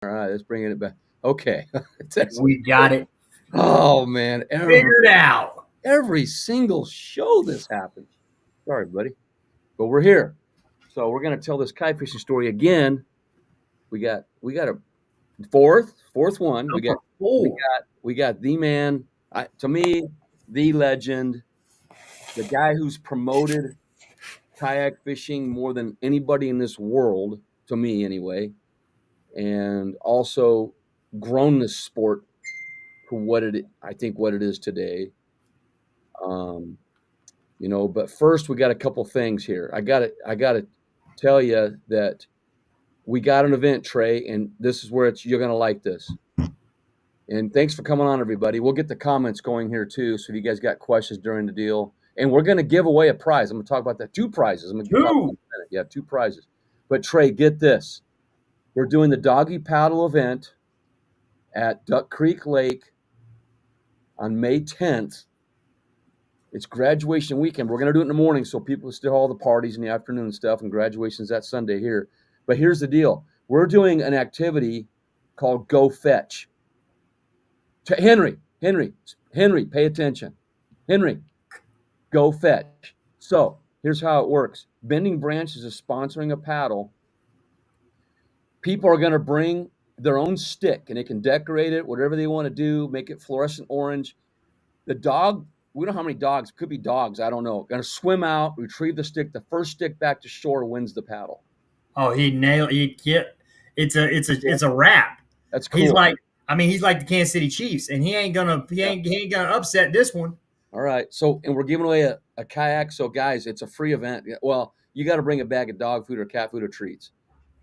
All right, let's bring it back. Okay. We got it Oh man, figured out. every single show this happens. Sorry, buddy, but we're here, so we're gonna tell this kite fishing story again. We got a fourth one. We got Number we four. got we got the man. To me, the legend, the guy who's promoted kayak fishing more than anybody in this world. To me, anyway, and also grown this sport to I think what it is today. Um, but first we got a couple things here. I got to tell you that we got an event, Trey, and this is where you're going to like this. And thanks for coming on, everybody. We'll get the comments going here too. So if you guys got questions during the deal, and we're going to give away a prize. I'm going to talk about that. Two prizes. I'm going to talk about Two. that in a minute. Yeah, two prizes. But Trey, get this. We're doing the doggy paddle event at Duck Creek Lake on May 10th. It's graduation weekend. We're going to do it in the morning so people still all the parties in the afternoon and stuff, and graduation's that Sunday here. But here's the deal. We're doing an activity called Go Fetch. Henry, pay attention. Henry, Go Fetch. So here's how it works. Bending Branches is sponsoring a paddle. People are going to bring their own stick, and they can decorate it, whatever they want to do, make it fluorescent orange. The dog, we don't know how many dogs, could be dogs, I don't know, going to swim out, retrieve the stick. The first stick back to shore wins the paddle. Oh, he nailed it. It's a wrap. That's He's cool. he's like the Kansas City Chiefs, and he ain't gonna upset this one. All right. So, and we're giving away a kayak. So, guys, it's a free event. Well, you got to bring a bag of dog food or cat food or treats,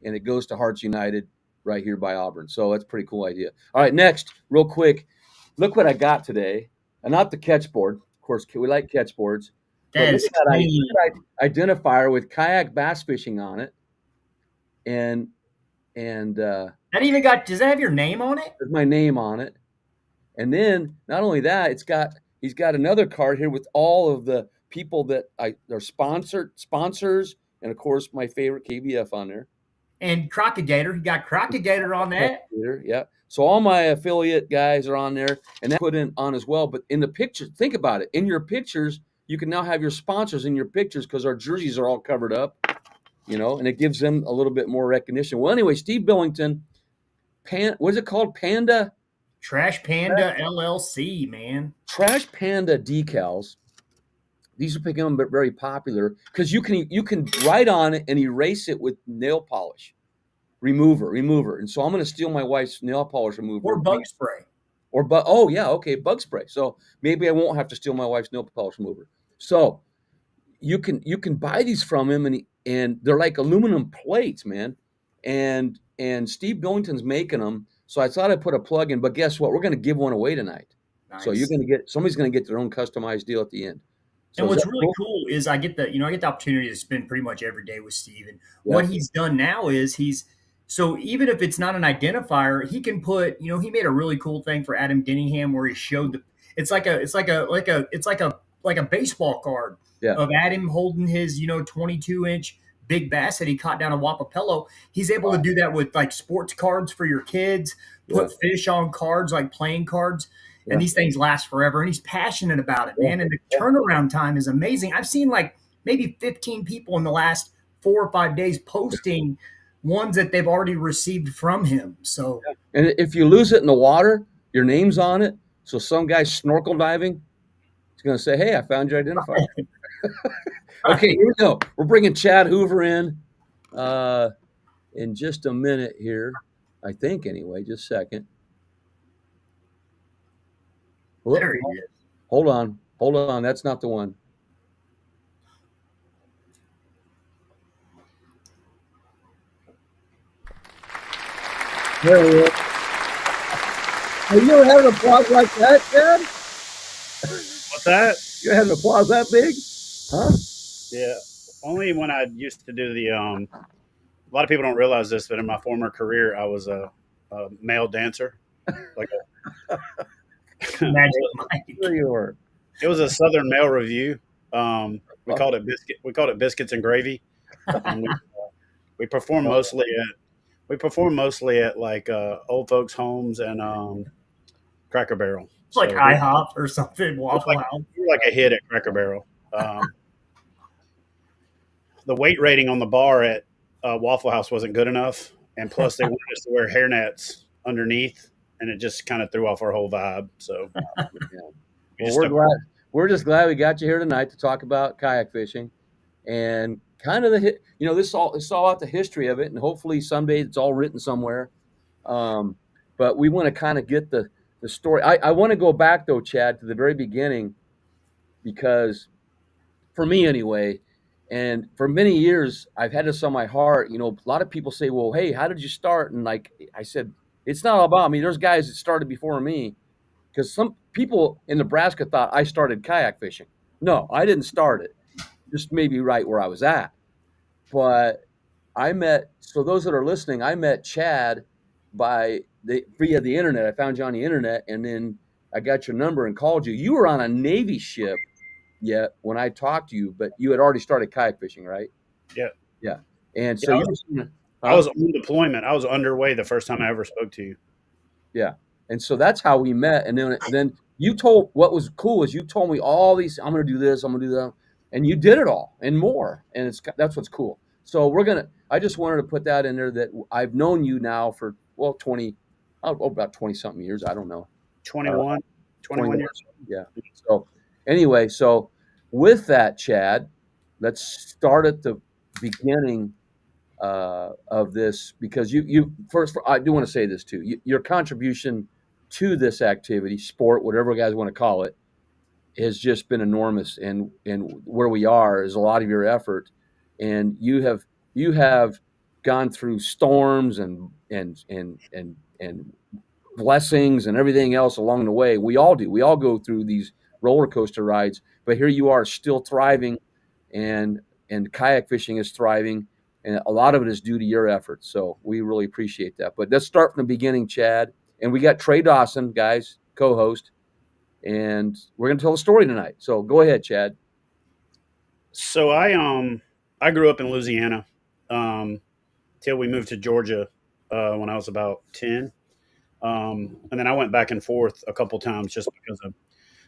and it goes to Hearts United right here by Auburn. So that's a pretty cool idea. All right, next, real quick, look what I got today. And not the catch board. Of course, we like catch boards. But That look is at that, clean. identifier with kayak bass fishing on it. And Does that have your name on it? there's my name on it. And then not only that, he's got another card here with all of the people that are sponsors, and of course my favorite KBF on there. And Crocagator, he got Crocagator on that. Yeah. So all my affiliate guys are on there, and that put in on as well. But in the picture, think about it. In your pictures, you can now have your sponsors in your pictures because our jerseys are all covered up, and it gives them a little bit more recognition. Well, anyway, Steve Billington, what is it called? Trash Panda LLC, man. Trash Panda decals. These are becoming very popular because you can write on it and erase it with nail polish remover. And so I'm going to steal my wife's nail polish remover Or bug spray. oh yeah, okay, bug spray. So maybe I won't have to steal my wife's nail polish remover. So you can buy these from him, and they're like aluminum plates, man. And Steve Billington's making them. So I thought I'd put a plug in, but guess what? We're going to give one away tonight. Nice. So somebody's going to get their own customized deal at the end. So and what's really cool is I get the opportunity to spend pretty much every day with Steve. And what he's done now is so even if it's not an identifier, he can put, he made a really cool thing for Adam Dinningham where he showed it's like a baseball card of Adam holding his, 22-inch big bass that he caught down a Wapapello. He's able to do that with like sports cards for your kids, put fish on cards like playing cards. And these things last forever. And he's passionate about it, man. And the turnaround time is amazing. I've seen like maybe 15 people in the last 4 or 5 days posting ones that they've already received from him. So, and if you lose it in the water, your name's on it. So some guy snorkel diving, he's going to say, "Hey, I found your identifier." Okay, here we go. We're bringing Chad Hoover in just a minute here. I think anyway, just a second. There he is. Hold on. That's not the one. There he is. Have you ever had an applause like that, Chad? What's that? You had an applause that big? Huh? Yeah. Only when I used to do the a lot of people don't realize this, but in my former career I was a male dancer. Like Magic Mike. There you were. It was a Southern Male Review. We called it biscuits and gravy. We performed mostly at We perform mostly at like old folks' homes and Cracker Barrel. It's like So we're IHOP or something, Waffle like House. we're like a hit at Cracker Barrel. The weight rating on the bar at Waffle House wasn't good enough, and plus they wanted us to wear hairnets underneath, and it just kind of threw off our whole vibe. So Yeah. we Well, just stuck. we're just glad we got you here tonight to talk about kayak fishing and kind of this all out the history of it, and hopefully someday it's all written somewhere. Um, but we want to kind of get the story. I want to go back though, Chad, to the very beginning because for me anyway, and for many years I've had this on my heart. A lot of people say, "Well, hey, how did you start?" And like I said, it's not all about me. There's guys that started before me because some people in Nebraska thought I started kayak fishing. No, I didn't start it. Just maybe right where I was at. But so those that are listening, I met Chad via the internet. I found you on the internet, and then I got your number and called you. You were on a Navy ship yet when I talked to you, but you had already started kayak fishing, right? Yeah, Yeah. And yeah. so you were, I huh? was on deployment. I was underway the first time I ever spoke to you. Yeah. And so that's how we met. And then what was cool is you told me all these, I'm going to do this, I'm going to do that. And you did it all and more. And that's what's cool. So I just wanted to put that in there that I've known you now for, well, about 20 something years. I don't know. 21, 21 21 years. Yeah. So anyway, so with that, Chad, let's start at the beginning of this because you first. I do want to say this too. Your contribution to this activity, sport, whatever you guys want to call it, has just been enormous. And where we are is a lot of your effort, and you have gone through storms and blessings and everything else along the way. We all do. We all go through these roller coaster rides, but here you are still thriving, and kayak fishing is thriving, and a lot of it is due to your efforts. So we really appreciate that. But let's start from the beginning, Chad. And we got Trey Dawson, guys, co-host, and we're going to tell a story tonight. So go ahead, Chad. So I grew up in Louisiana till we moved to Georgia when I was about 10. And then I went back and forth a couple times just because of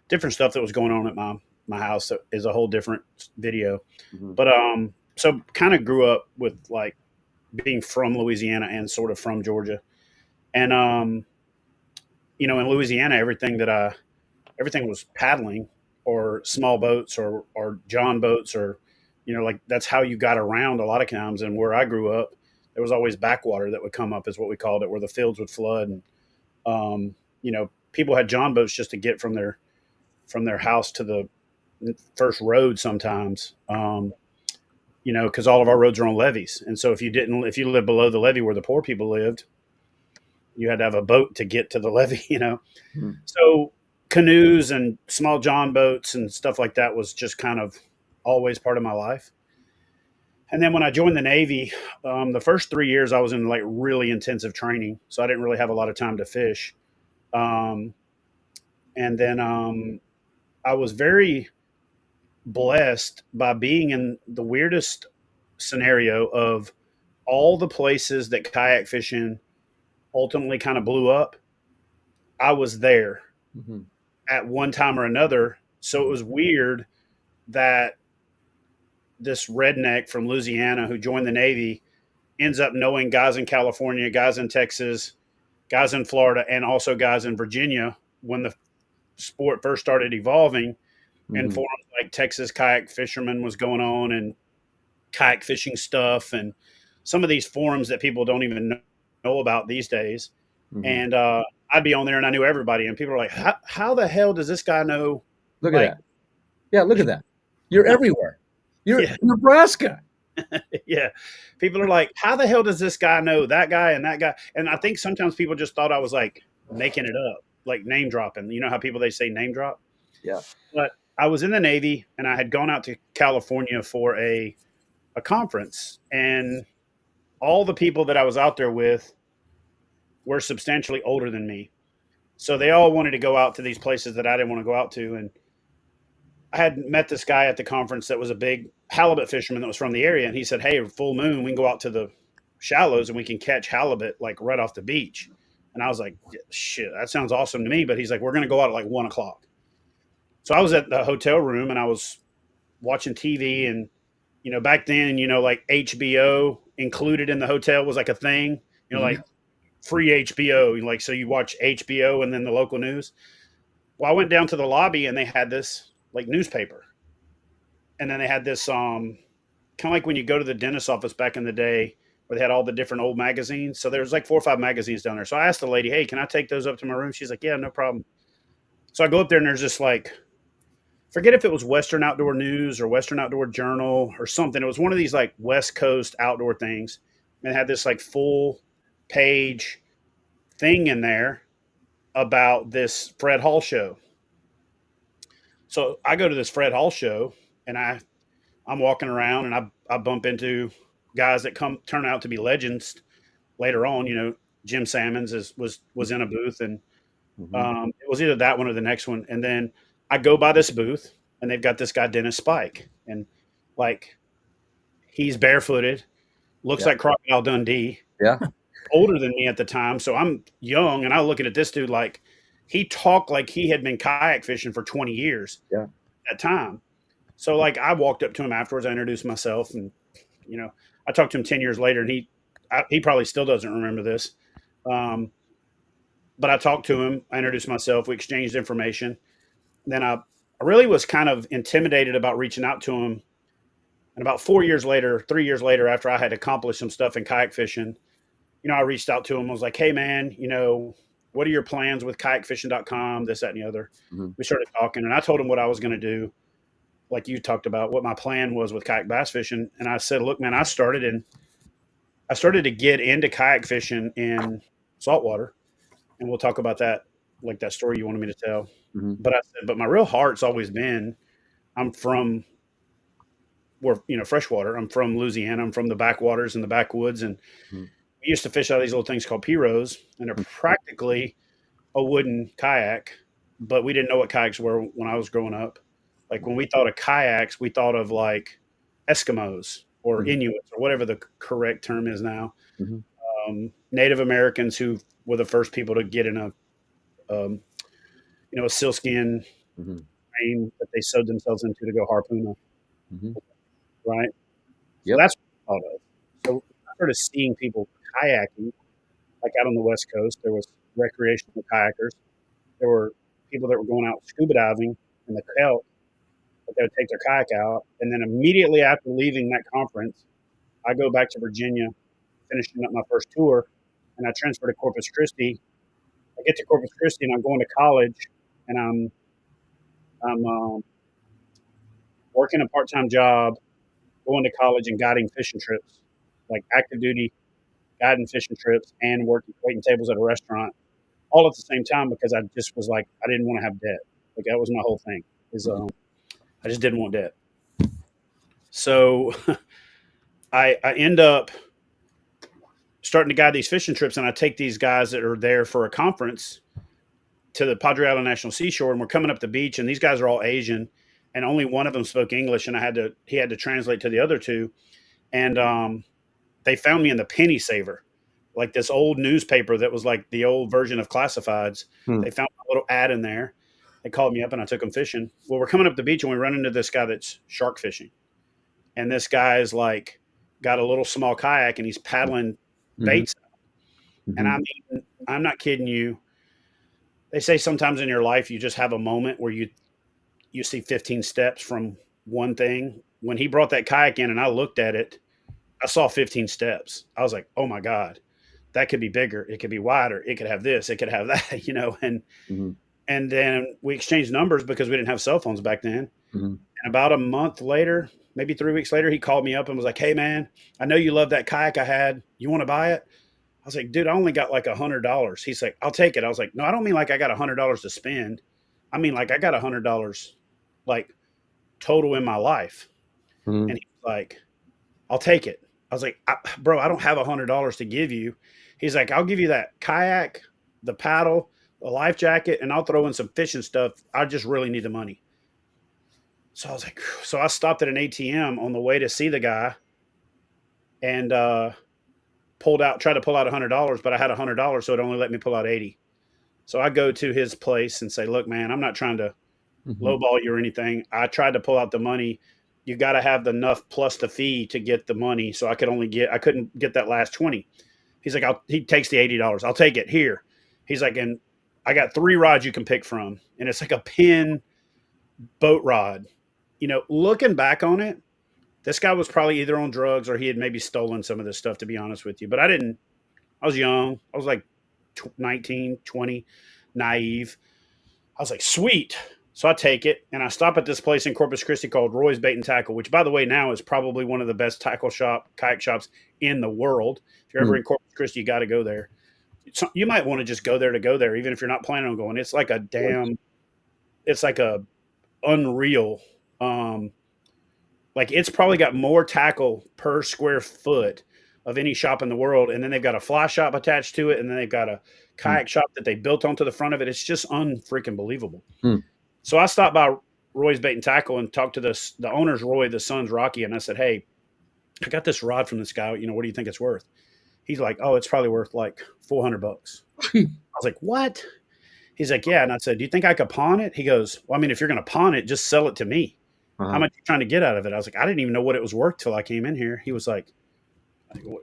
different stuff that was going on at my house. That is a whole different video. Mm-hmm. But so kind of grew up with like being from Louisiana and sort of from Georgia. And in Louisiana, everything was paddling or small boats or John boats or like that's how you got around a lot of times. And where I grew up, there was always backwater that would come up, is what we called it, where the fields would flood, and people had John boats just to get from their house to the first road sometimes. Because all of our roads are on levees, and so if you lived below the levee where the poor people lived, you had to have a boat to get to the levee. Mm-hmm. So canoes and small John boats and stuff like that was just kind of always part of my life. And then when I joined the Navy, the first 3 years I was in like really intensive training, so I didn't really have a lot of time to fish. And then I was very blessed by being in the weirdest scenario of all the places that kayak fishing ultimately kind of blew up. I was there Mm-hmm. at one time or another. So it was weird that this redneck from Louisiana who joined the Navy ends up knowing guys in California, guys in Texas, guys in Florida, and also guys in Virginia when the sport first started evolving. And Mm-hmm. forums like Texas Kayak Fisherman was going on, and kayak fishing stuff, and some of these forums that people don't even know about these days. Mm-hmm. And I'd be on there and I knew everybody, and people are like, how the hell does this guy know? Look at that. Yeah, look at that. You're everywhere. You're in Nebraska. Yeah. People are like, how the hell does this guy know that guy and that guy? And I think sometimes people just thought I was like making it up, like name dropping. You know how they say name drop? Yeah. But I was in the Navy and I had gone out to California for a conference, and all the people that I was out there with were substantially older than me. So they all wanted to go out to these places that I didn't want to go out to. And I had met this guy at the conference that was a big halibut fisherman that was from the area. And he said, hey, full moon, we can go out to the shallows and we can catch halibut like right off the beach. And I was like, shit, that sounds awesome to me. But he's like, we're going to go out at like 1 o'clock. So I was at the hotel room and I was watching TV. And, back then, like HBO included in the hotel was like a thing, like free HBO. Like, so you watch HBO and then the local news. Well, I went down to the lobby and they had this like newspaper. And then they had this, kind of like when you go to the dentist's office back in the day where they had all the different old magazines. So there was like 4 or 5 magazines down there. So I asked the lady, hey, can I take those up to my room? She's like, yeah, no problem. So I go up there and there's just like, forget if it was Western Outdoor News or Western Outdoor Journal or something. It was one of these like West Coast outdoor things, and it had this like full page thing in there about this Fred Hall show. So I go to this Fred Hall show and I'm walking around and I bump into guys that turn out to be legends later on. Jim Sammons was in a booth, and it was either that one or the next one. And then I go by this booth and they've got this guy, Dennis Spike, and like he's barefooted, looks like Crocodile Dundee, older than me at the time. So I'm young and I'm looking at this dude like he talked like he had been kayak fishing for 20 years at that time. So like I walked up to him afterwards, I introduced myself, and I talked to him 10 years later, and he probably still doesn't remember this. But I talked to him, I introduced myself, we exchanged information. Then I really was kind of intimidated about reaching out to him. And about 3 years later, after I had accomplished some stuff in kayak fishing, I reached out to him. I was like, hey man, what are your plans with kayakfishing.com, this, that, and the other. We started talking, and I told him what I was going to do, like you talked about, what my plan was with kayak bass fishing. And I said, look, man, I started to get into kayak fishing in saltwater, and we'll talk about that, like that story you wanted me to tell. But I said, but my real heart's always been, I'm from freshwater. I'm from Louisiana. I'm from the backwaters and the backwoods. And we used to fish out of these little things called pirogues, and they're practically a wooden kayak, but we didn't know what kayaks were when I was growing up. Like when we thought of kayaks, we thought of like Eskimos or Inuits or whatever the correct term is now. Native Americans who were the first people to get in a sealskin frame that they sewed themselves into to go harpoon. Right. Yep. So that's what I thought of. So I started seeing people kayaking, like out on the West Coast. There was recreational kayakers. There were people that were going out scuba diving in the Kelp, but they would take their kayak out. And then immediately after leaving that conference, I go back to Virginia, finishing up my first tour, and I transfer to Corpus Christi. I get to Corpus Christi and I'm going to college, and I'm working a part-time job, going to college and guiding fishing trips, like active duty guiding fishing trips and waiting tables at a restaurant, all at the same time, because I just was like, I didn't want to have debt. Like that was my whole thing. I just didn't want debt. So I end up starting to guide these fishing trips, and I take these guys that are there for a conference to the Padre Island National Seashore, and we're coming up the beach, and these guys are all Asian, and only one of them spoke English, and he had to translate to the other two. And they found me in the Penny Saver, like this old newspaper that was like the old version of Classifieds. They found a little ad in there. They called me up and I took them fishing. Well, we're coming up the beach and we run into this guy that's shark fishing. And this guy is like, got a little small kayak and he's paddling baits. And I mean, I'm not kidding you. They say sometimes in your life, you just have a moment where you see 15 steps from one thing. When he brought that kayak in and I looked at it, I saw 15 steps. I was like, oh my God, that could be bigger. It could be wider. It could have this, it could have that, and then we exchanged numbers because we didn't have cell phones back then. And about a month later, maybe 3 weeks later, he called me up and was like, hey man, I know you love that kayak I had. You want to buy it? I was like, dude, I only got like $100. He's like, I'll take it. I was like, no, I don't mean like I got $100 to spend. I mean, like I got $100 like total in my life. And he was like, I'll take it. I was like, bro, I don't have $100 to give you. He's like, I'll give you that kayak, the paddle, the life jacket, and I'll throw in some fishing stuff. I just really need the money. So I was like, so I stopped at an ATM on the way to see the guy. And tried to pull out $100, but I had $100, so it only let me pull out 80. So I go to his place and say, look, man, I'm not trying to lowball you or anything. I tried to pull out the money. You got to have enough plus the fee to get the money. So I couldn't get that last 20. He's like, he takes the $80. I'll take it here. He's like, and I got 3 rods you can pick from. And it's like a pin boat rod. Looking back on it, this guy was probably either on drugs or he had maybe stolen some of this stuff, to be honest with you. But I was young. I was like 19, 20, naive. I was like, sweet. So I take it and I stop at this place in Corpus Christi called Roy's Bait and Tackle, which, by the way, now is probably one of the best kayak shops in the world. If you're ever in Corpus Christi, you got to go there. You might want to just go there to go there, even if you're not planning on going. It's like a unreal. Like it's probably got more tackle per square foot of any shop in the world. And then they've got a fly shop attached to it. And then they've got a kayak shop that they built onto the front of it. It's just unfreaking believable. So I stopped by Roy's Bait and Tackle and talked to the owner's Roy, the son's Rocky. And I said, hey, I got this rod from this guy. What do you think it's worth? He's like, oh, it's probably worth like $400. I was like, what? He's like, yeah. And I said, do you think I could pawn it? He goes, well, I mean, if you're going to pawn it, just sell it to me. How much are you trying to get out of it? I was like, I didn't even know what it was worth till I came in here. He was like,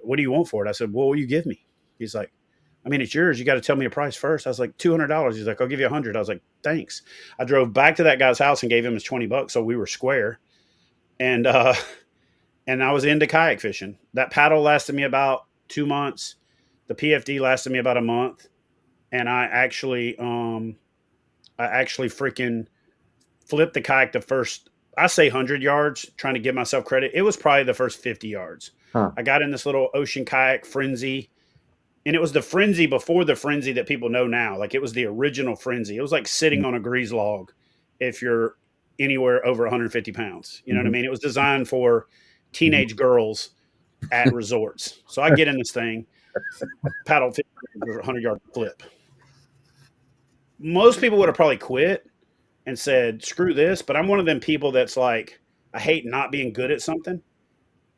what do you want for it? I said, what will you give me? He's like, I mean, it's yours. You got to tell me a price first. I was like, $200. He's like, I'll give you $100. I was like, thanks. I drove back to that guy's house and gave him his $20. So we were square. And I was into kayak fishing. That paddle lasted me about 2 months. The PFD lasted me about a month. And I actually freaking flipped the kayak the first, I say 100 yards, trying to give myself credit. It was probably the first 50 yards. I got in this little ocean kayak Frenzy. And it was the Frenzy before the Frenzy that people know now. Like it was the original Frenzy. It was like sitting on a grease log if you're anywhere over 150 pounds. You know what I mean? It was designed for teenage girls at resorts. So I get in this thing, paddle 100-yard flip. Most people would have probably quit and said, screw this. But I'm one of them people that's like, I hate not being good at something.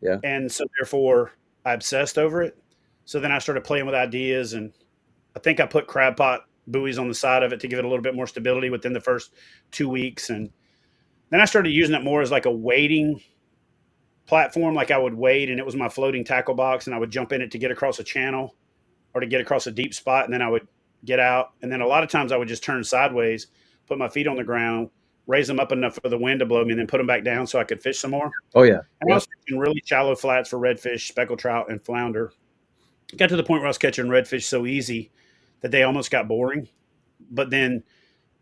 Yeah. And so therefore I obsessed over it. So then I started playing with ideas, and I think I put crab pot buoys on the side of it to give it a little bit more stability within the first 2 weeks. And then I started using it more as like a wading platform. Like I would wade and it was my floating tackle box, and I would jump in it to get across a channel or to get across a deep spot. And then I would get out. And then a lot of times I would just turn sideways, put my feet on the ground, raise them up enough for the wind to blow me, and then put them back down so I could fish some more. Oh, yeah. And I was fishing really shallow flats for redfish, speckled trout, and flounder. Got to the point where I was catching redfish so easy that they almost got boring. But then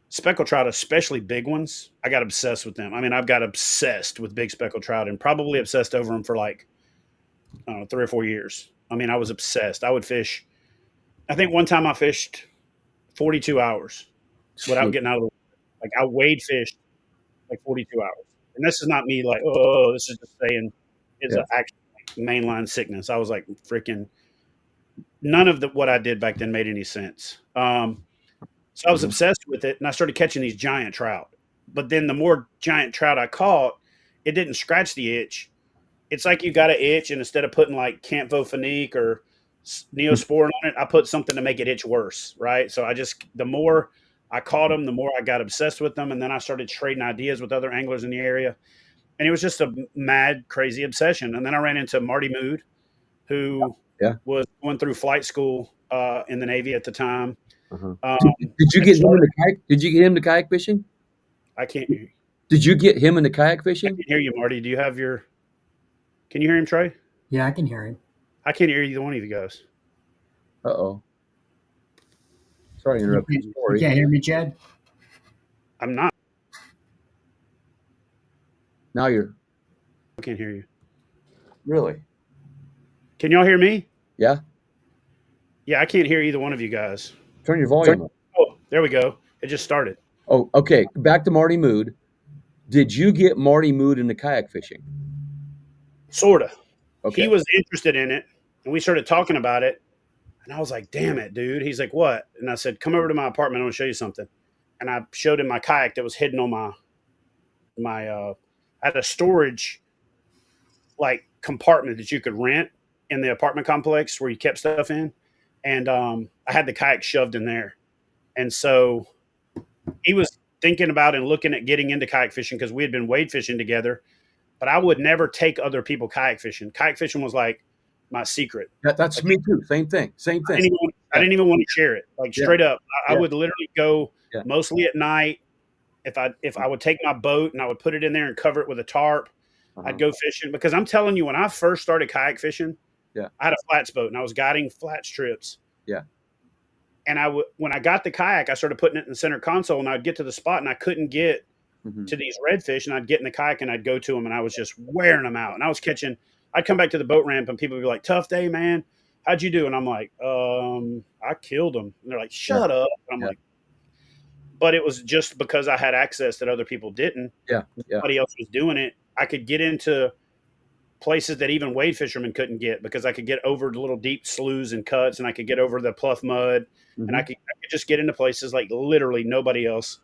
speckled trout, especially big ones, I got obsessed with them. I mean, I've got obsessed with big speckled trout and probably obsessed over them for like, I don't know, 3 or 4 years. I mean, I was obsessed. I would fish. I think one time I fished 42 hours without getting out of the water. Like I wade fished like 42 hours. And this is not me like, oh, this is just saying it's an actual mainline sickness. I was like freaking, none of what I did back then made any sense. So I was obsessed with it, and I started catching these giant trout. But then the more giant trout I caught, it didn't scratch the itch. It's like you got an itch, and instead of putting like Campho-Phenique or Neosporin on it, I put something to make it itch worse, right? So the more I caught them, the more I got obsessed with them, and then I started trading ideas with other anglers in the area. And it was just a mad, crazy obsession. And then I ran into Marty Mood, who was going through flight school in the Navy at the time. Did you get him into kayak? Did you get him to kayak fishing? I can't hear you. Did you get him into kayak fishing? I can hear you, Marty. Do you have your? Can you hear him, Trey? Yeah, I can hear him. I can't hear either one of you guys. Uh-oh. Sorry to interrupt you. You can't hear me, Chad? I'm not. Now you're. I can't hear you. Really? Can y'all hear me? Yeah. Yeah, I can't hear either one of you guys. Turn your volume up. Oh, there we go. It just started. Oh, okay. Back to Marty Mood. Did you get Marty Mood into kayak fishing? Sorta. Okay. He was interested in it, and we started talking about it. And I was like, damn it, dude. He's like, what? And I said, come over to my apartment. I want to show you something. And I showed him my kayak that was hidden on I had a storage like compartment that you could rent in the apartment complex where you kept stuff in, and I had the kayak shoved in there, and so he was thinking about and looking at getting into kayak fishing because we had been wade fishing together, but I would never take other people kayak fishing. Kayak fishing was like my secret. That's Like, me too. Same thing. I didn't even want to share it. Like straight up, I would literally go mostly at night. If I would take my boat and I would put it in there and cover it with a tarp, I'd go fishing. Because I'm telling you, when I first started kayak fishing, I had a flats boat and I was guiding flats trips. Yeah. And when I got the kayak, I started putting it in the center console, and I'd get to the spot and I couldn't get to these redfish, and I'd get in the kayak and I'd go to them, and I was just wearing them out. And I'd come back to the boat ramp and people would be like, "Tough day, man. How'd you do?" And I'm like, I killed them. And they're like, "Shut up." And I'm like, but it was just because I had access that other people didn't. Nobody else was doing it. I could get into places that even wade fishermen couldn't get because I could get over the little deep sloughs and cuts, and I could get over the pluff mud, and I could just get into places like literally nobody else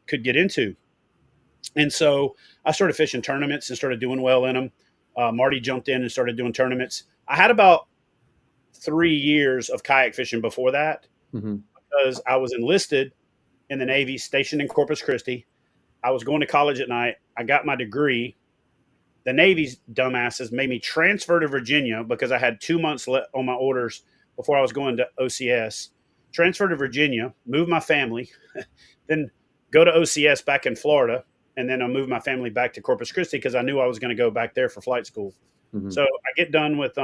could get into. And so I started fishing tournaments and started doing well in them. Marty jumped in and started doing tournaments. I had about 3 years of kayak fishing before that because I was enlisted in the Navy, stationed in Corpus Christi. I was going to college at night. I got my degree. The Navy's dumbasses made me transfer to Virginia because I had 2 months left on my orders before I was going to OCS. Transfer to Virginia, move my family, then go to OCS back in Florida, and then I moved my family back to Corpus Christi because I knew I was going to go back there for flight school. So I get done with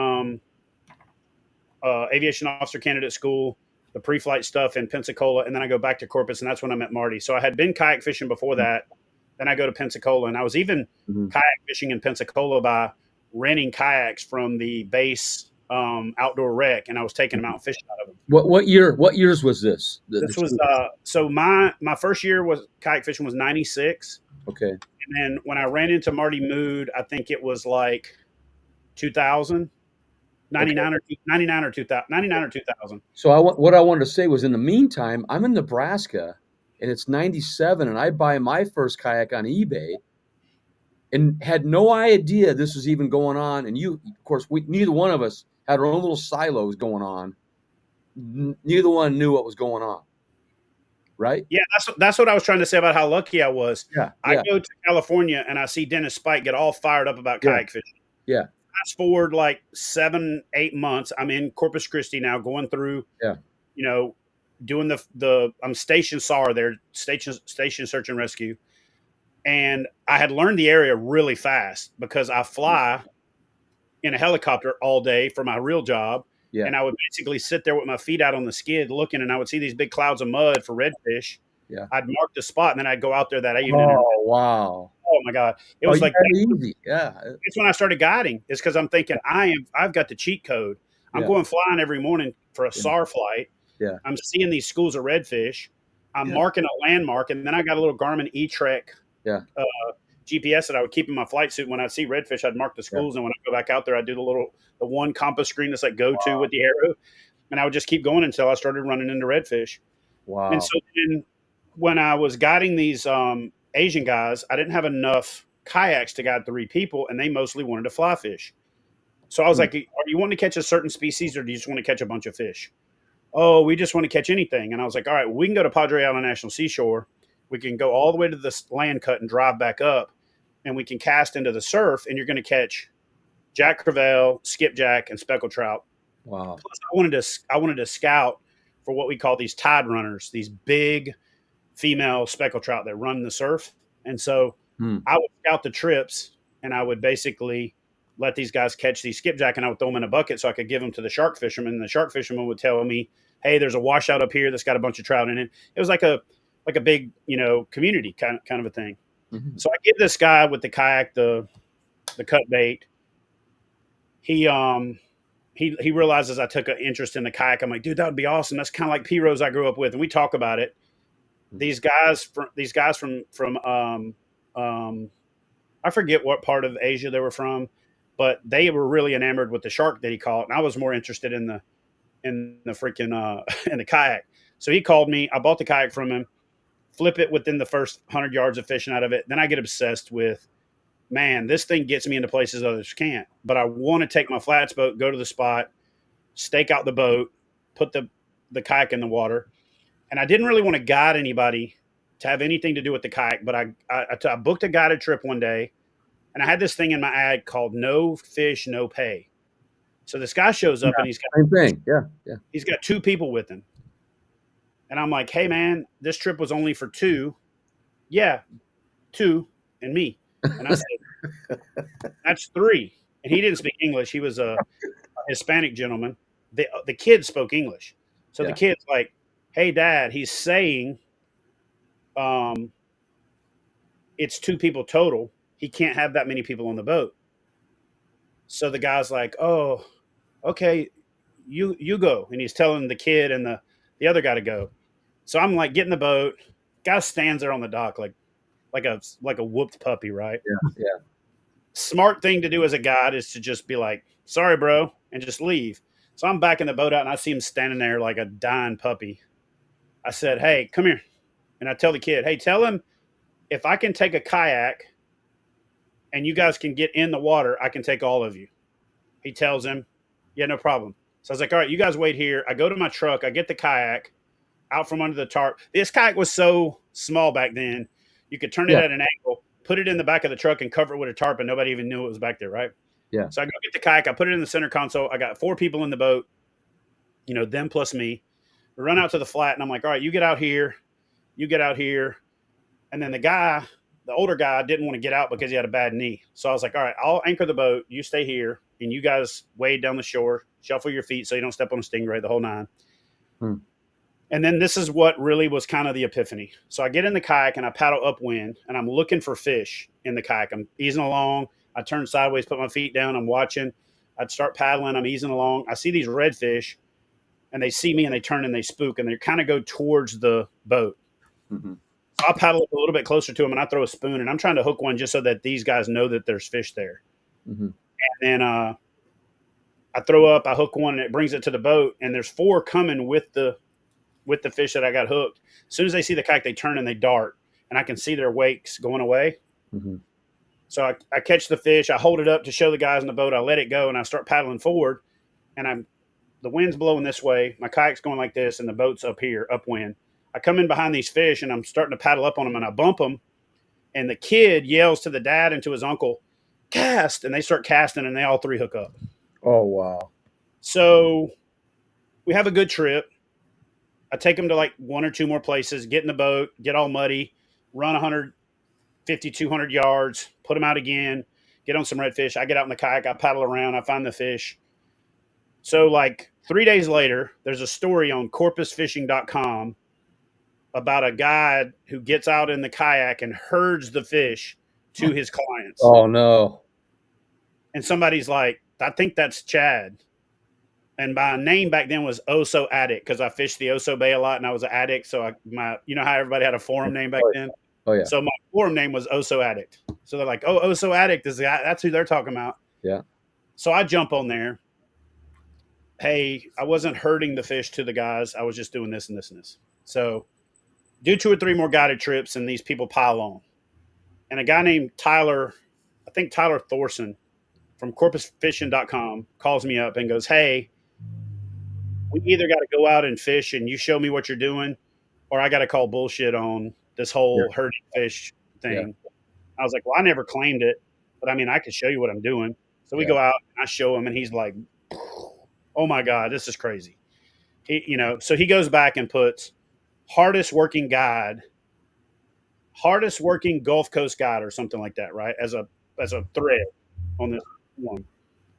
aviation officer candidate school, the pre-flight stuff in Pensacola, and then I go back to Corpus, and that's when I met Marty. So I had been kayak fishing before that. Then I go to Pensacola, and I was even kayak fishing in Pensacola by renting kayaks from the base outdoor rec, and I was taking them out and fishing out of them. What years was this? This was so my first year was kayak fishing was 96. Okay. And then when I ran into Marty Mood, I think it was like 2000. 99 or 2000. So what I wanted to say was, in the meantime, I'm in Nebraska, and it's 97, and I buy my first kayak on eBay, and had no idea this was even going on. And of course, neither one of us had our own little silos going on. Neither one knew what was going on. Right? Yeah, that's what I was trying to say about how lucky I was. I go to California and I see Dennis Spike get all fired up about kayak fishing. Yeah. Fast forward like 7-8 months, I'm in Corpus Christi now, going through, doing I'm station SAR there, station search and rescue, and I had learned the area really fast because I fly in a helicopter all day for my real job, and I would basically sit there with my feet out on the skid looking, and I would see these big clouds of mud for redfish. I'd mark the spot, and then I'd go out there that evening. Oh, wow. Oh my God. It was like easy. Yeah. It's when I started guiding. It's because I'm thinking I've got the cheat code. I'm going flying every morning for a SAR flight. Yeah. I'm seeing these schools of redfish. I'm marking a landmark, and then I got a little Garmin E-Trek GPS that I would keep in my flight suit. When I see redfish, I'd mark the schools, and when I go back out there, I'd do the one compass screen that's like go to with the arrow, and I would just keep going until I started running into redfish. Wow. And so then when I was guiding these Asian guys, I didn't have enough kayaks to guide 3 people, and they mostly wanted to fly fish. So I was like, "Are you wanting to catch a certain species, or do you just want to catch a bunch of fish?" "Oh, we just want to catch anything." And I was like, "All right, we can go to Padre Island National Seashore. We can go all the way to the land cut and drive back up, and we can cast into the surf, and you're going to catch jack crevalle, skipjack, and speckled trout." Wow. Plus, I wanted to scout for what we call these tide runners, these big female speckled trout that run the surf. And so I would scout the trips, and I would basically let these guys catch these skipjack, and I would throw them in a bucket so I could give them to the shark fishermen. And the shark fishermen would tell me, "Hey, there's a washout up here that's got a bunch of trout in it." It was like a big, community kind of a thing. So I give this guy with the kayak the cut bait. He realizes I took an interest in the kayak. I'm like, "Dude, that would be awesome. That's kind of like P-Rose I grew up with." And we talk about it. These guys from I forget what part of Asia they were from, but they were really enamored with the shark that he caught, and I was more interested in the freaking in the kayak. So he called me. I bought the kayak from him, flip it within the first 100 yards of fishing out of it. Then I get obsessed with man, this thing gets me into places others can't. But I want to take my flats boat, go to the spot, stake out the boat, put the kayak in the water. And I didn't really want to guide anybody to have anything to do with the kayak, but I booked a guided trip one day, and I had this thing in my ad called "No Fish, No Pay." So this guy shows up, and Same thing. Yeah. he's got 2 people with him, and I'm like, "Hey man, this trip was only for 2." Yeah, 2 and me. And I said, "That's 3." And he didn't speak English. He was a Hispanic gentleman. The kid spoke English, so the kid's like, "Hey dad, he's saying um, it's 2 people total. He can't have that many people on the boat." So the guy's like, "Oh, okay, you go." And he's telling the kid and the other guy to go. So I'm like, get in the boat. Guy stands there on the dock like a whooped puppy, right? Yeah. Smart thing to do as a guide is to just be like, "Sorry, bro," and just leave. So I'm backing the boat out, and I see him standing there like a dying puppy. I said, "Hey, come here." And I tell the kid, "Hey, tell him if I can take a kayak and you guys can get in the water, I can take all of you." He tells him, "Yeah, no problem." So I was like, "All right, you guys wait here." I go to my truck, I get the kayak out from under the tarp. This kayak was so small back then, you could turn it at an angle, put it in the back of the truck, and cover it with a tarp, and nobody even knew it was back there, right? Yeah. So I go get the kayak, I put it in the center console. I got 4 people in the boat, them plus me. We run out to the flat, and I'm like, "All right, you get out here, you get out here." And then the older guy, didn't want to get out because he had a bad knee. So I was like, "All right, I'll anchor the boat. You stay here, and you guys wade down the shore, shuffle your feet so you don't step on a stingray, the whole 9." And then this is what really was kind of the epiphany. So I get in the kayak and I paddle upwind, and I'm looking for fish in the kayak. I'm easing along. I turn sideways, put my feet down. I'm watching. I'd start paddling. I'm easing along. I see these redfish, and they see me, and they turn and they spook, and they kind of go towards the boat. Mm-hmm. So I paddle up a little bit closer to them, and I throw a spoon, and I'm trying to hook one just so that these guys know that there's fish there. Mm-hmm. And then I throw up, I hook one, and it brings it to the boat, and there's 4 coming with the fish that I got hooked. As soon as they see the kayak, they turn and they dart, and I can see their wakes going away. Mm-hmm. So I catch the fish, I hold it up to show the guys in the boat, I let it go, and I start paddling forward, and the wind's blowing this way, my kayak's going like this, and the boat's up here, upwind. I come in behind these fish, and I'm starting to paddle up on them, and I bump them, and the kid yells to the dad and to his uncle, "Cast!" And they start casting, and they all 3 hook up. Oh, wow. So we have a good trip. I take them to like 1 or 2 more places, get in the boat, get all muddy, run 150, 200 yards, put them out again, get on some redfish. I get out in the kayak, I paddle around, I find the fish. So like 3 days later, there's a story on corpusfishing.com about a guide who gets out in the kayak and herds the fish to his clients. Oh, no. And somebody's like, "I think that's Chad." And my name back then was Oso Addict because I fished the Oso Bay a lot, and I was an addict. So you know how everybody had a forum name back then? Oh, yeah. So my forum name was Oso Addict. So they're like, "Oh, Oso Addict is the guy. That's who they're talking about." Yeah. So I jump on there. Hey, I wasn't herding the fish to the guys. I was just doing this and this and this. So do 2 or 3 more guided trips, and these people pile on. And a guy named Tyler, I think Tyler Thorson from corpusfishing.com calls me up and goes, "Hey, we either got to go out and fish and you show me what you're doing, or I got to call bullshit on this whole herding fish thing." Yeah. I was like, "Well, I never claimed it, but I mean, I could show you what I'm doing." So we go out and I show him, and he's like, "Oh my God, this is crazy." So he goes back and puts hardest working Gulf Coast guide or something like that, right? As a thread on this one.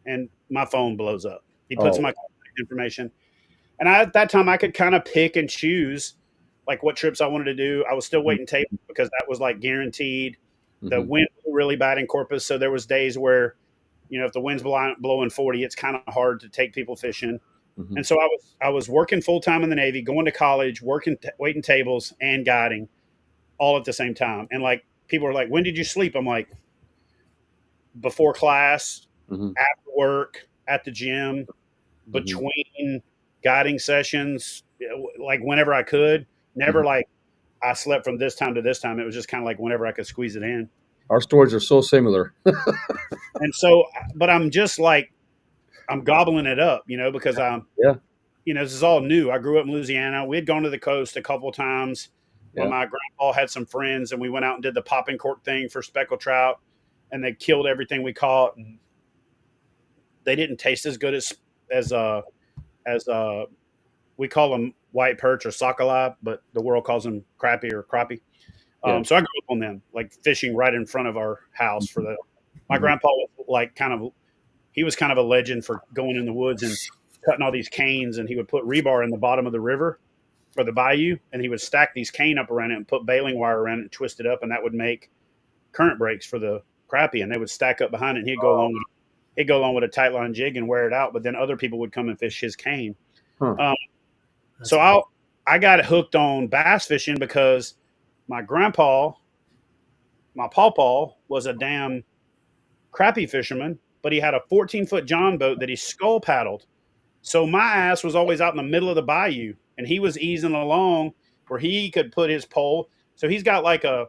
And my phone blows up. He puts my contact information. And at that time I could kind of pick and choose like what trips I wanted to do. I was still waiting tables because that was like guaranteed. The wind was really bad in Corpus. So there was days where, if the wind's blowing 40, it's kind of hard to take people fishing. Mm-hmm. And so I was working full time in the Navy, going to college, waiting tables and guiding all at the same time. And like people are like, "When did you sleep?" I'm like, before class, after work, at the gym, between guiding sessions, like whenever I could. Never like I slept from this time to this time. It was just kind of like whenever I could squeeze it in. Our stories are so similar. And so, but I'm just like, I'm gobbling it up, because Yeah. this is all new. I grew up in Louisiana. We had gone to the coast a couple of times when Yeah. my grandpa had some friends, and we went out and did the popping cork thing for speckled trout, and they killed everything we caught. And they didn't taste as good as we call them white perch or sockeye, but the world calls them crappie or crappie. Yeah. So I grew up on them, like fishing right in front of our house for the. My Mhm. grandpa was like he was kind of a legend for going in the woods and cutting all these canes, and he would put rebar in the bottom of the river or the bayou, and he would stack these cane up around it and put baling wire around it and twist it up, and that would make current breaks for the crappie, and they would stack up behind it, and he'd go along with a tight line jig and wear it out, but then other people would come and fish his cane. Huh. Um, That's so cool. I got hooked on bass fishing because my grandpa, my pawpaw, was a damn crappie fisherman, but he had a 14-foot John boat that he scull paddled. So my ass was always out in the middle of the bayou, and he was easing along where he could put his pole. So he's got like a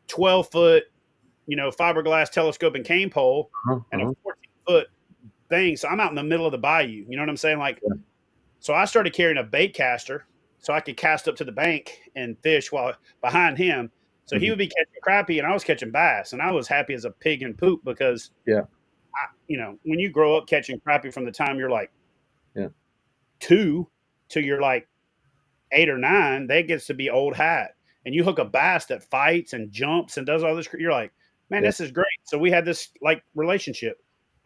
12-foot, fiberglass telescoping cane pole Uh-huh. and a Uh-huh. 14-foot thing. So I'm out in the middle of the bayou. You know what I'm saying? Like, Yeah. so I started carrying a bait caster so I could cast up to the bank and fish while behind him. So he Mhm. would be catching crappie and I was catching bass, and I was happy as a pig in poop because Yeah. when you grow up catching crappie from the time you're like Yeah. 2 to you're like 8 or 9, that gets to be old hat. And you hook a bass that fights and jumps and does all this, you're like, man, Yeah. this is great. So we had this like relationship.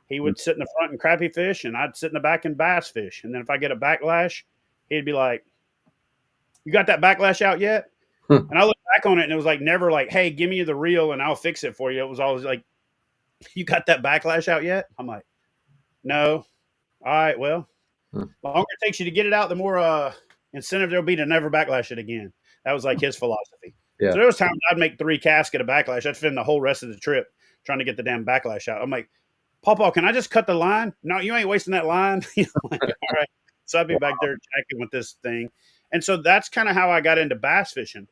He would sit in the front and crappie fish, and I'd sit in the back and bass fish. And then if I get a backlash, he'd be like, "You got that backlash out yet?" Huh. And I look back on it, and it was like never like, "Hey, give me the reel and I'll fix it for you." It was always like, "You got that backlash out yet?" I'm like, "No." All right, well, Huh. the longer it takes you to get it out, the more incentive there'll be to never backlash it again. That was like his philosophy. Yeah. So there was times I'd make 3 casts at a backlash. I'd spend the whole rest of the trip trying to get the damn backlash out. I'm like, Pawpaw, can I just cut the line? No, you ain't wasting that line. Like, all right. So I'd be back there checking with this thing. And so that's kind of how I got into bass fishing.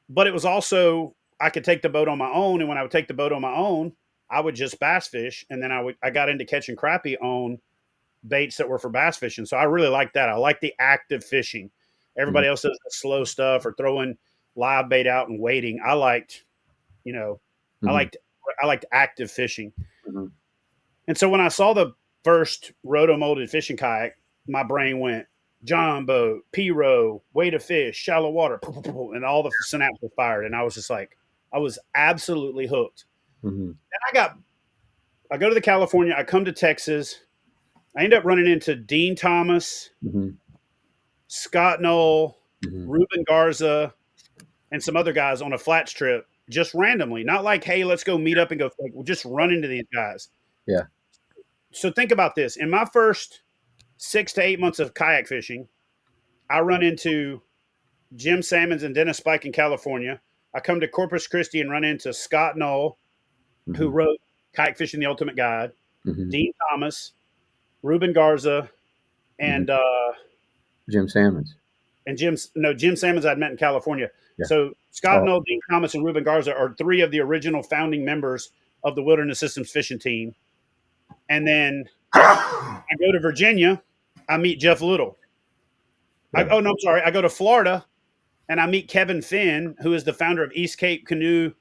But it was also, I could take the boat on my own. And when I would take the boat on my own, I would just bass fish. And then I got into catching crappie on baits that were for bass fishing. So I really like that. I like the active fishing. Everybody else does the slow stuff or throwing live bait out and waiting. I liked, I Mhm. liked active fishing. Mhm. And so when I saw the first roto molded fishing kayak, my brain went John boat, P-row, way to fish, shallow water, and all the synapses fired. And I was just like, I was absolutely hooked. Mhm. And I go to the California, I come to Texas, I end up running into Dean Thomas, Mhm. Scott Knoll, Mhm. Ruben Garza, and some other guys on a flats trip just randomly. Not like, hey, let's go meet up and go. Like, we'll just run into these guys. Yeah. So think about this. In my first 6 to 8 months of kayak fishing, I run into Jim Sammons and Dennis Spike in California. I come to Corpus Christi and run into Scott Knoll, who Mhm. wrote Kayak Fishing: The Ultimate Guide, Mhm. Dean Thomas, Ruben Garza, Mhm. and Jim Salmons. Jim Sammons I'd met in California. Yeah. So Scott Oh. Knoll, Dean Thomas, and Ruben Garza are 3 of the original founding members of the Wilderness Systems fishing team. And then I go to Virginia, I meet Jeff Little. Yeah. I go to Florida and I meet Kevin Finn, who is the founder of East Cape Canoe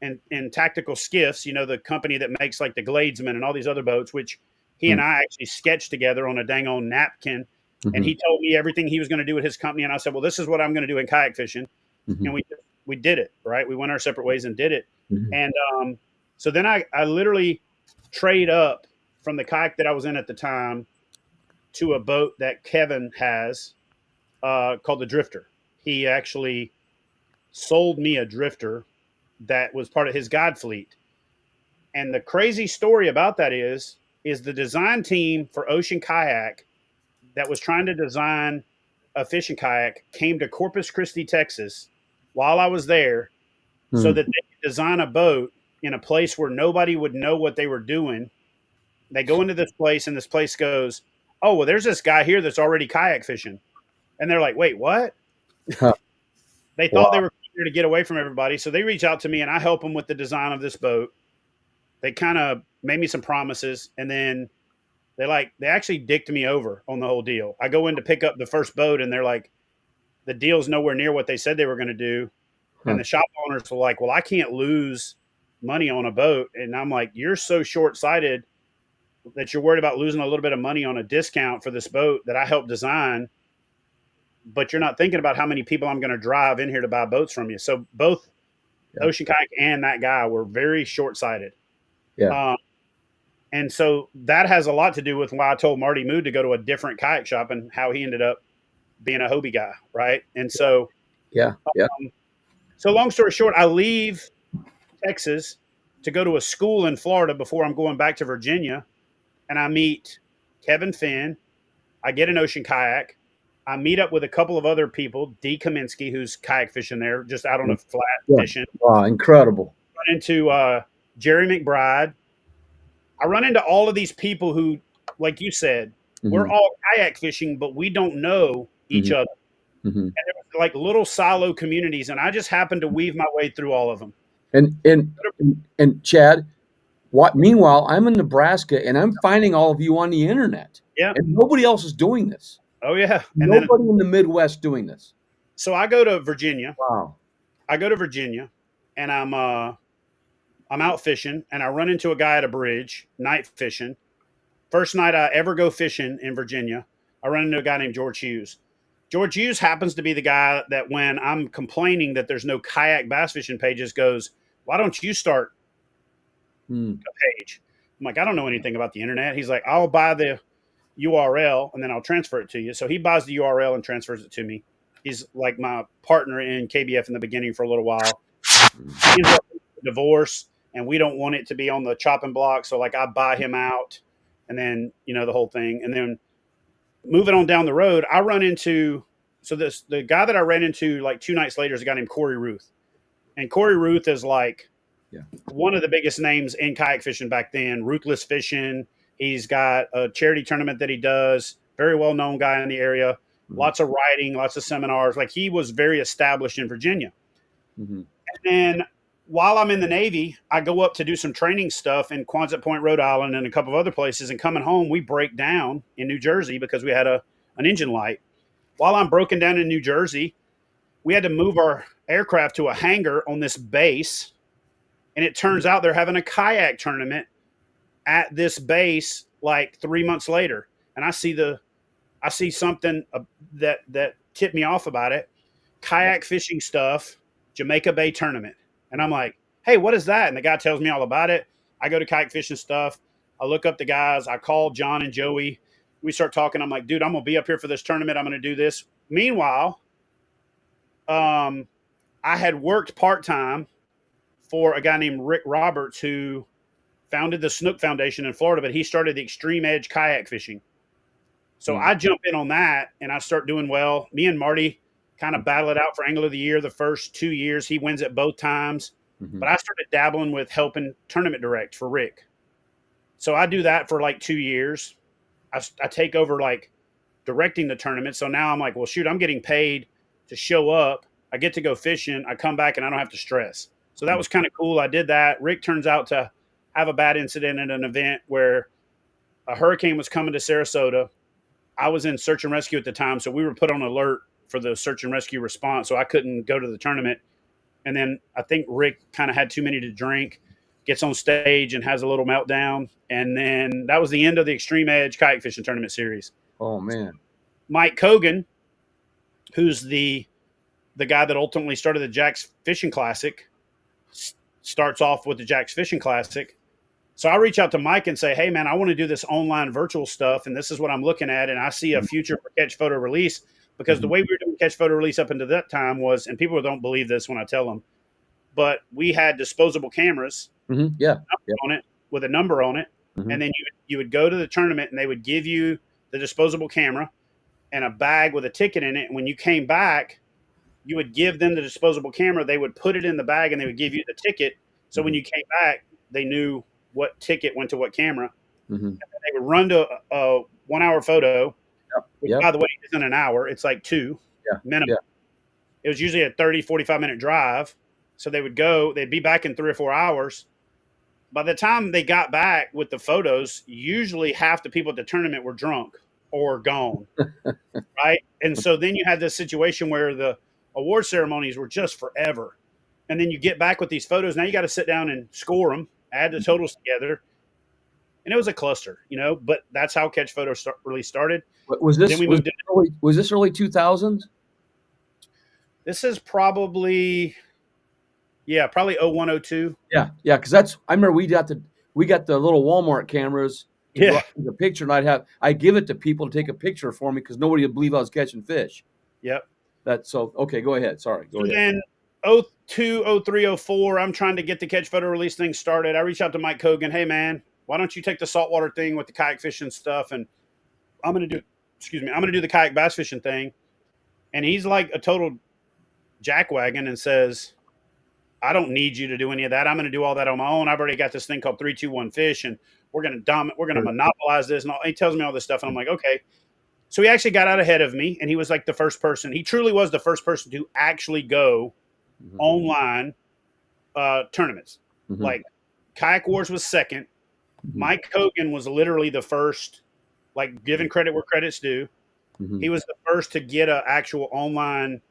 and Tactical Skiffs, the company that makes like the Gladesman and all these other boats, which he and I actually sketched together on a dang on napkin. And Mhm. he told me everything he was going to do with his company. And I said, well, this is what I'm going to do in kayak fishing. And Mhm. we did it, right? We went our separate ways and did it. Mhm. And so then I literally trade up from the kayak that I was in at the time to a boat that Kevin has called the Drifter. He actually sold me a Drifter that was part of his guide fleet. And the crazy story about that is the design team for Ocean Kayak that was trying to design a fishing kayak came to Corpus Christi, Texas, while I was there, so Mhm. that they could design a boat in a place where nobody would know what they were doing. They go into this place, and this place goes, "Oh, well, there's this guy here that's already kayak fishing," and they're like, "Wait, what?" Huh. They thought they Wow. were there to get away from everybody. So they reach out to me and I help them with the design of this boat. They kind of made me some promises, and then they actually dicked me over on the whole deal. I go in to pick up the first boat and they're like, the deal's nowhere near what they said they were going to do. And the shop owners were like, well, I can't lose money on a boat. And I'm like, you're so short-sighted that you're worried about losing a little bit of money on a discount for this boat that I helped design, but you're not thinking about how many people I'm going to drive in here to buy boats from you. So both Ocean Kayak and that guy were very short-sighted. Yeah. And so that has a lot to do with why I told Marty Mood to go to a different kayak shop and how he ended up being a Hobie guy, right? And so, so long story short, I leave Texas to go to a school in Florida before I'm going back to Virginia, and I meet Kevin Finn. I get an Ocean Kayak. I meet up with a couple of other people, D. Kaminsky, who's kayak fishing there, just out on a flat fishing. Wow, incredible. Run into Jerry McBride. I run into all of these people who, like you said, we're all kayak fishing, but we don't know each other. And there was like little silo communities, and I just happened to weave my way through all of them. And Chad, meanwhile, I'm in Nebraska, and I'm finding all of you on the internet. Yeah. And nobody else is doing this. Oh, yeah. And nobody in the Midwest doing this. So I go to Virginia. Wow. I go to Virginia, and I'm out fishing, and I run into a guy at a bridge, night fishing. First night I ever go fishing in Virginia, I run into a guy named George Hughes. George Hughes happens to be the guy that when I'm complaining that there's no kayak bass fishing pages goes, why don't you start a page? I'm like, I don't know anything about the internet. He's like, I'll buy the URL and then I'll transfer it to you. So he buys the URL and transfers it to me. He's like my partner in KBF in the beginning for a little while. He ends up with a divorce, and we don't want it to be on the chopping block. So like I buy him out, and then, the whole thing. And then moving on down the road, I run into, the guy that I ran into like 2 nights later is a guy named Corey Ruth. And Corey Ruth is like one of the biggest names in kayak fishing back then, Ruthless Fishing. He's got a charity tournament that he does, very well-known guy in the area, lots of writing, lots of seminars. Like he was very established in Virginia. And then while I'm in the Navy, I go up to do some training stuff in Quonset Point, Rhode Island, and a couple of other places. And coming home, we break down in New Jersey because we had an engine light. While I'm broken down in New Jersey, we had to move our aircraft to a hangar on this base. And it turns out they're having a kayak tournament at this base like 3 months later. And I see something that tipped me off about it. Kayak fishing stuff, Jamaica Bay tournament. And I'm like, hey, what is that? And the guy tells me all about it. I go to kayak fishing stuff. I look up the guys. I call John and Joey. We start talking. I'm like, dude, I'm going to be up here for this tournament. I'm going to do this. Meanwhile, I had worked part-time for a guy named Rick Roberts, who founded the Snook Foundation in Florida, but he started the Extreme Edge kayak fishing. So I jump in on that, and I start doing well. Me and Marty kind of battle it out for Angler of the Year the first 2 years. He wins it both times. But I started dabbling with helping tournament direct for Rick. So I do that for like 2 years. I take over like directing the tournament. So now I'm like, well, shoot, I'm getting paid to show up. I get to go fishing. I come back and I don't have to stress. So that was kind of cool. I did that. Rick turns out to have a bad incident at an event where a hurricane was coming to Sarasota. I was in search and rescue at the time. So we were put on alert for the search and rescue response. So I couldn't go to the tournament. And then I think Rick kind of had too many to drink, gets on stage and has a little meltdown. And then that was the end of the Extreme Edge kayak fishing tournament series. Oh, man. Mike Cogan, who's the guy that ultimately started the Jack's Fishing Classic, starts off with the Jack's Fishing Classic. So I reach out to Mike and say, hey, man, I want to do this online virtual stuff, and this is what I'm looking at, and I see a future for catch photo release, because the way we were doing catch photo release up until that time was, and people don't believe this when I tell them, but we had disposable cameras on it with a number on it, and then you would go to the tournament, and they would give you the disposable camera and a bag with a ticket in it, and when you came back, you would give them the disposable camera, they would put it in the bag, and they would give you the ticket, so when you came back, they knew what ticket went to what camera. And they would run to a 1 hour photo, which, by the way, isn't an hour. It's like 2 minimum. It was usually a 30, 45-minute drive. So they would go, they'd be back in 3 or 4 hours. By the time they got back with the photos, usually half the people at the tournament were drunk or gone, right? And so then you had this situation where the award ceremonies were just forever. And then you get back with these photos. Now you got to sit down and score them, add the totals together. And it was a cluster, but that's how Catch Photo really started. Was Then this we moved in. was this early 2000s? This is probably, probably 0102. Yeah, because I remember we got the little Walmart cameras to go Yeah. out and take a picture, and I'd give it to people to take a picture for me because nobody would believe I was catching fish. Yep. Okay. Go ahead. Sorry. Go So ahead. then 02, 03, 04, I'm trying to get the Catch Photo Release thing started. I reached out to Mike Kogan. Hey, man, why don't you take the saltwater thing with the kayak fishing stuff? And I'm going to do the kayak bass fishing thing. And he's like a total jackwagon and says, I don't need you to do any of that. I'm going to do all that on my own. I've already got this thing called 321 Fish, and we're going to monopolize this. And he tells me all this stuff. And I'm like, okay. So he actually got out ahead of me, and he was like the first person. He truly was the first person to actually go online tournaments. Like Kayak Wars was second. Mike Kogan was literally the first, like giving credit where credit's due. He was the first to get an actual online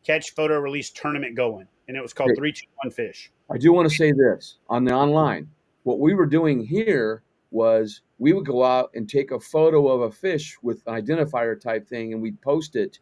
Catch Photo Release tournament going, and it was called 321 Fish. I do want to say this on the online. What we were doing here was we would go out and take a photo of a fish with an identifier type thing, and we'd post it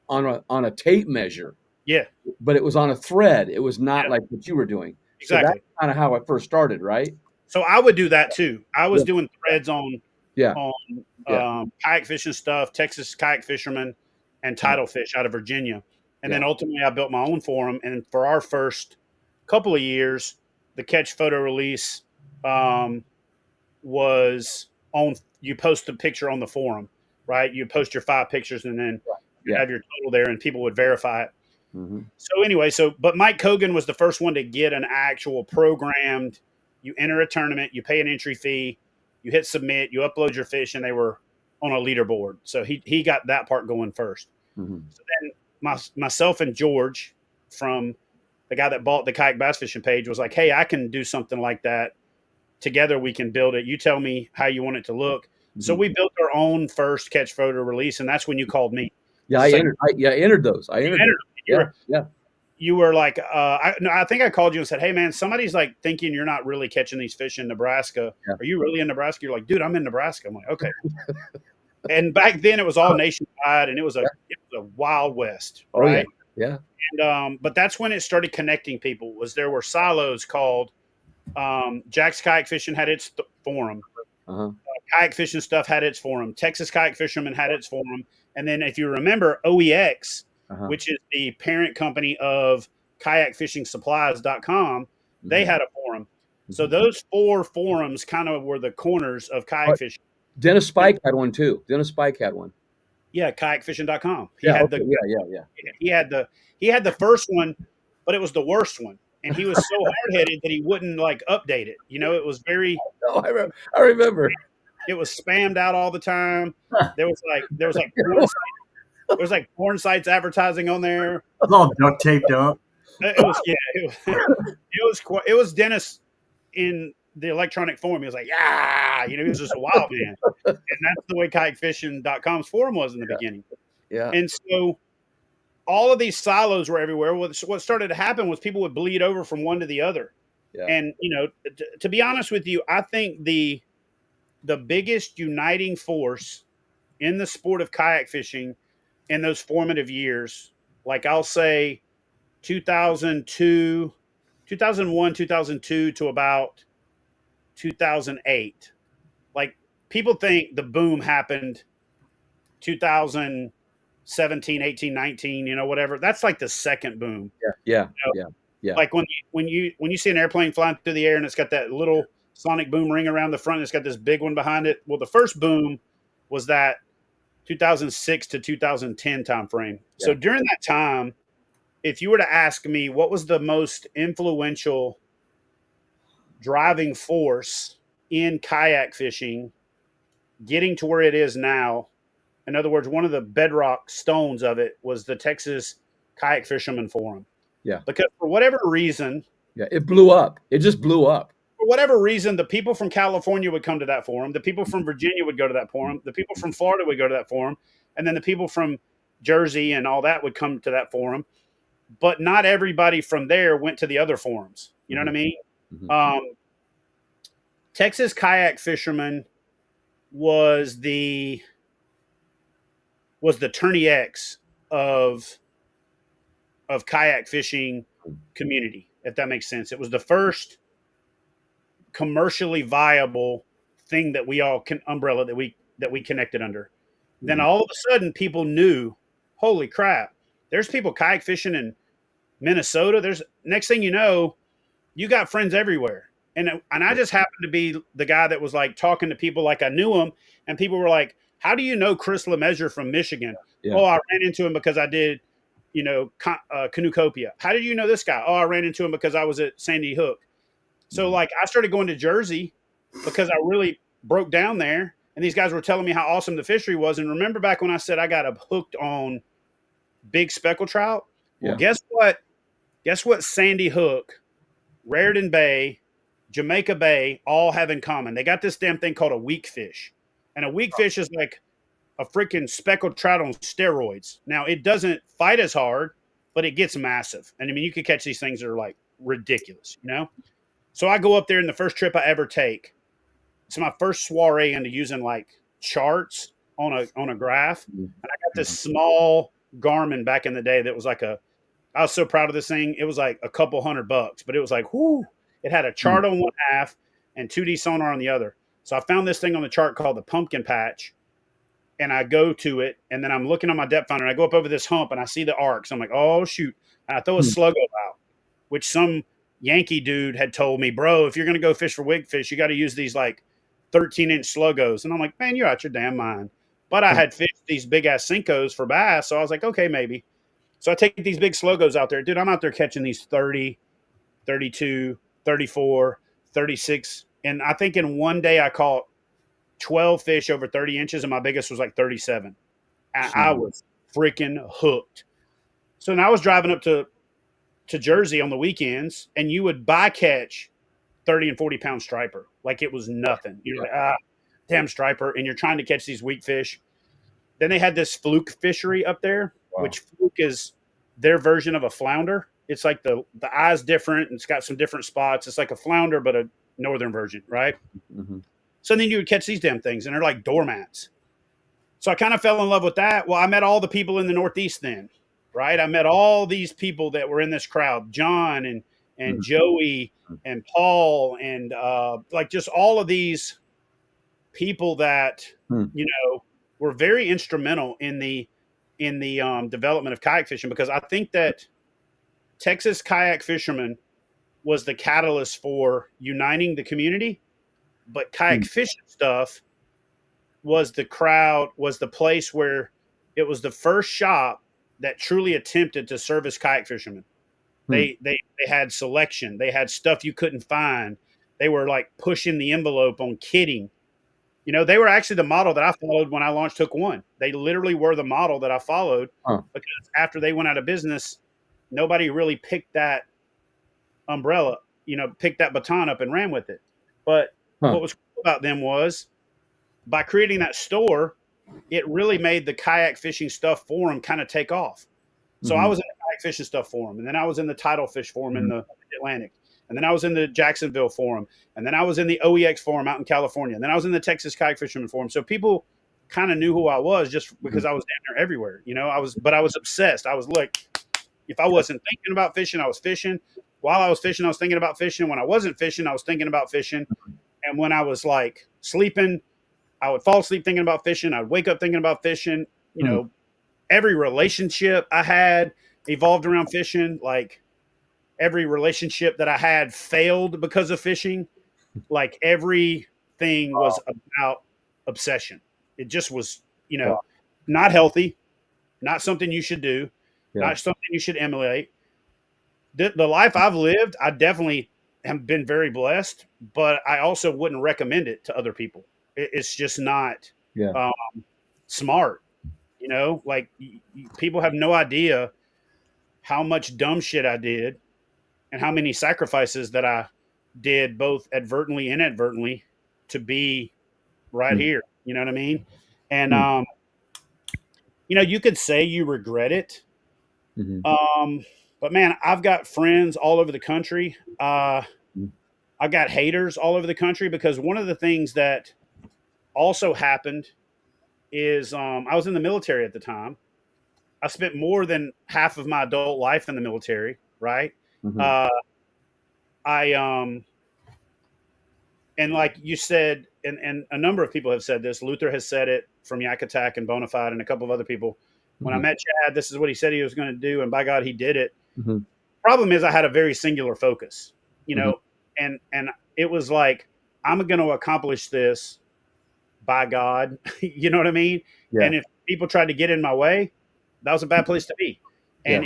on a tape measure. Yeah. But it was on a thread. It was not like what you were doing. Exactly. So that's kind of how it first started, right? So I would do that too. I was doing threads on kayak fishing stuff, Texas Kayak Fishermen, and Tidal Fish out of Virginia. And then ultimately I built my own forum. And for our first couple of years, the Catch Photo Release was on, you post a picture on the forum, right? You post your 5 pictures and then you have your total there and people would verify it. So anyway, but Mike Kogan was the first one to get an actual programmed, you enter a tournament, you pay an entry fee, you hit submit, you upload your fish, and they were on a leaderboard. So he got that part going first. So then myself and George, from the guy that bought the Kayak Bass Fishing page, was like, hey, I can do something like that. Together we can build it. You tell me how you want it to look. So we built our own first Catch Photo Release, and that's when you called me. Yeah, I entered those. You were like, I think I called you and said, hey, man, somebody's like thinking you're not really catching these fish in Nebraska. Yeah. Are you really in Nebraska? You're like, dude, I'm in Nebraska. I'm like, okay. And back then it was all nationwide, and it was a Wild West, right? Yeah. And but that's when it started connecting people. There were silos called Jack's Kayak Fishing had its forum. Kayak Fishing Stuff had its forum. Texas Kayak Fishermen had its forum. And then if you remember, OEX, which is the parent company of kayakfishingsupplies.com, they had a forum. So those 4 forums kind of were the corners of kayak fishing. Dennis Spike had one too. Dennis Spike had one. Yeah, kayakfishing.com. He had the first one, but it was the worst one. And he was so hard-headed that he wouldn't like update it. It was very I remember. It was spammed out all the time. There was porn sites advertising on there. It was all duct taped up. It was Dennis in the electronic form. He was like, he was just a wild man. And that's the way kayakfishing.com's forum was in the beginning. Yeah. And so all of these silos were everywhere. What started to happen was people would bleed over from one to the other. Yeah. And, to be honest with you, I think the biggest uniting force in the sport of kayak fishing in those formative years, like I'll say 2001, 2002 to about 2008. Like people think the boom happened 2017, 18, 19, whatever. That's like the second boom. Yeah. Like when you see an airplane flying through the air and it's got that little sonic boom ring around the front, and it's got this big one behind it. Well, the first boom was that 2006 to 2010 time frame. Yeah. So during that time, if you were to ask me what was the most influential driving force in kayak fishing getting to where it is now, in other words, one of the bedrock stones of it was the Texas Kayak Fisherman Forum. Yeah. Because for whatever reason, it blew up. It just blew up. For whatever reason, the people from California would come to that forum. The people from Virginia would go to that forum. The people from Florida would go to that forum. And then the people from Jersey and all that would come to that forum. But not everybody from there went to the other forums. You know what I mean? Mm-hmm. Texas Kayak Fisherman was the Tourney X of kayak fishing community, if that makes sense. It was the first commercially viable thing that we all umbrella that we connected under. Mm-hmm. Then all of a sudden people knew, holy crap, there's people kayak fishing in Minnesota. There's next thing you know, you got friends everywhere. And I just happened to be the guy that was like talking to people like I knew him, and people were like, how do you know Chris LeMessurier from Michigan? Yeah. Oh, I ran into him because I did, Canoecopia. How did you know this guy? Oh, I ran into him because I was at Sandy Hook. So like I started going to Jersey because I really broke down there, and these guys were telling me how awesome the fishery was. And remember back when I said I got hooked on big speckled trout? Yeah. Well, guess what? Guess what Sandy Hook, Raritan Bay, Jamaica Bay all have in common? They got this damn thing called a weak fish. And a weak fish is like a freaking speckled trout on steroids. Now, it doesn't fight as hard, but it gets massive. And I mean, you could catch these things that are like ridiculous, you know? So I go up there, and the first trip I ever take, it's my first soiree into using like charts on a graph. And I got this small Garmin back in the day that was like I was so proud of this thing. It was like a couple $100, but it was like, whoo, it had a chart on one half and 2D sonar on the other. So I found this thing on the chart called the pumpkin patch, and I go to it, and then I'm looking on my depth finder, and I go up over this hump, and I see the arcs. I'm like, oh, shoot. And I throw a sluggo out, which some Yankee dude had told me, bro, if you're going to go fish for wig fish, you got to use these like 13-inch sluggos. And I'm like, man, you're out your damn mind. But I had fished these big-ass Cincos for bass, so I was like, okay, maybe. So I take these big sluggos out there. Dude, I'm out there catching these 30, 32, 34, 36. And I think in one day I caught 12 fish over 30 inches, and my biggest was like 37. And I was freaking hooked. So now I was driving up to Jersey on the weekends, and you would bycatch 30 and 40 pound striper like it was nothing. You're like, damn striper, and you're trying to catch these weak fish. Then they had this fluke fishery up there, which fluke is their version of a flounder. It's like the eye's different, and it's got some different spots. It's like a flounder, but a northern version, right? Mm-hmm. So then you would catch these damn things, and they're like doormats. So I kind of fell in love with that. Well, I met all the people in the Northeast then, right? I met all these people that were in this crowd, John and Joey and Paul, and like just all of these people that, were very instrumental in the development of kayak fishing, because I think that Texas Kayak Fisherman was the catalyst for uniting the community, but kayak fishing stuff was the place where it was the first shop that truly attempted to service kayak fishermen. They had selection. They had stuff you couldn't find. They were like pushing the envelope on kitting. They were actually the model that I followed when I launched Hook One. They literally were the model that I followed, because after they went out of business, nobody really picked that umbrella, picked that baton up and ran with it. But what was cool about them was, by creating that store, it really made the kayak fishing stuff forum kind of take off. So I was in the kayak fishing stuff forum, and then I was in the tidal fish forum in the Atlantic. And then I was in the Jacksonville forum. And then I was in the OEX forum out in California. And then I was in the Texas Kayak Fisherman forum. So people kind of knew who I was just because I was down there everywhere. But I was obsessed. I was like, if I wasn't thinking about fishing, I was fishing. While I was fishing, I was thinking about fishing. When I wasn't fishing, I was thinking about fishing. And when I was like sleeping, I would fall asleep thinking about fishing. I'd wake up thinking about fishing. Every relationship I had evolved around fishing. Like, every relationship that I had failed because of fishing. Like, everything was about obsession. It just was, not healthy, not something you should do, not something you should emulate. The life I've lived, I definitely have been very blessed, but I also wouldn't recommend it to other people. It's just not smart. Like, people have no idea how much dumb shit I did and how many sacrifices that I did both advertently and inadvertently to be right here. You know what I mean? And, you could say you regret it. But man, I've got friends all over the country. I got haters all over the country because one of the things that also happened is I was in the military at the time. I spent more than half of my adult life in the military, right? I and like you said, and a number of people have said this. Luther has said it from Yak Attack and Bonafide and a couple of other people. When I met Chad, this is what he said he was going to do, and by God, he did it. Problem is, I had a very singular focus, and it was like, I'm going to accomplish this by God. You know what I mean? Yeah. And if people tried to get in my way, that was a bad place to be. And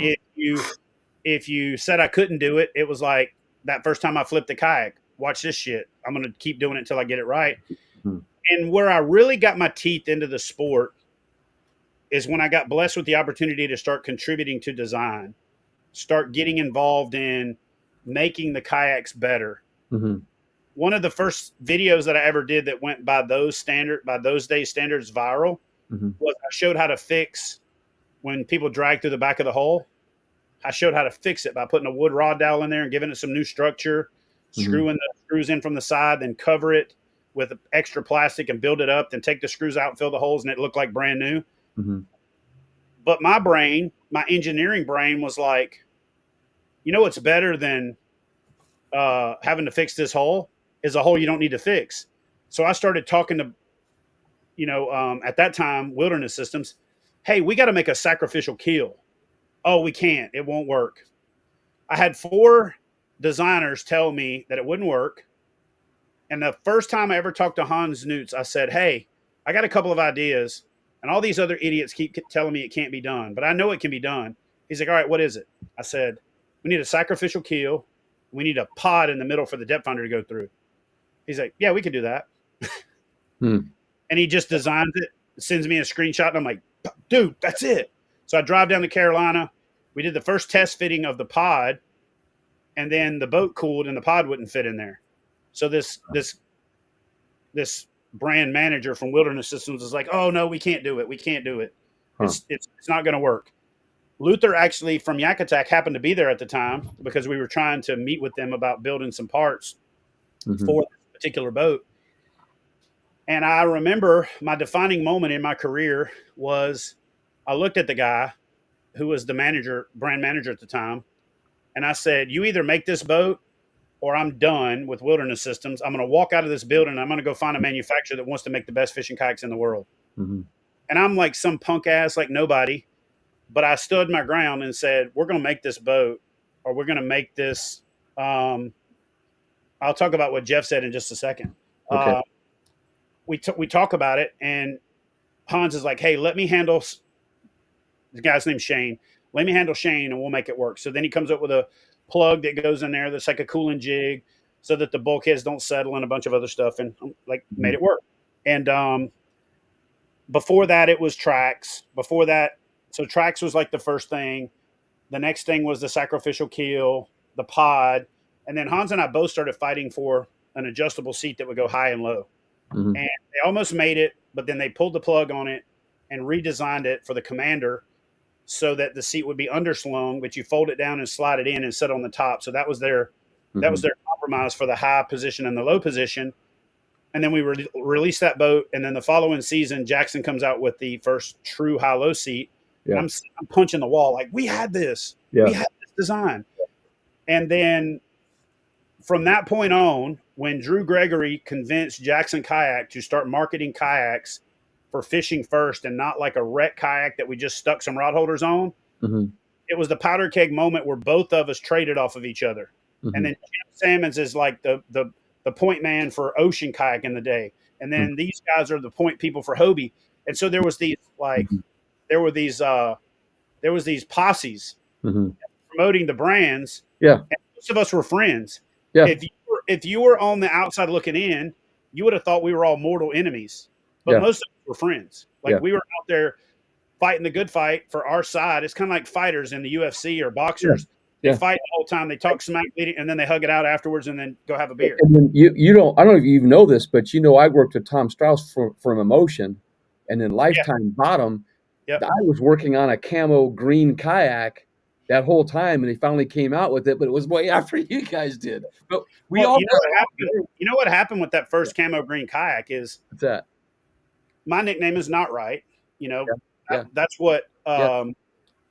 if you said I couldn't do it, it was like that first time I flipped the kayak. Watch this shit. I'm going to keep doing it until I get it right. And where I really got my teeth into the sport is when I got blessed with the opportunity to start contributing to design, start getting involved in making the kayaks better. One of the first videos that I ever did that went by those days standards viral was I showed how to fix when people drag through the back of the hole. I showed how to fix it by putting a wood rod dowel in there and giving it some new structure, screwing the screws in from the side, then cover it with extra plastic and build it up, then take the screws out and fill the holes, and it looked like brand new. But my engineering brain was like, what's better than having to fix this hole is a hole you don't need to fix. So I started talking to, at that time, Wilderness Systems. Hey, we got to make a sacrificial keel. Oh, we can't. It won't work. I had 4 designers tell me that it wouldn't work. And the first time I ever talked to Hans Newts, I said, hey, I got a couple of ideas, and all these other idiots keep telling me it can't be done, but I know it can be done. He's like, all right, what is it? I said, we need a sacrificial keel. We need a pod in the middle for the depth finder to go through. He's like, yeah, we could do that. And he just designs it, sends me a screenshot, and I'm like, dude, that's it. So I drive down to Carolina. We did the first test fitting of the pod, and then the boat cooled and the pod wouldn't fit in there. So this brand manager from Wilderness Systems is like, oh no, we can't do it. We can't do it. It's not going to work. Luther actually from Yak Attack happened to be there at the time because we were trying to meet with them about building some parts for this particular boat. And I remember my defining moment in my career was I looked at the guy who was the brand manager at the time, and I said, you either make this boat or I'm done with Wilderness Systems. I'm going to walk out of this building and I'm going to go find a manufacturer that wants to make the best fishing kayaks in the world. And I'm like some punk ass, like nobody, but I stood my ground and said, we're going to make this boat, or we're going to make this. I'll talk about what Jeff said in just a second. Okay. We talk about it, and Hans is like, hey, let me handle the guy's name's Shane. Let me handle Shane and we'll make it work. So then he comes up with a plug that goes in there that's like a cooling jig so that the bulkheads don't settle and a bunch of other stuff, and like made it work. And before that, it was tracks. Before that, so tracks was like the first thing. The next thing was the sacrificial keel, the pod. And then Hans and I both started fighting for an adjustable seat that would go high and low. And they almost made it, but then they pulled the plug on it and redesigned it for the Commander so that the seat would be underslung, but you fold it down and slide it in and sit on the top. So that was their compromise for the high position and the low position. And then we released that boat. And then the following season, Jackson comes out with the first true high-low seat. Yeah. I'm punching the wall like, we had this. Yeah. We had this design. And then from that point on, when Drew Gregory convinced Jackson Kayak to start marketing kayaks for fishing first and not like a wreck kayak that we just stuck some rod holders on, it was the powder keg moment where both of us traded off of each other. And then Jim Salmons is like the point man for Ocean Kayak in the day. And then these guys are the point people for Hobie. And so there was these there was these posses promoting the brands. Yeah. And most of us were friends. Yeah. If you were on the outside looking in, you would have thought we were all mortal enemies. But most of us were friends. Like we were out there fighting the good fight for our side. It's kind of like fighters in the UFC or boxers. Yeah. They fight the whole time. They talk smack, and then they hug it out afterwards, and then go have a beer. And then you don't, I don't know if you even know this, but I worked with Tom Strauss from Emotion, and then Lifetime Bottom. Yep. I was working on a camo green kayak that whole time, and he finally came out with it, but it was way after you guys did. But you know what happened with that first camo green kayak is what's that? My nickname is Not Right. Yeah. That's what.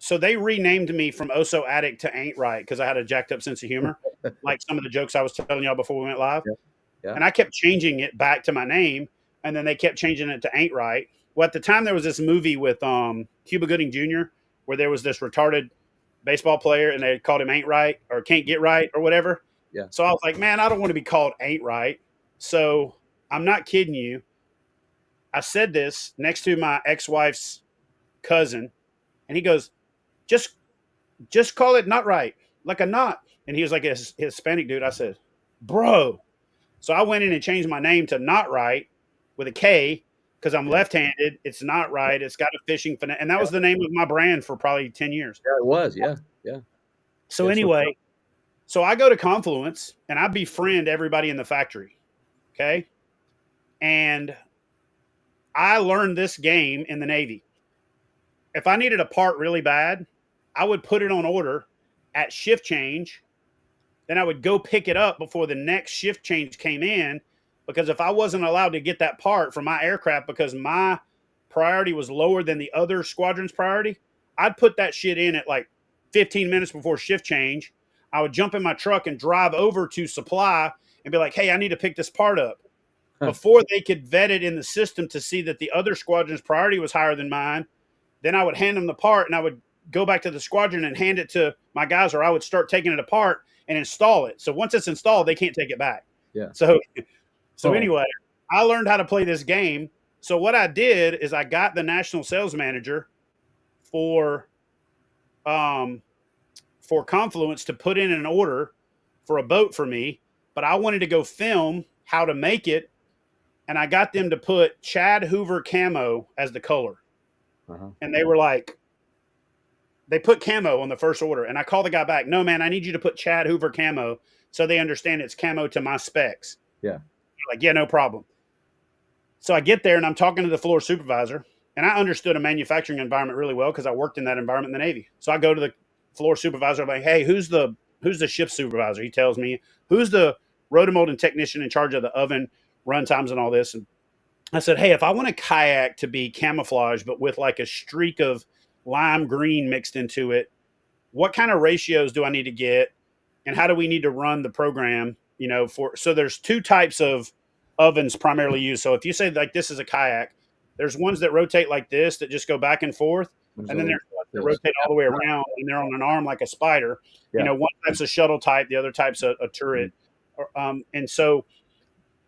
So they renamed me from Oso Addict to Ain't Right because I had a jacked up sense of humor, like some of the jokes I was telling y'all before we went live. Yeah. And I kept changing it back to my name, and then they kept changing it to Ain't Right. Well, at the time, there was this movie with Cuba Gooding Jr. where there was this retarded baseball player, and they called him Ain't Right or Can't Get Right or whatever. Yeah. So I was like, man, I don't want to be called Ain't Right. So I'm not kidding you. I said this next to my ex-wife's cousin, and he goes, just call it Not Right, like a knot. And he was like a Hispanic dude. I said, bro. So I went in and changed my name to Not Right with a K because I'm left-handed. It's Not Right. It's got a fishing finesse. And that was the name of my brand for probably 10 years. Yeah, it was. Yeah. So anyway, so I go to Confluence and I befriend everybody in the factory. Okay. And I learned this game in the Navy. If I needed a part really bad, I would put it on order at shift change. Then I would go pick it up before the next shift change came in, because if I wasn't allowed to get that part from my aircraft because my priority was lower than the other squadron's priority, I'd put that shit in at like 15 minutes before shift change. I would jump in my truck and drive over to supply and be like, hey, I need to pick this part up. Before they could vet it in the system to see that the other squadron's priority was higher than mine, then I would hand them the part and I would go back to the squadron and hand it to my guys, or I would start taking it apart and install it. So once it's installed, they can't take it back. Yeah. So anyway, I learned how to play this game. So what I did is I got the national sales manager for Confluence to put in an order for a boat for me, but I wanted to go film how to make it. And I got them to put Chad Hoover camo as the color. And they were like, they put camo on the first order. And I called the guy back. No, man, I need you to put Chad Hoover camo so they understand it's camo to my specs. Yeah. Like, yeah, no problem. So I get there and I'm talking to the floor supervisor, and I understood a manufacturing environment really well because I worked in that environment in the Navy. So I go to the floor supervisor. I'm like, hey, who's the shift supervisor? He tells me. Who's the rotomolding technician in charge of the oven run times and all this? And I said, hey, if I want a kayak to be camouflage, but with like a streak of lime green mixed into it, what kind of ratios do I need to get? And how do we need to run the program? So there's two types of ovens primarily used. So if you say like this is a kayak, there's ones that rotate like this that just go back and forth. And then there's ones that rotate all the way around and they're on an arm like a spider. Yeah. One type's a shuttle type, the other type's a turret. And so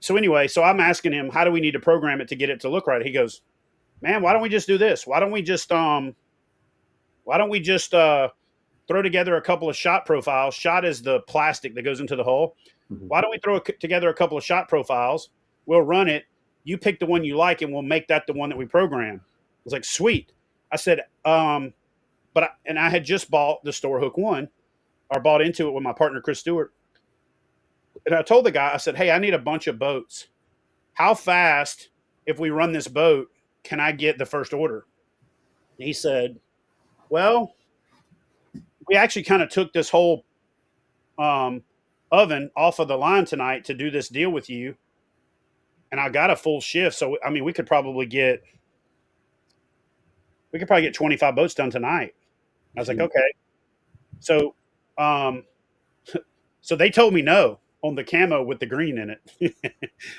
anyway, so I'm asking him, how do we need to program it to get it to look right? He goes, man, why don't we just do this? Why don't we just throw together a couple of shot profiles? Shot is the plastic that goes into the hull. Why don't we throw together a couple of shot profiles? We'll run it. You pick the one you like, and we'll make that the one that we program. I was like, sweet. I said, I had just bought the Store Hook 1, or bought into it with my partner, Chris Stewart. And I told the guy, I said, hey, I need a bunch of boats. How fast, if we run this boat, can I get the first order? And he said, well, we actually kind of took this whole oven off of the line tonight to do this deal with you. And I got a full shift. So, I mean, we could probably get 25 boats done tonight. I was like, okay. So, so they told me no on the camo with the green in it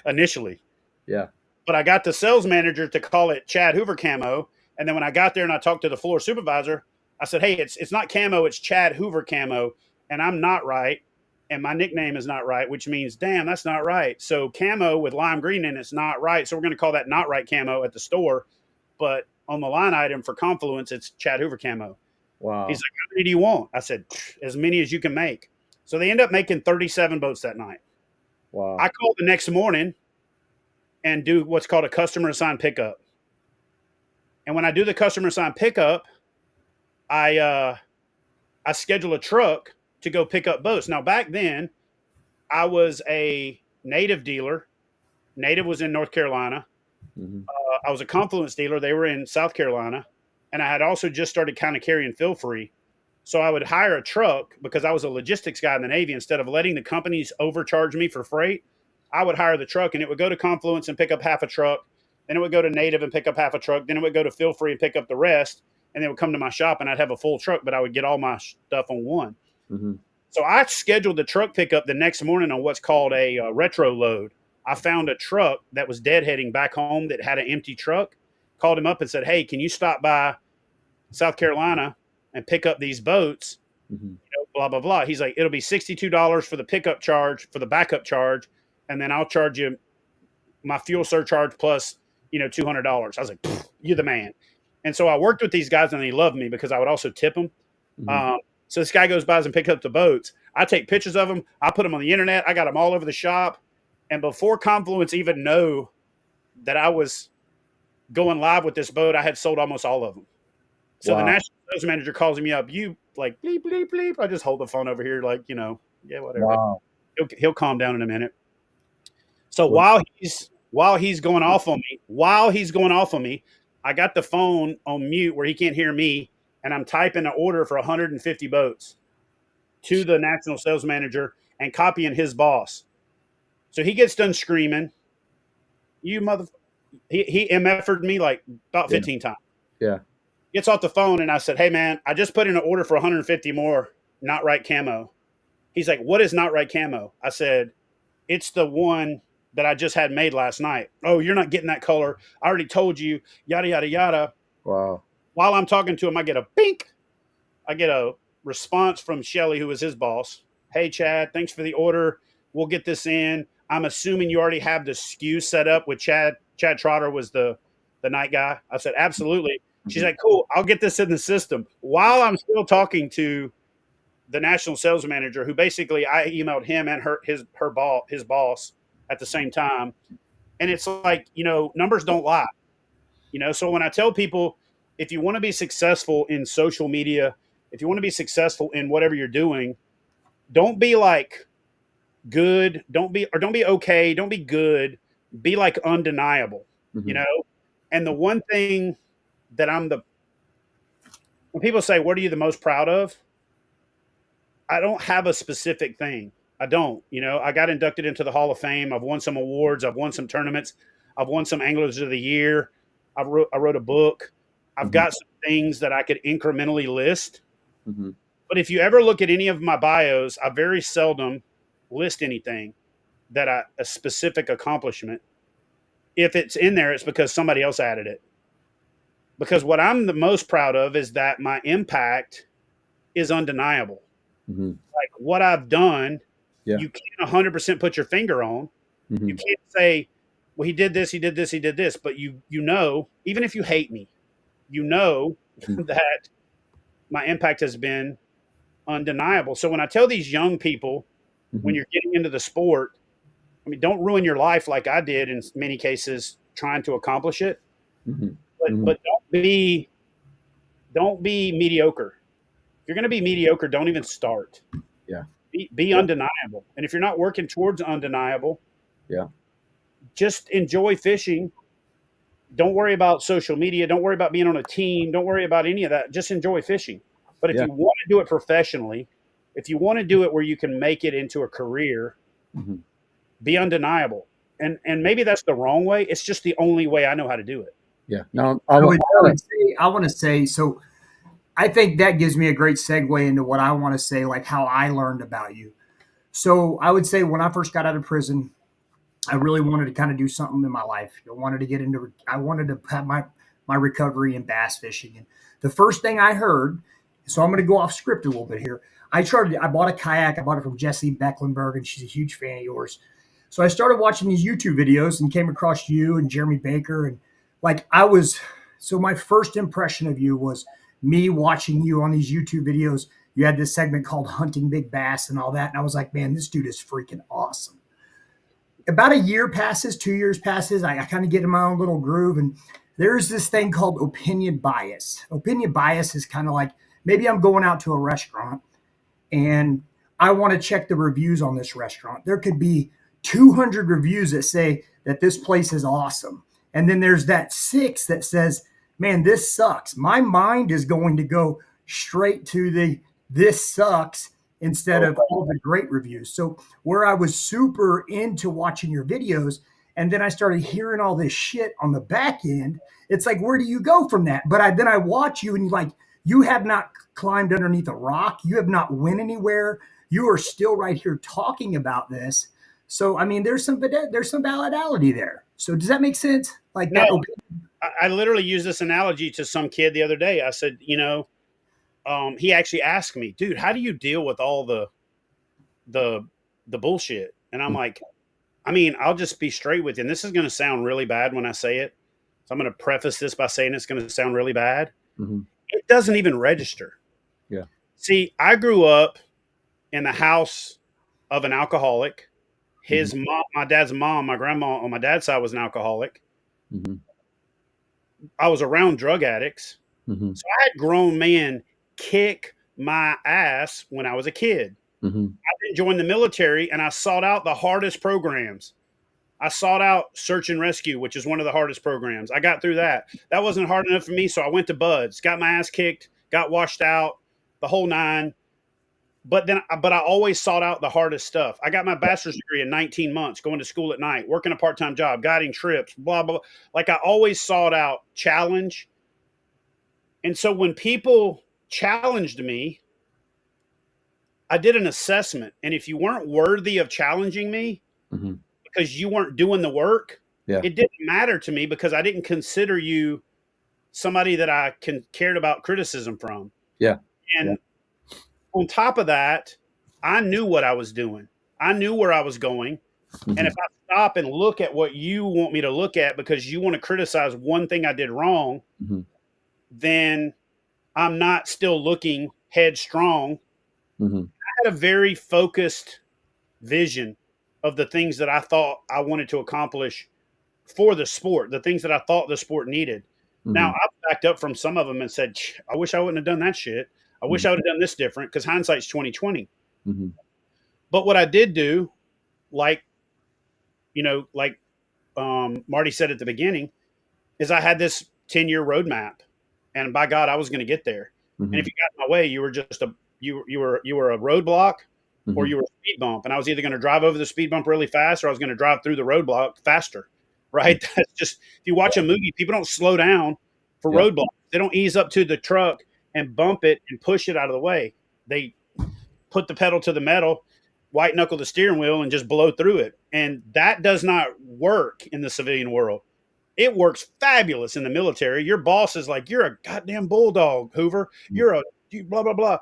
initially. Yeah. But I got the sales manager to call it Chad Hoover camo. And then when I got there and I talked to the floor supervisor, I said, hey, it's not camo, it's Chad Hoover camo. And I'm Not Right. And my nickname is Not Right, which means, damn, that's not right. So camo with lime green in it's Not Right. So we're going to call that Not Right camo at the store. But on the line item for Confluence, it's Chad Hoover camo. Wow. He's like, how many do you want? I said, as many as you can make. So they end up making 37 boats that night. Wow. I called the next morning and do what's called a customer assigned pickup. And when I do the customer assigned pickup, I schedule a truck to go pick up boats. Now, back then, I was a Native dealer. Native was in North Carolina. Mm-hmm. I was a Confluence dealer. They were in South Carolina. And I had also just started kind of carrying Feel Free. So I would hire a truck because I was a logistics guy in the Navy. Instead of letting the companies overcharge me for freight, I would hire the truck, and it would go to Confluence and pick up half a truck. Then it would go to Native and pick up half a truck. Then it would go to Feel Free and pick up the rest. And they would come to my shop, and I'd have a full truck, but I would get all my stuff on one. Mm-hmm. So I scheduled the truck pickup the next morning on what's called a retro load. I found a truck that was deadheading back home that had an empty truck, called him up and said, hey, can you stop by South Carolina and pick up these boats? Mm-hmm. Blah, blah, blah. He's like, it'll be $62 for the pickup charge, for the backup charge, and then I'll charge you my fuel surcharge plus, $200. I was like, you're the man. And so I worked with these guys, and they loved me because I would also tip them. Mm-hmm. So this guy goes by and picks up the boats. I take pictures of them. I put them on the internet. I got them all over the shop. And before Confluence even know that I was going live with this boat, I had sold almost all of them. So the national sales manager calls me up. You like bleep, bleep, bleep. I just hold the phone over here like, yeah, whatever. Wow. He'll calm down in a minute. So while he's going off on me, I got the phone on mute where he can't hear me, and I'm typing an order for 150 boats to the national sales manager and copying his boss. So he gets done screaming, "You mother!" He MF'd me like about 15 times. Yeah. Gets off the phone, and I said, "Hey man, I just put in an order for 150 more not right camo." He's like, "What is not right camo?" I said, "It's the one that I just had made last night." "Oh, you're not getting that color. I already told you." Yada yada yada. Wow. While I'm talking to him, I get a bink. I get a response from Shelly, who was his boss. "Hey Chad, thanks for the order. We'll get this in. I'm assuming you already have the SKU set up with Chad. Chad Trotter was the night guy." I said, "Absolutely." She's like, "Cool, I'll get this in the system." While I'm still talking to the national sales manager, who basically I emailed him and his boss at the same time. And it's like, numbers don't lie. So when I tell people, if you want to be successful in social media, if you want to be successful in whatever you're doing, don't be like good, don't be okay, don't be good, be like undeniable, Mm-hmm. And the one thing that when people say, what are you the most proud of? I don't have a specific thing. I don't, I got inducted into the Hall of Fame. I've won some awards. I've won some tournaments. I've won some Anglers of the Year. I wrote a book. I've got some things that I could incrementally list. Mm-hmm. But if you ever look at any of my bios, I very seldom list anything a specific accomplishment. If it's in there, it's because somebody else added it. Because what I'm the most proud of is that my impact is undeniable. Mm-hmm. Like what I've done, Yeah. You can't 100% put your finger on. Mm-hmm. You can't say, well, he did this, he did this, he did this. But even if you hate me, that my impact has been undeniable. So when I tell these young people, when you're getting into the sport, don't ruin your life like I did in many cases trying to accomplish it. Mm-hmm. But don't be mediocre. If you're going to be mediocre, don't even start. Yeah. Be undeniable. And if you're not working towards undeniable, just enjoy fishing. Don't worry about social media. Don't worry about being on a team. Don't worry about any of that. Just enjoy fishing. But if you want to do it professionally, if you want to do it where you can make it into a career, be undeniable. And maybe that's the wrong way. It's just the only way I know how to do it. Yeah. Now, I want to say, so I think that gives me a great segue into what I want to say, like how I learned about you. So I would say when I first got out of prison, I really wanted to kind of do something in my life. I wanted to have my recovery in bass fishing. And the first thing I heard, so I'm going to go off script a little bit here. I bought a kayak. I bought it from Jessie Becklenberg, and she's a huge fan of yours. So I started watching these YouTube videos and came across you and Jeremy Baker. And so my first impression of you was me watching you on these YouTube videos. You had this segment called Hunting Big Bass and all that. And I was like, man, this dude is freaking awesome. About a year passes, 2 years passes. I kind of get in my own little groove. And there's this thing called opinion bias. Opinion bias is kind of like maybe I'm going out to a restaurant and I want to check the reviews on this restaurant. There could be 200 reviews that say that this place is awesome. And then there's that 6 that says, man, this sucks. My mind is going to go straight to the this sucks instead of all the great reviews. So where I was super into watching your videos, and then I started hearing all this shit on the back end, it's like, where do you go from that? But then I watch you and like, you have not climbed underneath a rock. You have not went anywhere. You are still right here talking about this. So, I mean, there's some validity there. So does that make sense? Like No, that? I literally used this analogy to some kid the other day. I said, he actually asked me, dude, how do you deal with all the bullshit? And I'm like, I mean, I'll just be straight with you. And this is going to sound really bad when I say it. So I'm going to preface this by saying it's going to sound really bad. Mm-hmm. It doesn't even register. Yeah. See, I grew up in the house of an alcoholic. His mom, my dad's mom, my grandma on my dad's side was an alcoholic. Mm-hmm. I was around drug addicts. Mm-hmm. So I had grown men kick my ass when I was a kid. Mm-hmm. I didn't join the military, and I sought out the hardest programs. I sought out search and rescue, which is one of the hardest programs. I got through that. That wasn't hard enough for me, so I went to Buds, got my ass kicked, got washed out, the whole nine. But I always sought out the hardest stuff. I got my bachelor's degree in 19 months, going to school at night, working a part-time job, guiding trips, blah, blah, blah. Like I always sought out challenge. And so when people challenged me, I did an assessment. And if you weren't worthy of challenging me Mm-hmm. because you weren't doing the work, Yeah. it didn't matter to me because I didn't consider you somebody that I cared about criticism from. Yeah. And on top of that, I knew what I was doing. I knew where I was going. Mm-hmm. And if I stop and look at what you want me to look at because you want to criticize one thing I did wrong, Mm-hmm. then I'm not still looking headstrong. Mm-hmm. I had a very focused vision of the things that I thought I wanted to accomplish for the sport, the things that I thought the sport needed. Mm-hmm. Now, I've backed up from some of them and said, I wish I wouldn't have done that shit. I wish I would have done this different because hindsight's 20/20. Mm-hmm. But what I did do, like Marty said at the beginning, is I had this 10-year roadmap, and by God, I was going to get there. Mm-hmm. And if you got in my way, you were just you were a roadblock, Mm-hmm. or you were a speed bump. And I was either going to drive over the speed bump really fast, or I was going to drive through the roadblock faster. Right? That's just, if you watch a movie, people don't slow down for roadblocks. They don't ease up to the truck and bump it and push it out of the way. They put the pedal to the metal, white knuckle the steering wheel, and just blow through it. And that does not work in the civilian world. It works fabulous in the military. Your boss is like, you're a goddamn bulldog, Hoover. You're a blah, blah, blah.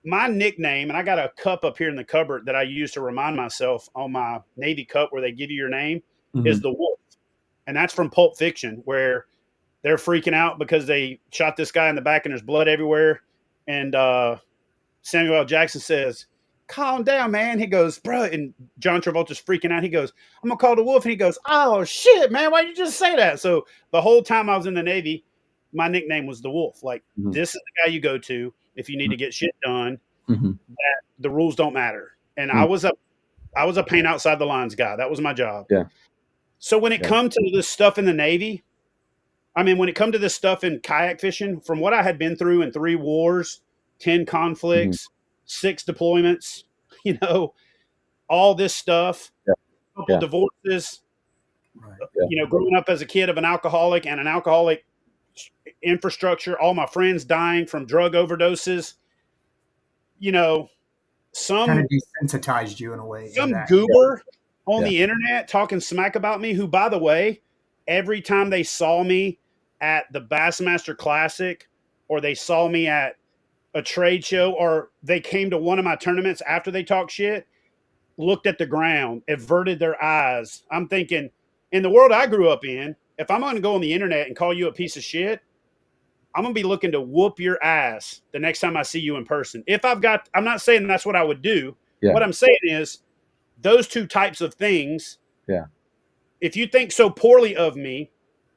My nickname, and I got a cup up here in the cupboard that I use to remind myself on my Navy cup where they give you your name, is the Wolf. And that's from Pulp Fiction, where they're freaking out because they shot this guy in the back and there's blood everywhere. And Samuel L. Jackson says, calm down, man. He goes, bro. And John Travolta's freaking out. He goes, I'm going to call the Wolf. And he goes, oh, shit, man. Why'd you just say that? So the whole time I was in the Navy, my nickname was the Wolf. Like, this is the guy you go to if you need to get shit done. That the rules don't matter. And I was a paint outside the lines guy. That was my job. Yeah. So when it come to this stuff in the Navy, I mean, when it come to this stuff in kayak fishing, from what I had been through in 3 wars, 10 conflicts, 6 deployments, all this stuff, a couple divorces, growing up as a kid of an alcoholic and an alcoholic infrastructure, all my friends dying from drug overdoses, some kind of desensitized you in a way. Some goober on the internet talking smack about me, who, by the way, every time they saw me at the Bassmaster Classic, or they saw me at a trade show, or they came to one of my tournaments after they talked shit, looked at the ground, averted their eyes. I'm thinking, in the world I grew up in, if I'm going to go on the internet and call you a piece of shit, I'm going to be looking to whoop your ass the next time I see you in person. I'm not saying that's what I would do. Yeah. What I'm saying is those two types of things. Yeah. If you think so poorly of me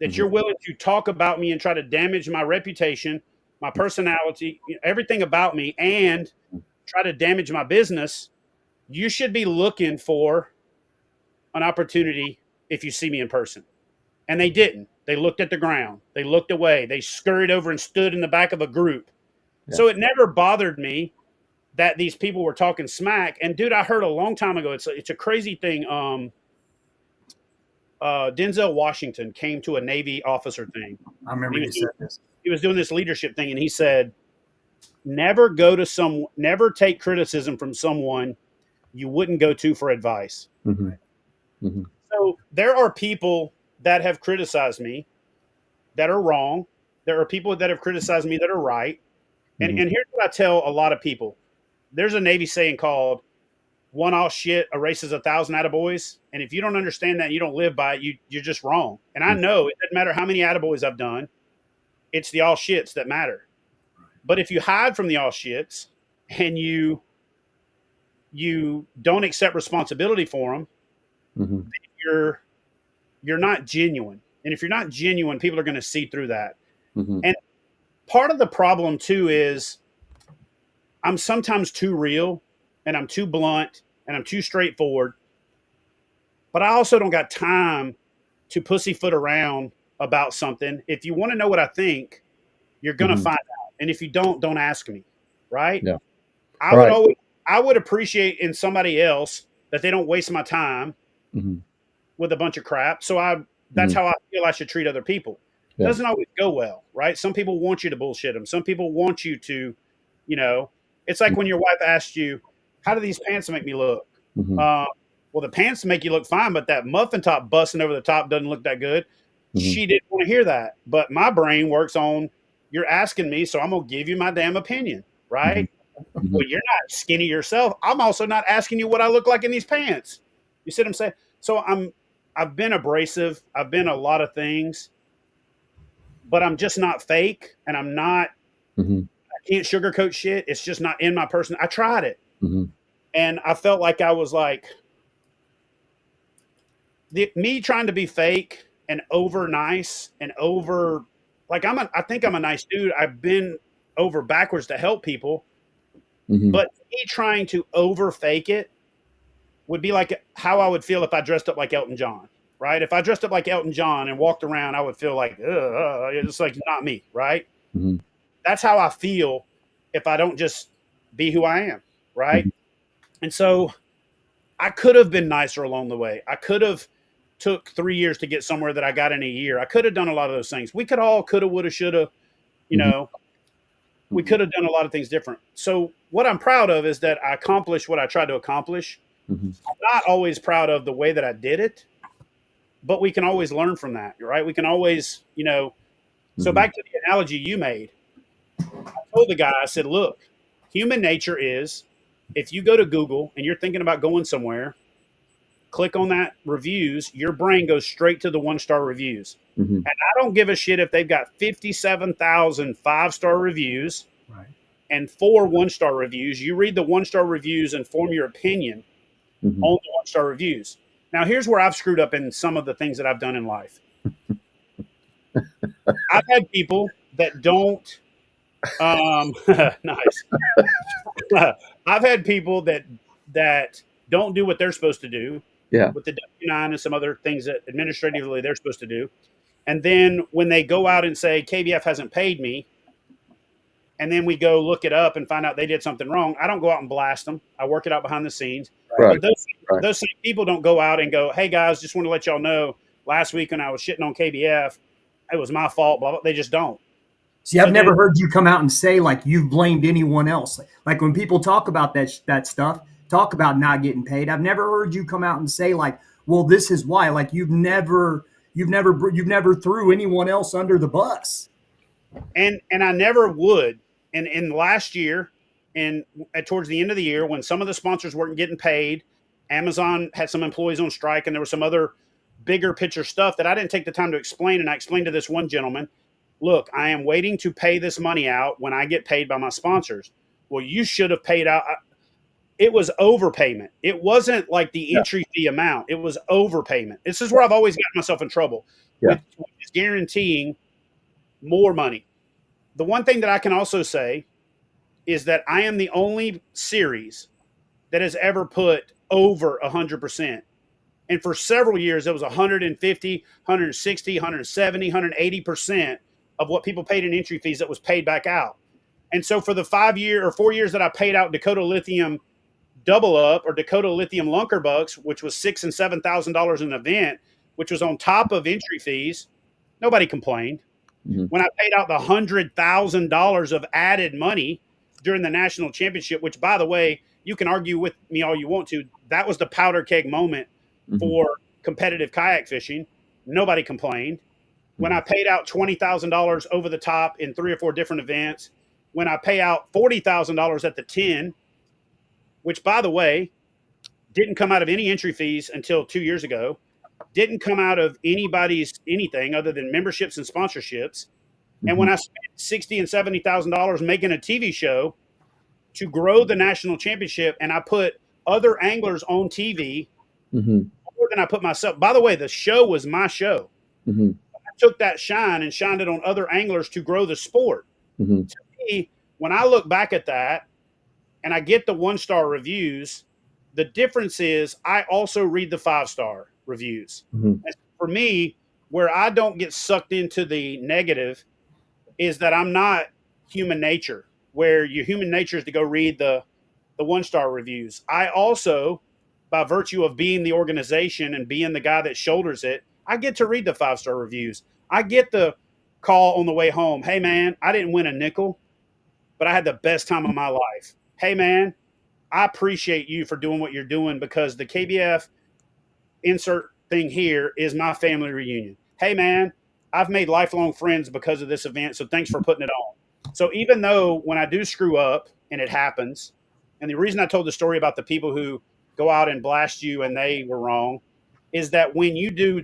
that you're willing to talk about me and try to damage my reputation, my personality, everything about me, and try to damage my business, you should be looking for an opportunity if you see me in person. And they didn't. They looked at the ground. They looked away. They scurried over and stood in the back of a group. Yeah. So it never bothered me that these people were talking smack. And dude, I heard a long time ago, it's a crazy thing. Denzel Washington came to a Navy officer thing. I remember you said this. He was doing this leadership thing, and he said, never take criticism from someone you wouldn't go to for advice. Mm-hmm. Mm-hmm. So there are people that have criticized me that are wrong. There are people that have criticized me that are right. And, and here's what I tell a lot of people. There's a Navy saying called, one all shit erases 1,000 attaboys. And if you don't understand that, you don't live by it, you're just wrong. And I know it doesn't matter how many attaboys I've done. It's the all shits that matter. But if you hide from the all shits and you don't accept responsibility for them, then you're not genuine. And if you're not genuine, people are going to see through that. And part of the problem too is I'm sometimes too real, and I'm too blunt, and I'm too straightforward. But I also don't got time to pussyfoot around about something. If you want to know what I think, you're going to find out. And if you don't ask me. Right? Yeah. I would appreciate in somebody else that they don't waste my time with a bunch of crap. So that's how I feel I should treat other people. Yeah. It doesn't always go well, right? Some people want you to bullshit them. Some people want you to, it's like when your wife asked you, how do these pants make me look? Well, the pants make you look fine, but that muffin top busting over the top doesn't look that good. She didn't want to hear that. But my brain works on, you're asking me, so I'm going to give you my damn opinion, right? Well, you're not skinny yourself. I'm also not asking you what I look like in these pants. You see what I'm saying? So I've been abrasive. I've been a lot of things, but I'm just not fake, and I'm not, I can't sugarcoat shit. It's just not in my person. I tried it. And I felt like I was like, me trying to be fake and over nice and over, like I think I'm a nice dude. I've been over backwards to help people, but me trying to over fake it would be like how I would feel if I dressed up like Elton John, right? If I dressed up like Elton John and walked around, I would feel like, it's like not me, right? That's how I feel if I don't just be who I am, right? And so I could have been nicer along the way. I could have took 3 years to get somewhere that I got in a year. I could have done a lot of those things. We could all coulda, woulda, shoulda, we could have done a lot of things different. So what I'm proud of is that I accomplished what I tried to accomplish. I'm not always proud of the way that I did it, but we can always learn from that, right? We can always, so back to the analogy you made. I told the guy, I said, look, human nature is, if you go to Google and you're thinking about going somewhere, click on that reviews, your brain goes straight to the 1-star reviews. And I don't give a shit if they've got 57,000 5-star reviews and 4 1-star reviews. You read the 1-star reviews and form your opinion on the 1-star reviews. Now, here's where I've screwed up in some of the things that I've done in life. I've had people that don't, nice. I've had people that don't do what they're supposed to do. Yeah. With the W-9 and some other things that administratively they're supposed to do. And then when they go out and say, KBF hasn't paid me, and then we go look it up and find out they did something wrong, I don't go out and blast them. I work it out behind the scenes. Right. But those same people don't go out and go, hey, guys, just want to let y'all know, last week when I was shitting on KBF, it was my fault, blah, blah. They just don't. See, I've never heard you come out and say like you've blamed anyone else. Like when people talk about that stuff, talk about not getting paid, I've never heard you come out and say like, well, this is why. Like you've never threw anyone else under the bus. And I never would. And in last year, and towards the end of the year, when some of the sponsors weren't getting paid, Amazon had some employees on strike, and there was some other bigger picture stuff that I didn't take the time to explain. And I explained to this one gentleman, look, I am waiting to pay this money out when I get paid by my sponsors. Well, you should have paid out. it was overpayment. It wasn't like the entry fee amount. It was overpayment. This is where I've always gotten myself in trouble with guaranteeing more money. The one thing that I can also say is that I am the only series that has ever put over 100%. And for several years, it was 150, 160, 170, 180% of what people paid in entry fees that was paid back out. And so for the 5 year or 4 years that I paid out Dakota Lithium Double Up or Dakota Lithium Lunker Bucks, which was $6,000 and $7,000 an event, which was on top of entry fees, nobody complained. Mm-hmm. When I paid out the $100,000 of added money during the national championship, which, by the way, you can argue with me all you want to, that was the powder keg moment for competitive kayak fishing. Nobody complained. When I paid out $20,000 over the top in 3 or 4 different events, when I pay out $40,000 at the 10, which, by the way, didn't come out of any entry fees until 2 years ago, didn't come out of anybody's anything other than memberships and sponsorships. And when I spent $60,000 and $70,000 making a TV show to grow the national championship, and I put other anglers on TV more than I put myself. By the way, the show was my show. I took that shine and shined it on other anglers to grow the sport. To me, when I look back at that and I get the 1-star reviews, the difference is I also read the 5-star reviews. And for me, where I don't get sucked into the negative is that I'm not human nature, where your human nature is to go read the 1-star reviews. I also, by virtue of being the organization and being the guy that shoulders it, I get to read the 5-star reviews. I get the call on the way home. Hey, man, I didn't win a nickel, but I had the best time of my life. Hey, man, I appreciate you for doing what you're doing because the KBF insert thing here is my family reunion. Hey, man, I've made lifelong friends because of this event, so thanks for putting it on. So even though when I do screw up and it happens, and the reason I told the story about the people who go out and blast you and they were wrong is that when you do,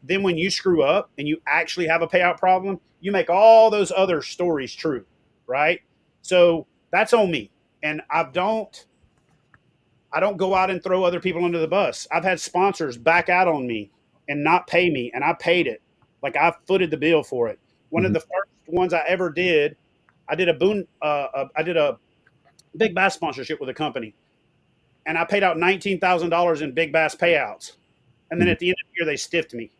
then when you screw up and you actually have a payout problem, you make all those other stories true, right? So that's on me. And I don't go out and throw other people under the bus. I've had sponsors back out on me and not pay me, and I paid it. Like I footed the bill for it. One of the first ones I ever did, I did a big bass sponsorship with a company, and I paid out $19,000 in big bass payouts. And then at the end of the year, they stiffed me.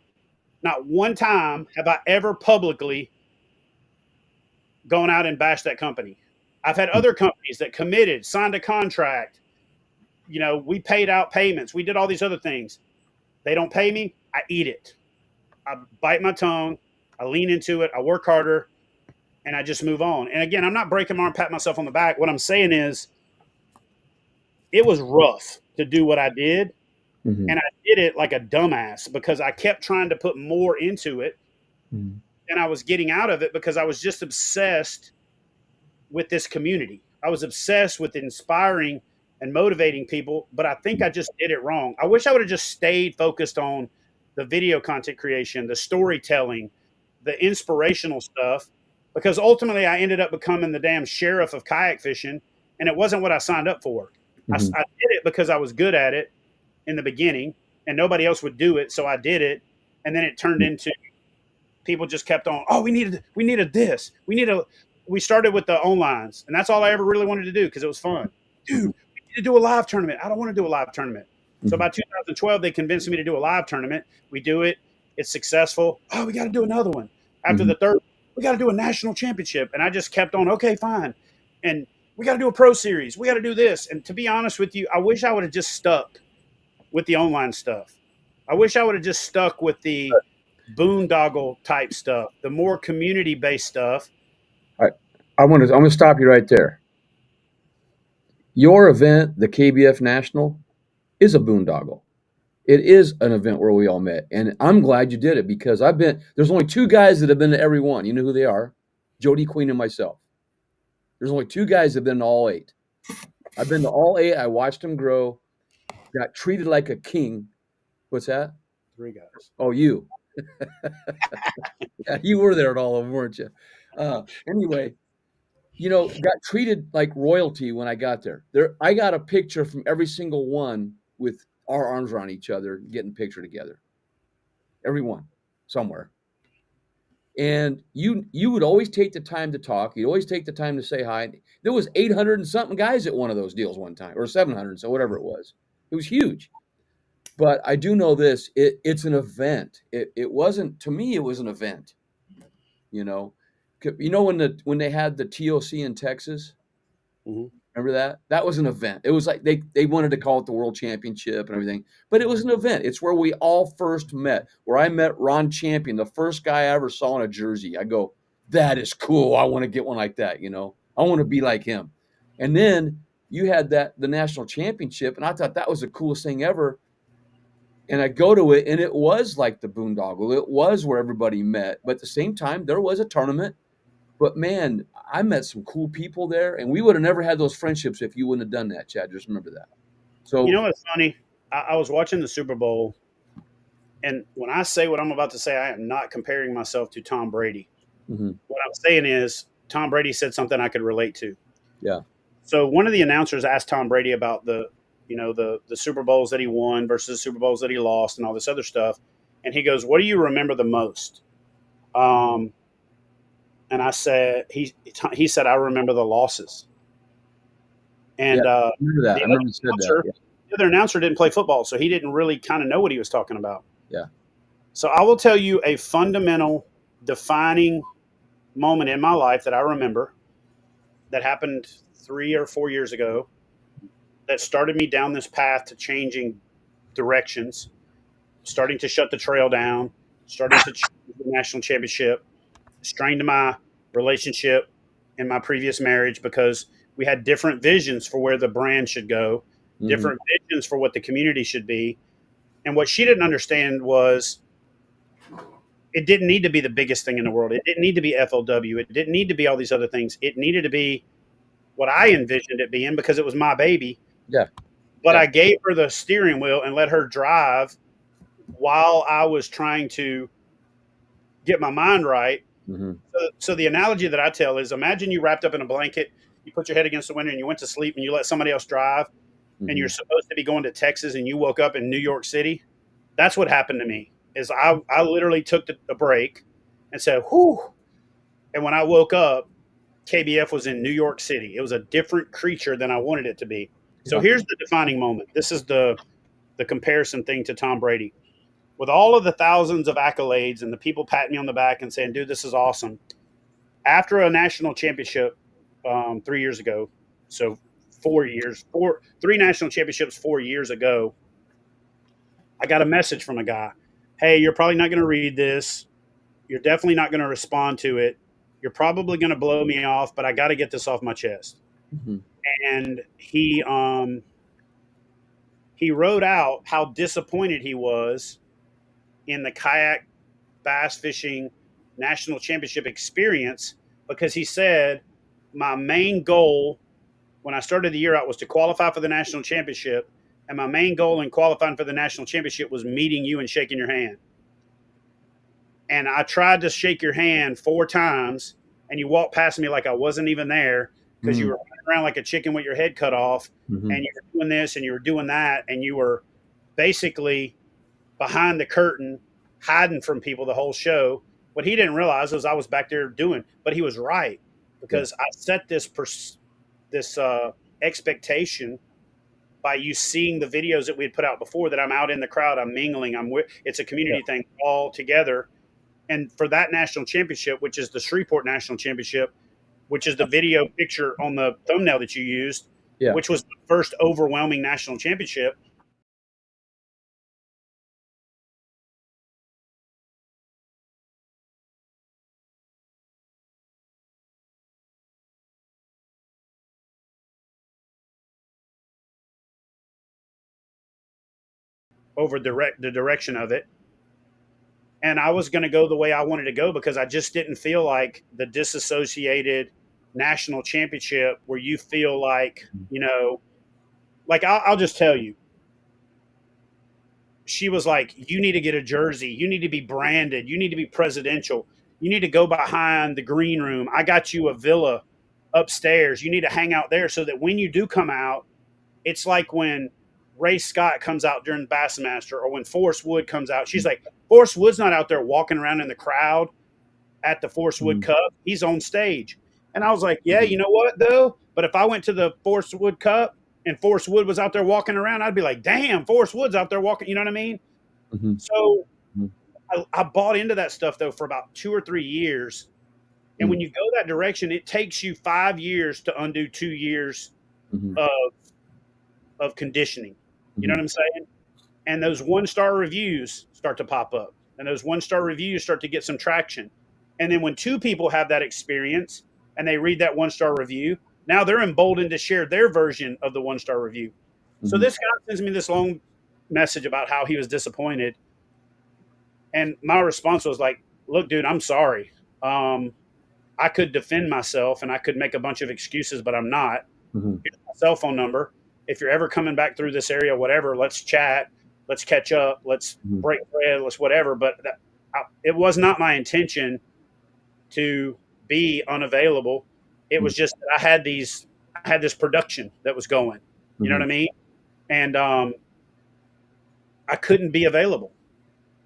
Not one time have I ever publicly gone out and bashed that company. I've had other companies that committed, signed a contract. You know, we paid out payments. We did all these other things. They don't pay me. I eat it. I bite my tongue. I lean into it. I work harder. And I just move on. And again, I'm not breaking my arm, pat myself on the back. What I'm saying is it was rough to do what I did. And I did it like a dumbass because I kept trying to put more into it than I was getting out of it because I was just obsessed with this community. I was obsessed with inspiring and motivating people, but I think I just did it wrong. I wish I would have just stayed focused on the video content creation, the storytelling, the inspirational stuff, because ultimately I ended up becoming the damn sheriff of kayak fishing, and it wasn't what I signed up for. I did it because I was good at it in the beginning, and nobody else would do it, so I did it, and then it turned into people just kept on. Oh, we needed this. We started with the onlines, and that's all I ever really wanted to do because it was fun. Dude, we need to do a live tournament. I don't want to do a live tournament. So by 2012, they convinced me to do a live tournament. We do it. It's successful. Oh, we got to do another one. After the third, we got to do a national championship. And I just kept on, okay, fine. And we got to do a pro series. We got to do this. And to be honest with you, I wish I would have just stuck with the online stuff. I wish I would have just stuck with the boondoggle type stuff, the more community-based stuff. I'm going to stop you right there. Your event, the KBF National, is a boondoggle. It is an event where we all met, and I'm glad you did it because there's only 2 guys that have been to every one. You know who they are? Jody Queen and myself. There's only 2 guys that have been to all 8. I've been to all 8. I watched them grow, got treated like a king. What's that? 3 guys. Oh, you. Yeah, you were there at all of them, weren't you? Anyway, got treated like royalty when I got there. I got a picture from every single one with our arms around each other, getting a picture together. Every one, somewhere. And you would always take the time to talk. You'd always take the time to say hi. There was 800 and something guys at one of those deals one time, or 700, so whatever it was. It was huge. But I do know this: it's an event. It wasn't, to me. It was an event. You know, when they had the TOC in Texas. Mm-hmm. Remember that? That was an event. It was like they wanted to call it the World Championship and everything, but it was an event. It's where we all first met. Where I met Ron Champion, the first guy I ever saw in a jersey. I go, that is cool. I want to get one like that. I want to be like him. And then you had the national championship, and I thought that was the coolest thing ever. And I go to it, and it was like the boondoggle. It was where everybody met, but at the same time, there was a tournament. But man, I met some cool people there, and we would have never had those friendships if you wouldn't have done that, Chad. Just remember that. You So, know what's funny? I was watching the Super Bowl, and when I say what I'm about to say, I am not comparing myself to Tom Brady. mhm, What I'm saying is Tom Brady said something I could relate to. yeah, So one of the announcers asked Tom Brady about the Super Bowls that he won versus the Super Bowls that he lost and all this other stuff, and he goes, "What do you remember the most?" And I said, he said, "I remember the losses." yeah. And I remember that. I remember you said that. the other announcer didn't play football, so he didn't really kind of know what he was talking about. Yeah, So I will tell you a fundamental, defining moment in my life that I remember that happened 3 or 4 years ago that started me down this path to changing directions, starting to shut the trail down, starting to change the national championship, strained my relationship in my previous marriage because we had different visions for where the brand should go, yeah. different visions for what the community should be. And what she didn't understand was it didn't need to be the biggest thing in the world. It didn't need to be FLW. It didn't need to be all these other things. It needed to be what I envisioned it being because it was my baby. Yeah. But Yeah. I gave her the steering wheel and let her drive while I was trying to get my mind right. Mm-hmm. So the analogy that I tell is imagine you wrapped up in a blanket, you put your head against the window and you went to sleep and you let somebody else drive and you're supposed to be going to Texas and you woke up in New York City. That's what happened to me is I literally took a break and said, whew. And when I woke up, KBF was in New York City. It was a different creature than I wanted it to be. So Yeah. here's the defining moment. This is the comparison thing to Tom Brady. With all of the thousands of accolades and the people patting me on the back and saying, dude, this is awesome. After a national championship 3 years ago, so 3 national championships 4 years ago, I got a message from a guy. Hey, you're probably not going to read this. You're definitely not going to respond to it. You're probably going to blow me off, but I got to get this off my chest. Mm-hmm. And he wrote out how disappointed he was in the Kayak Bass Fishing National Championship experience because he said, my main goal when I started the year out was to qualify for the national championship. And my main goal in qualifying for the national championship was meeting you and shaking your hand. And I tried to shake your hand 4 times, and you walked past me like I wasn't even there because you were running around like a chicken with your head cut off, and you were doing this and you were doing that, and you were basically behind the curtain, hiding from people the whole show. What he didn't realize was I was back there doing, but he was right because I set this expectation by you seeing the videos that we had put out before that I'm out in the crowd, I'm mingling, it's a community thing all together. And for that national championship, which is the Shreveport National Championship, which is the video picture on the thumbnail that you used, which was the first overwhelming national championship. Over the direction of it. And I was going to go the way I wanted to go because I just didn't feel like the disassociated national championship where you feel like, like I'll just tell you, she was like, you need to get a jersey. You need to be branded. You need to be presidential. You need to go behind the green room. I got you a villa upstairs. You need to hang out there so that when you do come out, it's like when Ray Scott comes out during Bassmaster or when Forrest Wood comes out. She's like, Forrest Wood's not out there walking around in the crowd at the Forrest Wood Cup. He's on stage. And I was like, yeah, you know what, though? But if I went to the Forrest Wood Cup and Forrest Wood was out there walking around, I'd be like, damn, Forrest Wood's out there walking. You know what I mean? Mm-hmm. So I bought into that stuff, though, for about 2 or 3 years. And when you go that direction, it takes you 5 years to undo 2 years of conditioning. You know what I'm saying? And those 1-star reviews start to pop up. And those 1-star reviews start to get some traction. And then when 2 people have that experience and they read that 1-star review, now they're emboldened to share their version of the 1-star review. So this guy sends me this long message about how he was disappointed. And my response was like, look, dude, I'm sorry. I could defend myself and I could make a bunch of excuses, but I'm not. Here's my cell phone number. If you're ever coming back through this area, whatever, let's chat, let's catch up, let's break bread, let's whatever. But it was not my intention to be unavailable. It was just that I had this production that was going. You know what I mean? And I couldn't be available.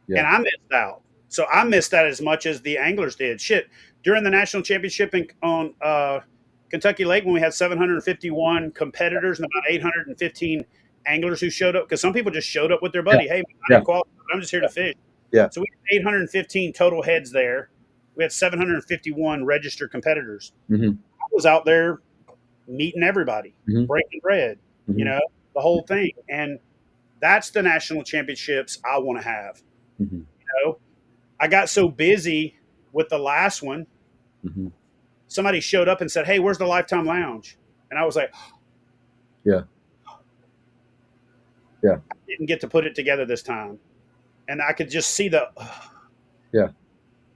Yeah. And I missed out. So I missed out as much as the anglers did. Shit. During the national championship on Kentucky Lake, when we had 751 competitors and about 815 anglers who showed up, because some people just showed up with their buddy. Hey, I didn't qualify, I'm just here to fish. Yeah. So we had 815 total heads there. We had 751 registered competitors. I was out there meeting everybody, breaking bread, you know, the whole thing. And that's the national championships I want to have. You know, I got so busy with the last one. Somebody showed up and said, hey, where's the Lifetime Lounge? And I was like, yeah. I didn't get to put it together this time. And I could just see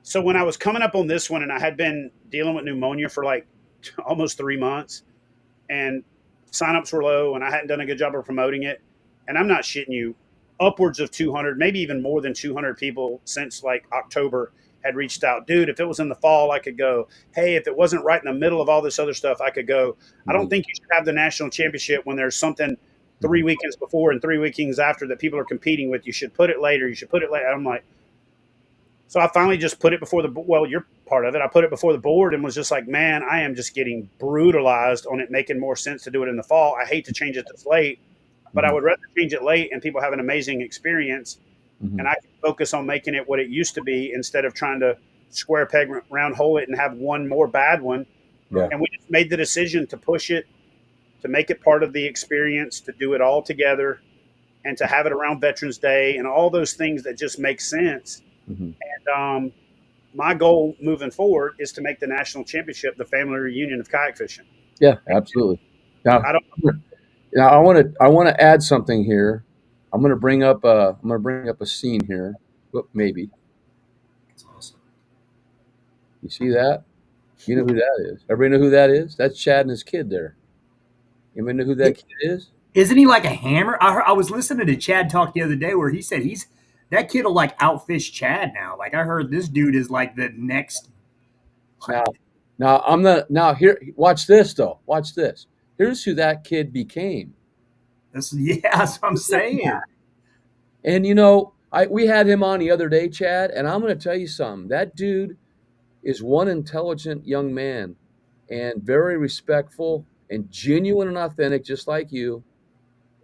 So when I was coming up on this one, and I had been dealing with pneumonia for like almost 3 months, and signups were low, and I hadn't done a good job of promoting it. And I'm not shitting you, upwards of 200, maybe even more than 200 people since like October had reached out. Dude, if it was in the fall, I could go. Hey, if it wasn't right in the middle of all this other stuff, I could go. I don't think you should have the national championship when there's something 3 weekends before and 3 weekends after that people are competing with. You should put it later. You should put it later. I'm like, so I finally just put it before you're part of it. I put it before the board and was just like, man, I am just getting brutalized on it making more sense to do it in the fall. I hate to change it this late, but I would rather change it late and people have an amazing experience. And I can focus on making it what it used to be instead of trying to square peg, round hole it and have one more bad one. Yeah. And we just made the decision to push it, to make it part of the experience, to do it all together, and to have it around Veterans Day and all those things that just make sense. And my goal moving forward is to make the national championship the family reunion of kayak fishing. Yeah, absolutely. Now, I want to add something here. I'm going to bring up a scene here. Whoop, maybe. That's awesome. You see that? You know who that is? Everybody know who that is? That's Chad and his kid there. Anybody know who that kid is? Isn't he like a hammer? I was listening to Chad talk the other day where he said that kid will like outfish Chad now. Like I heard this dude is like the next. Now I'm not. Now here, watch this though. Watch this. Here's who that kid became. That's what I'm saying. And you know, we had him on the other day, Chad, and I'm going to tell you something. That dude is one intelligent young man, and very respectful and genuine and authentic, just like you.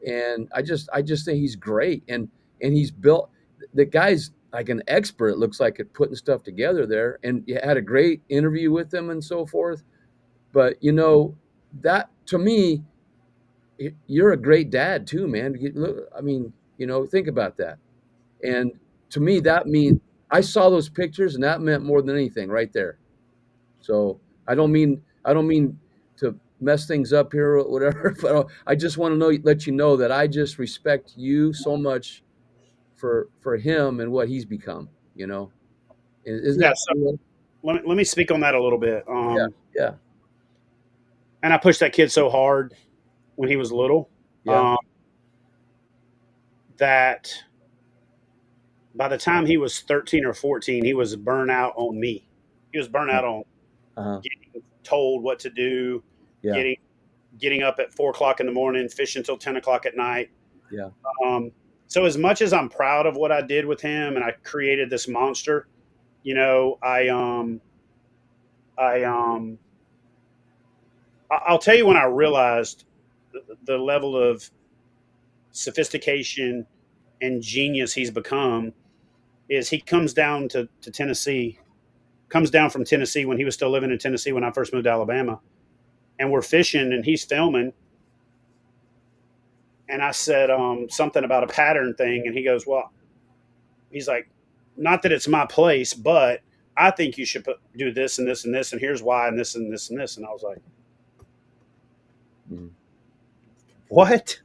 And I just think he's great, and he's built. The guy's like an expert. It looks like at putting stuff together there, and you had a great interview with him and so forth. But you know, that to me, you're a great dad too, man. I mean, you know, think about that. And to me, that means I saw those pictures, and that meant more than anything, right there. So I don't mean to mess things up here or whatever, but I just want to let you know that I just respect you so much for him and what he's become. You know, isn't that? So let me speak on that a little bit. Yeah. And I pushed that kid so hard when he was little, that by the time he was 13 or 14, he was burnt out on me. He was burnt out on getting told what to do, Yeah. getting up at 4 o'clock in the morning, fishing till 10 o'clock at night. Yeah. So as much as I'm proud of what I did with him and I created this monster, you know, I'll tell you when I realized the level of sophistication and genius he's become is he comes down to Tennessee, comes down from Tennessee when he was still living in Tennessee when I first moved to Alabama, and we're fishing and he's filming. And I said something about a pattern thing, and he goes, "Well," he's like, "Not that it's my place, but I think you should do this and this and this, and here's why, and this and this and this." And I was like, "What?"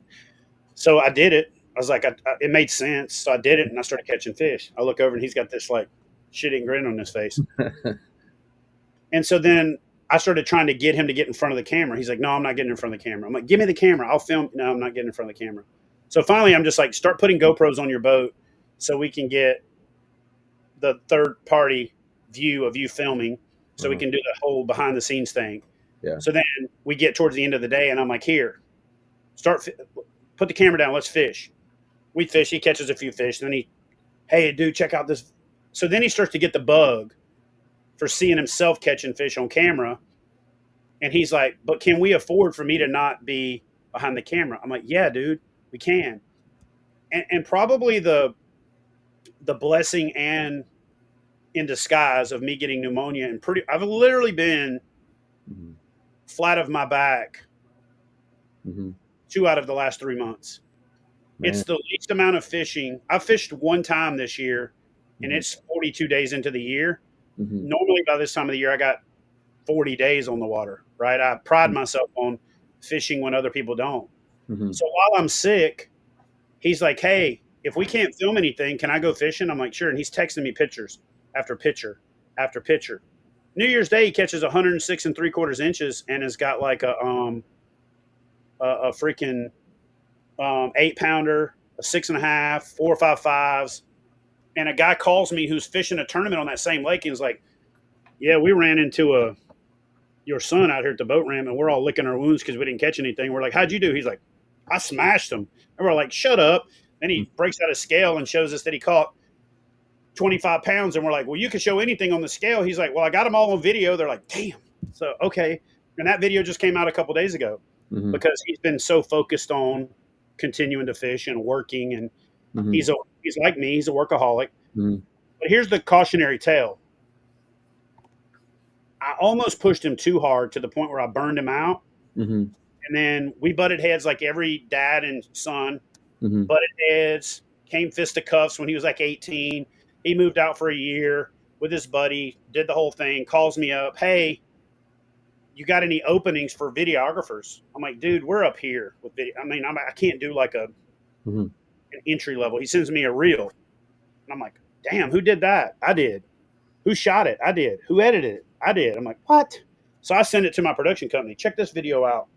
So I did it. I was like, it made sense. So I did it, and I started catching fish. I look over, and he's got this like shitting grin on his face. And so then I started trying to get him to get in front of the camera. He's like, "No, I'm not getting in front of the camera." I'm like, "Give me the camera. I'll film." "No, I'm not getting in front of the camera." So finally, I'm just like, "Start putting GoPros on your boat so we can get the third party view of you filming, so we can do the whole behind the scenes thing." Yeah. So then we get towards the end of the day, and I'm like, "Here, put the camera down. Let's fish." We fish. He catches a few fish. And then "Hey, dude, check out this." So then he starts to get the bug for seeing himself catching fish on camera. And he's like, "But can we afford for me to not be behind the camera?" I'm like, "Yeah, dude, we can." And probably the blessing and in disguise of me getting pneumonia and I've literally been flat of my back 2 out of the last 3 months. Man. It's the least amount of fishing. I fished one time this year, and it's 42 days into the year. Normally by this time of the year, I got 40 days on the water, right? I pride myself on fishing when other people don't. So while I'm sick, he's like, "Hey, if we can't film anything, can I go fishing?" I'm like, "Sure." And he's texting me pictures after picture after picture. New Year's Day, he catches 106 3/4 inches and has got like a freaking 8-pounder, a 6.5, 4 or 5 fives. And a guy calls me who's fishing a tournament on that same lake and is like, "Yeah, we ran into your son out here at the boat ramp, and we're all licking our wounds because we didn't catch anything." We're like, "How'd you do?" He's like, "I smashed him." And we're like, "Shut up." Then he breaks out a scale and shows us that he caught 25 pounds. And we're like, "Well, you can show anything on the scale." He's like, "Well, I got them all on video." They're like, "Damn." So, okay. And that video just came out a couple days ago because he's been so focused on continuing to fish and working. And he's like me. He's a workaholic. But here's the cautionary tale. I almost pushed him too hard to the point where I burned him out. And then we butted heads like every dad and son. Butted heads, came fisticuffs when he was like 18. He moved out for a year with his buddy, did the whole thing, calls me up, "Hey, you got any openings for videographers?" I'm like, "Dude, we're up here with video. I mean, I can't do like an entry level." He sends me a reel. And I'm like, "Damn, who did that?" "I did." "Who shot it?" "I did." "Who edited it?" "I did." I'm like, "What?" So I send it to my production company. "Check this video out."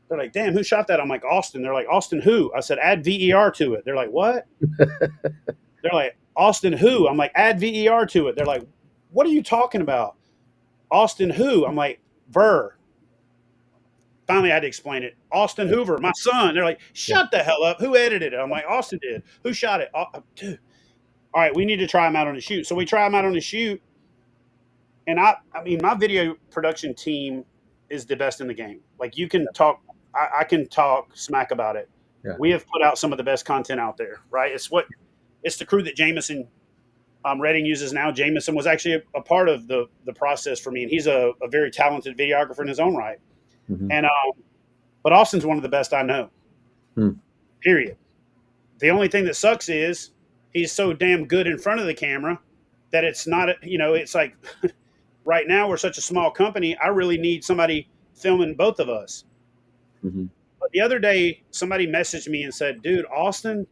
They're like, "Damn, who shot that?" I'm like, "Austin." They're like, "Austin who?" I said, "Add VER to it." They're like, "What?" They're like, "Austin who?" I'm like, "Add VER to it." They're like, "What are you talking about?" "Austin who?" I'm like, "Ver." Finally, I had to explain it. "Austin Hoover, my son." They're like, "Shut the hell up. Who edited it?" I'm like, "Austin did." "Who shot it?" Dude. All right, we need to try him out on the shoot. So we try him out on the shoot. And I mean, my video production team is the best in the game. Like, you can talk, I can talk smack about it. Yeah. We have put out some of the best content out there, right? It's the crew that Jameson Redding uses now. Jameson was actually a part of the process for me, and he's a very talented videographer in his own right. And but Austin's one of the best I know. Period. The only thing that sucks is he's so damn good in front of the camera that it's not, it's like right now we're such a small company. I really need somebody filming both of us. But the other day, somebody messaged me and said, "Dude, Austin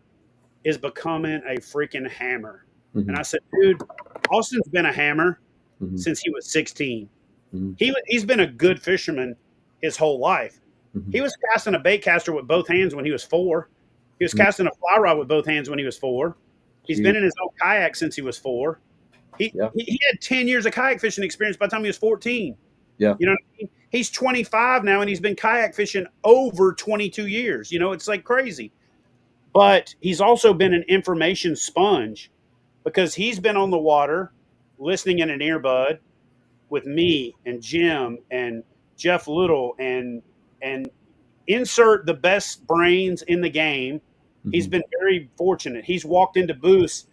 is becoming a freaking hammer." And I said, "Dude, Austin's been a hammer since he was 16. He's been a good fisherman his whole life. He was casting a bait caster with both hands when he was 4. He was casting a fly rod with both hands when he was 4. He's been in his own kayak since he was 4. He had 10 years of kayak fishing experience by the time he was 14. Yeah. You know what I mean? He's 25 now and he's been kayak fishing over 22 years. You know, it's like crazy. But he's also been an information sponge because he's been on the water listening in an earbud with me and Jim and Jeff Little and insert the best brains in the game. He's been very fortunate. He's walked into booths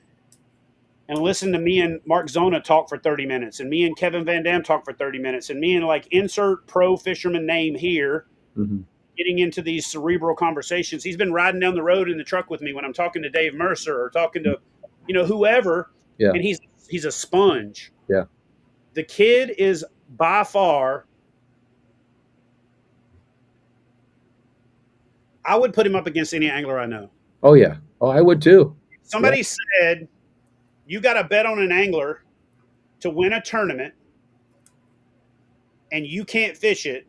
and listened to me and Mark Zona talk for 30 minutes and me and Kevin Van Dam talk for 30 minutes and me and like insert pro fisherman name here, getting into these cerebral conversations. He's been riding down the road in the truck with me when I'm talking to Dave Mercer or talking to, you know, whoever. Yeah. And he's a sponge. Yeah. The kid is by far, I would put him up against any angler I know. Oh yeah. Oh, I would too. Somebody said, you got to bet on an angler to win a tournament and you can't fish it,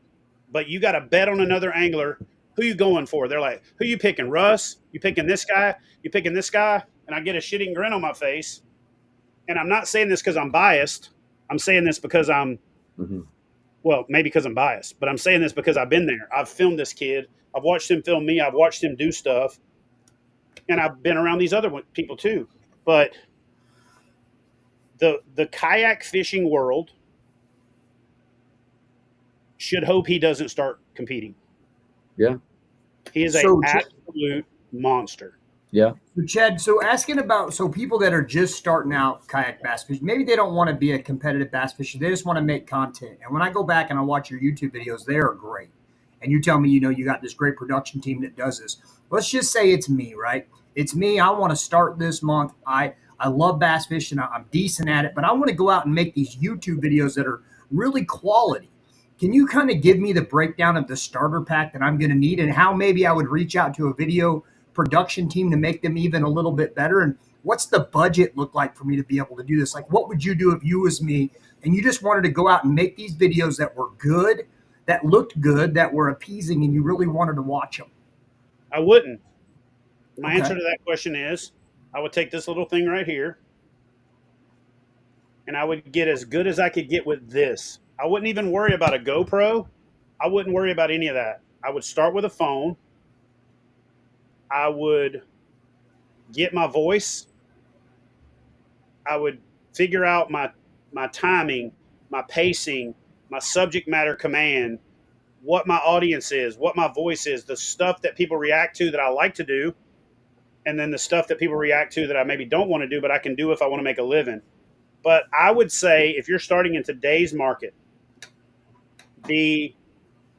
but you got to bet on another angler. Who you going for? They're like, who you picking? Russ? You picking this guy? You picking this guy? And I get a shitting grin on my face. And I'm not saying this because I'm biased. I'm saying this because I'm, well, maybe because I'm biased, but I'm saying this because I've been there. I've filmed this kid. I've watched him film me. I've watched him do stuff. And I've been around these other people too. But the kayak fishing world should hope he doesn't start competing. Yeah. He is an absolute monster. Yeah. So Chad, so asking about, so people that are just starting out kayak bass fishing, maybe they don't want to be a competitive bass fisher. They just want to make content. And when I go back and I watch your YouTube videos, they are great. And you tell me, you know, you got this great production team that does this. Let's just say it's me, right? It's me. I want to start this month. I love bass fishing. I'm decent at it, but I want to go out and make these YouTube videos that are really quality. Can you kind of give me the breakdown of the starter pack that I'm going to need and how maybe I would reach out to a video production team to make them even a little bit better? And what's the budget look like for me to be able to do this? Like, what would you do if you was me and you just wanted to go out and make these videos that were good, that looked good, that were appeasing, and you really wanted to watch them? I wouldn't. My answer to that question is I would take this little thing right here and I would get as good as I could get with this. I wouldn't even worry about a GoPro. I wouldn't worry about any of that. I would start with a phone. I would get my voice. I would figure out my timing, my pacing, my subject matter command, what my audience is, what my voice is, the stuff that people react to that I like to do, and then the stuff that people react to that I maybe don't want to do, but I can do if I want to make a living. But I would say if you're starting in today's market, the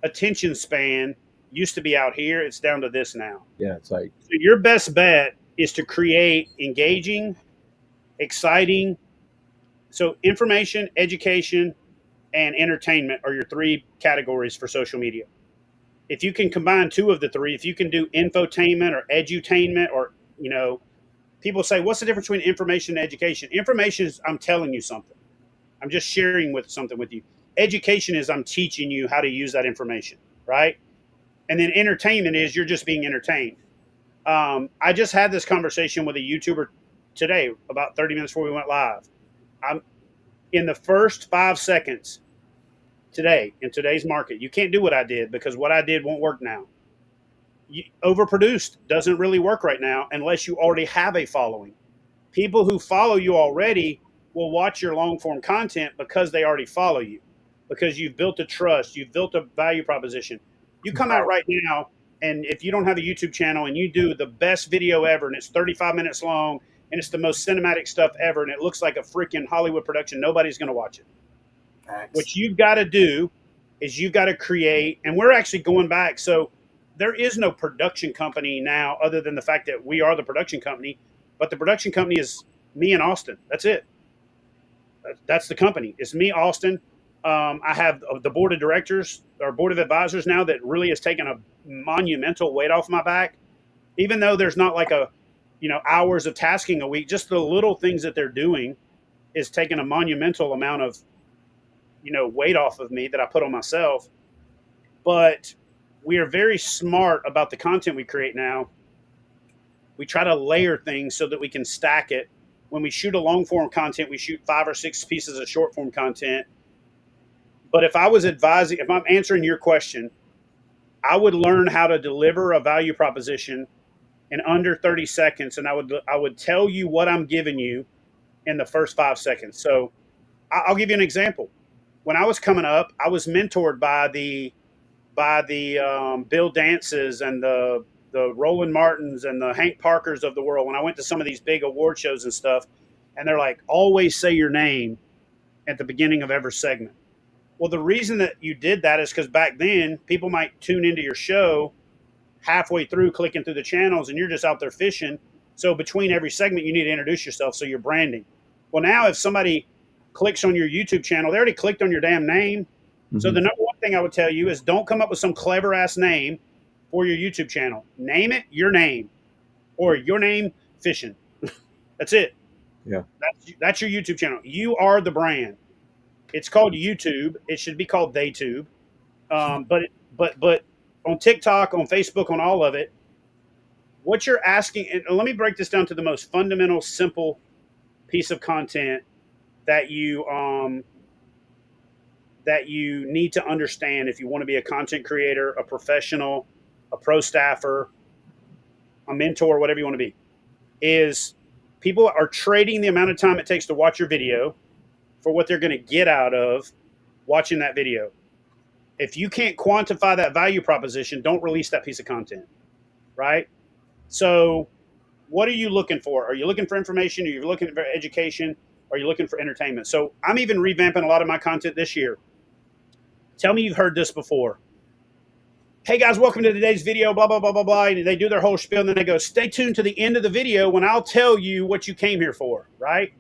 attention span used to be out here. It's down to this now. Yeah, it's like, so your best bet is to create engaging, exciting. So information, education, and entertainment are your three categories for social media. If you can combine two of the three, if you can do infotainment or edutainment, or, you know, people say, what's the difference between information and education? Information is I'm telling you something. I'm just sharing something with you. Education is I'm teaching you how to use that information, right? And then entertainment is you're just being entertained. I just had this conversation with a YouTuber today, about 30 minutes before we went live. I'm in the first 5 seconds today, in today's market, you can't do what I did because what I did won't work now. Overproduced doesn't really work right now unless you already have a following. People who follow you already will watch your long form content because they already follow you, because you've built a trust, you've built a value proposition. You come out right now, and if you don't have a YouTube channel and you do the best video ever and it's 35 minutes long and it's the most cinematic stuff ever and it looks like a freaking Hollywood production, nobody's going to watch it. Thanks. What you've got to do is you've got to create, and we're actually going back. So there is no production company now other than the fact that we are the production company, but the production company is me and Austin. That's it. That's the company. It's me, Austin. I have the board of directors or board of advisors now that really has taken a monumental weight off my back, even though there's not like a, you know, hours of tasking a week, just the little things that they're doing is taking a monumental amount of, you know, weight off of me that I put on myself. But we are very smart about the content we create now. We try to layer things so that we can stack it. When we shoot a long form content, we shoot 5 or 6 pieces of short form content. But if I'm answering your question, I would learn how to deliver a value proposition in under 30 seconds, and I would tell you what I'm giving you in the first 5 seconds. So I'll give you an example. When I was coming up, I was mentored by the Bill Dances and the Roland Martins and the Hank Parkers of the world. When I went to some of these big award shows and stuff, and they're like, always say your name at the beginning of every segment. Well, the reason that you did that is because back then people might tune into your show halfway through clicking through the channels and you're just out there fishing. So between every segment, you need to introduce yourself. So you're branding. Well, now if somebody clicks on your YouTube channel, they already clicked on your damn name. Mm-hmm. So the number one thing I would tell you is don't come up with some clever ass name for your YouTube channel. Name it your name or your name fishing. That's it. Yeah. That's your YouTube channel. You are the brand. It's called YouTube. It should be called TheyTube. But on TikTok, on Facebook, on all of it, what you're asking, and let me break this down to the most fundamental, simple piece of content that you need to understand if you want to be a content creator, a professional, a pro staffer, a mentor, whatever you want to be, is people are trading the amount of time it takes to watch your video for what they're going to get out of watching that video. If you can't quantify that value proposition, don't release that piece of content, right? So what are you looking for? Are you looking for information? Are you looking for education? Are you looking for entertainment? So I'm even revamping a lot of my content this year. Tell me you've heard this before. Hey guys, welcome to today's video, blah, blah, blah, blah, blah. And they do their whole spiel and then they go, stay tuned to the end of the video when I'll tell you what you came here for, right?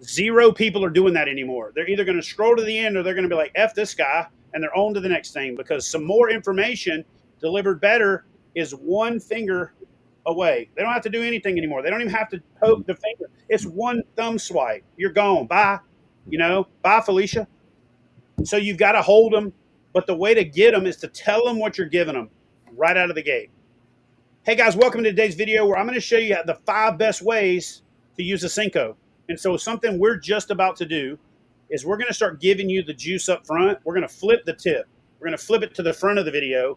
Zero people are doing that anymore. They're either going to scroll to the end or they're going to be like, F this guy, and they're on to the next thing, because some more information delivered better is one finger away. They don't have to do anything anymore. They don't even have to poke the finger. It's one thumb swipe. You're gone. Bye. Bye, Felicia. So you've got to hold them, but the way to get them is to tell them what you're giving them right out of the gate. Hey guys, welcome to today's video where I'm going to show you the 5 best ways to use a Senko. And so something we're just about to do is we're going to start giving you the juice up front. We're going to flip the tip. We're going to flip it to the front of the video,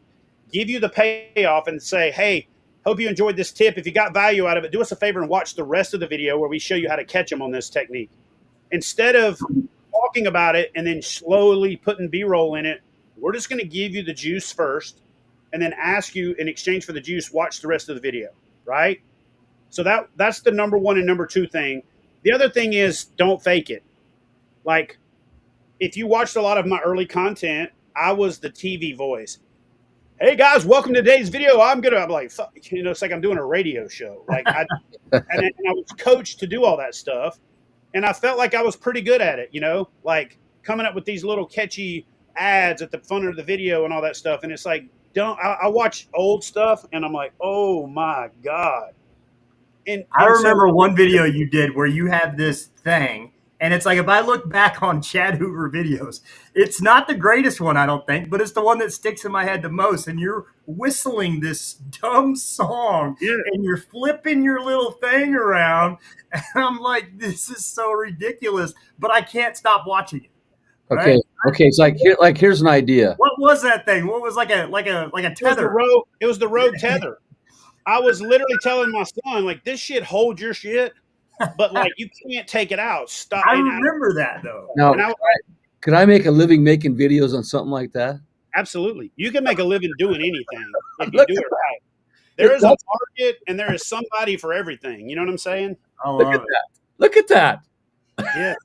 give you the payoff and say, hey, hope you enjoyed this tip. If you got value out of it, do us a favor and watch the rest of the video where we show you how to catch them on this technique. Instead of talking about it and then slowly putting B-roll in it, we're just going to give you the juice first and then ask you in exchange for the juice, watch the rest of the video, right? So that's the number one and number 2 thing. The other thing is don't fake it. Like, if you watched a lot of my early content, I was the TV voice. Hey guys, welcome to today's video. I'm like, fuck, it's like I'm doing a radio show. Like, and I was coached to do all that stuff, and I felt like I was pretty good at it. Like coming up with these little catchy ads at the front of the video and all that stuff. And it's like, I watch old stuff, and I'm like, oh my god. And I remember one video you did where you have this thing, and it's like, if I look back on Chad Hoover videos, it's not the greatest one, I don't think, but it's the one that sticks in my head the most. And you're whistling this dumb song, and you're flipping your little thing around, and I'm like, this is so ridiculous, but I can't stop watching it. Okay. Right? Okay. It's like here's an idea. What was that thing? What was like a tether? It was the Rogue tether. I was literally telling my son, like, this shit holds your shit, but like you can't take it out. Stop. I remember that though. Now, could I make a living making videos on something like that? Absolutely. You can make a living doing anything if you do it right. There is a market and there is somebody for everything. You know what I'm saying? Look at that. Look at that. Yeah.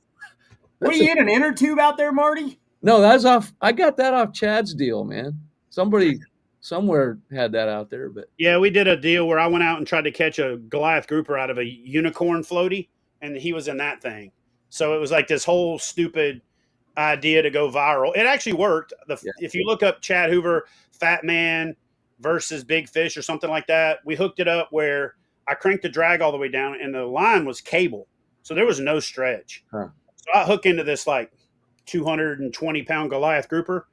What, are you in an inner tube out there, Marty? No, that's off. I got that off Chad's deal, man. Somebody somewhere had that out there, but yeah, we did a deal where I went out and tried to catch a Goliath grouper out of a unicorn floaty, and he was in that thing. So it was like this whole stupid idea to go viral. It actually worked. If you look up Chad Hoover, Fat Man versus Big Fish or something like that, we hooked it up where I cranked the drag all the way down, and the line was cable, so there was no stretch. So I hook into this like 220-pound Goliath grouper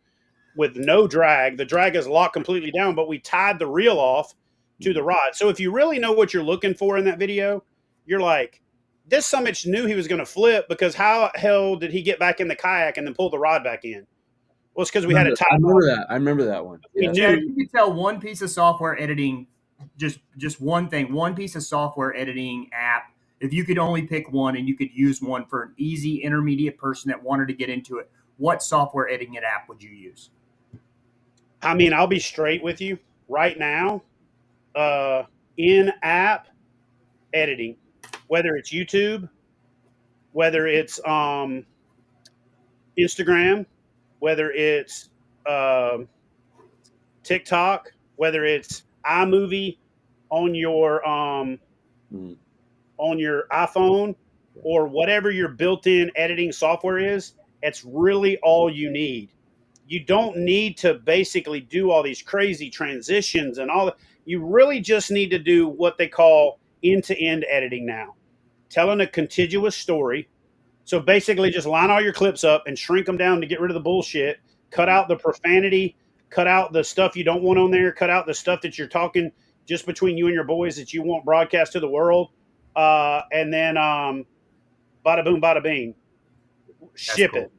with no drag. The drag is locked completely down, but we tied the reel off to the rod. So if you really know what you're looking for in that video, you're like, this summit knew he was going to flip, because how hell did he get back in the kayak and then pull the rod back in? Well, it's because we had a time. I remember that one. Hey, Chad, if you could tell one piece of software editing, just one thing, one piece of software editing app, if you could only pick one and you could use one for an easy intermediate person that wanted to get into it, what software editing app would you use? I mean, I'll be straight with you right now. In-app editing, whether it's YouTube, whether it's Instagram, whether it's TikTok, whether it's iMovie on your iPhone, or whatever your built-in editing software is, it's really all you need. You don't need to basically do all these crazy transitions and all that. You really just need to do what they call end-to-end editing now, telling a contiguous story. So basically just line all your clips up and shrink them down to get rid of the bullshit, cut out the profanity, cut out the stuff you don't want on there, cut out the stuff that you're talking just between you and your boys that you want broadcast to the world. And then bada boom, bada bing, ship it.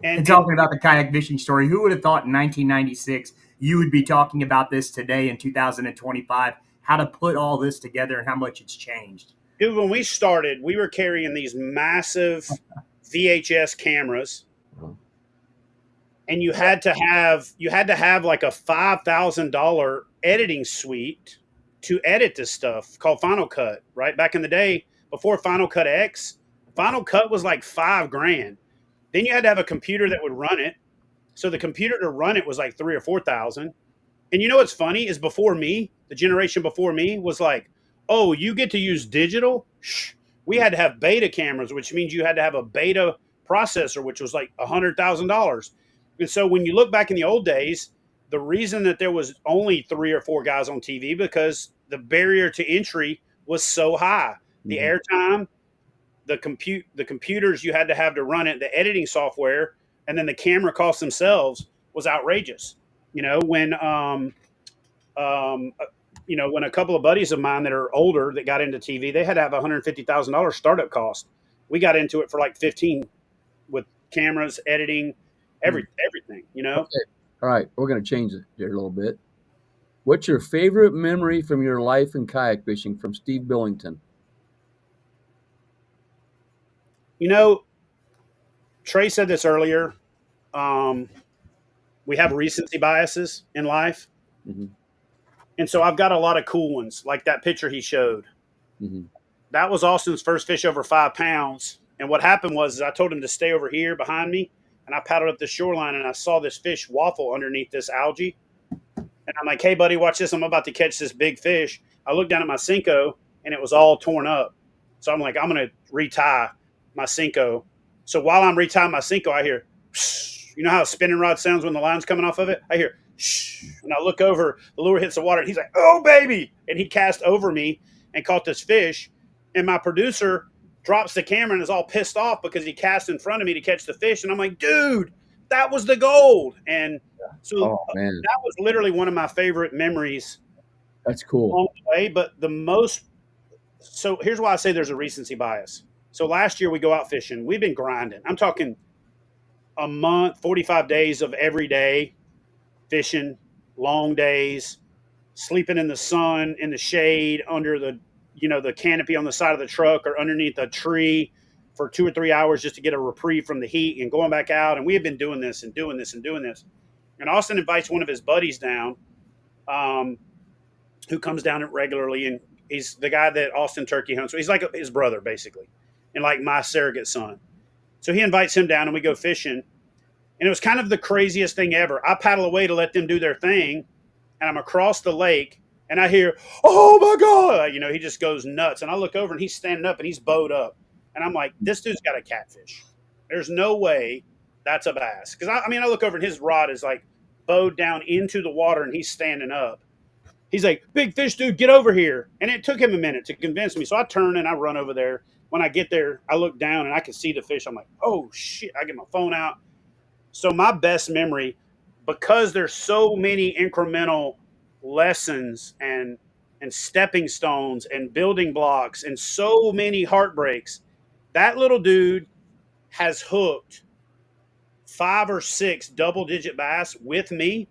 And talking about the kayak fishing story, who would have thought in 1996 you would be talking about this today in 2025, how to put all this together and how much it's changed? Dude, when we started, we were carrying these massive VHS cameras, and you had to have like a $5,000 editing suite to edit this stuff called Final Cut. Right back in the day, before Final Cut X, Final Cut was like $5,000. Then you had to have a computer that would run it. So the computer to run it was like $3,000 or $4,000. And you know what's funny is before me, the generation before me was like, oh, you get to use digital? Shh. We had to have beta cameras, which means you had to have a beta processor, which was like $100,000. And so when you look back in the old days, the reason that there was only 3 or 4 guys on TV because the barrier to entry was so high. The airtime, the computers you had to have to run it, the editing software, and then the camera costs themselves was outrageous. When when a couple of buddies of mine that are older that got into TV, they had to have $150,000 startup cost. We got into it for like 15 with cameras, editing, everything. Okay. All right, we're going to change it here a little bit. What's your favorite memory from your life in kayak fishing? From Steve Billington. Trey said this earlier. We have recency biases in life. Mm-hmm. And so I've got a lot of cool ones, like that picture he showed. Mm-hmm. That was Austin's first fish over 5 pounds. And what happened was I told him to stay over here behind me, and I paddled up the shoreline, and I saw this fish waffle underneath this algae. And I'm like, hey, buddy, watch this. I'm about to catch this big fish. I looked down at my Senko, and it was all torn up. So I'm like, I'm going to retie my Senko. So while I'm retying my Senko, I hear, you know how a spinning rod sounds when the line's coming off of it? I hear, and I look over, the lure hits the water, and he's like, oh, baby. And he cast over me and caught this fish. And my producer drops the camera and is all pissed off because he cast in front of me to catch the fish. And I'm like, dude, that was the gold. And so that was literally one of my favorite memories. That's cool. Along the way, but so here's why I say there's a recency bias. So last year we go out fishing. We've been grinding. I'm talking a month, 45 days of every day fishing, long days, sleeping in the sun, in the shade, under the canopy on the side of the truck or underneath a tree for 2 or 3 hours just to get a reprieve from the heat and going back out. And we have been doing this and doing this and doing this. And Austin invites one of his buddies down, who comes down regularly. And he's the guy that Austin turkey hunts. So he's like his brother, basically, and like my surrogate son. So he invites him down and we go fishing. And it was kind of the craziest thing ever. I paddle away to let them do their thing. And I'm across the lake and I hear, oh my God, he just goes nuts. And I look over and he's standing up and he's bowed up. And I'm like, this dude's got a catfish. There's no way that's a bass. Because I look over and his rod is like bowed down into the water and he's standing up. He's like, big fish, dude, get over here. And it took him a minute to convince me. So I turn and I run over there. When I get there, I look down and I can see the fish. I'm like, oh shit. I get my phone out. So my best memory, because there's so many incremental lessons and stepping stones and building blocks and so many heartbreaks, that little dude has hooked 5 or 6 double-digit bass with me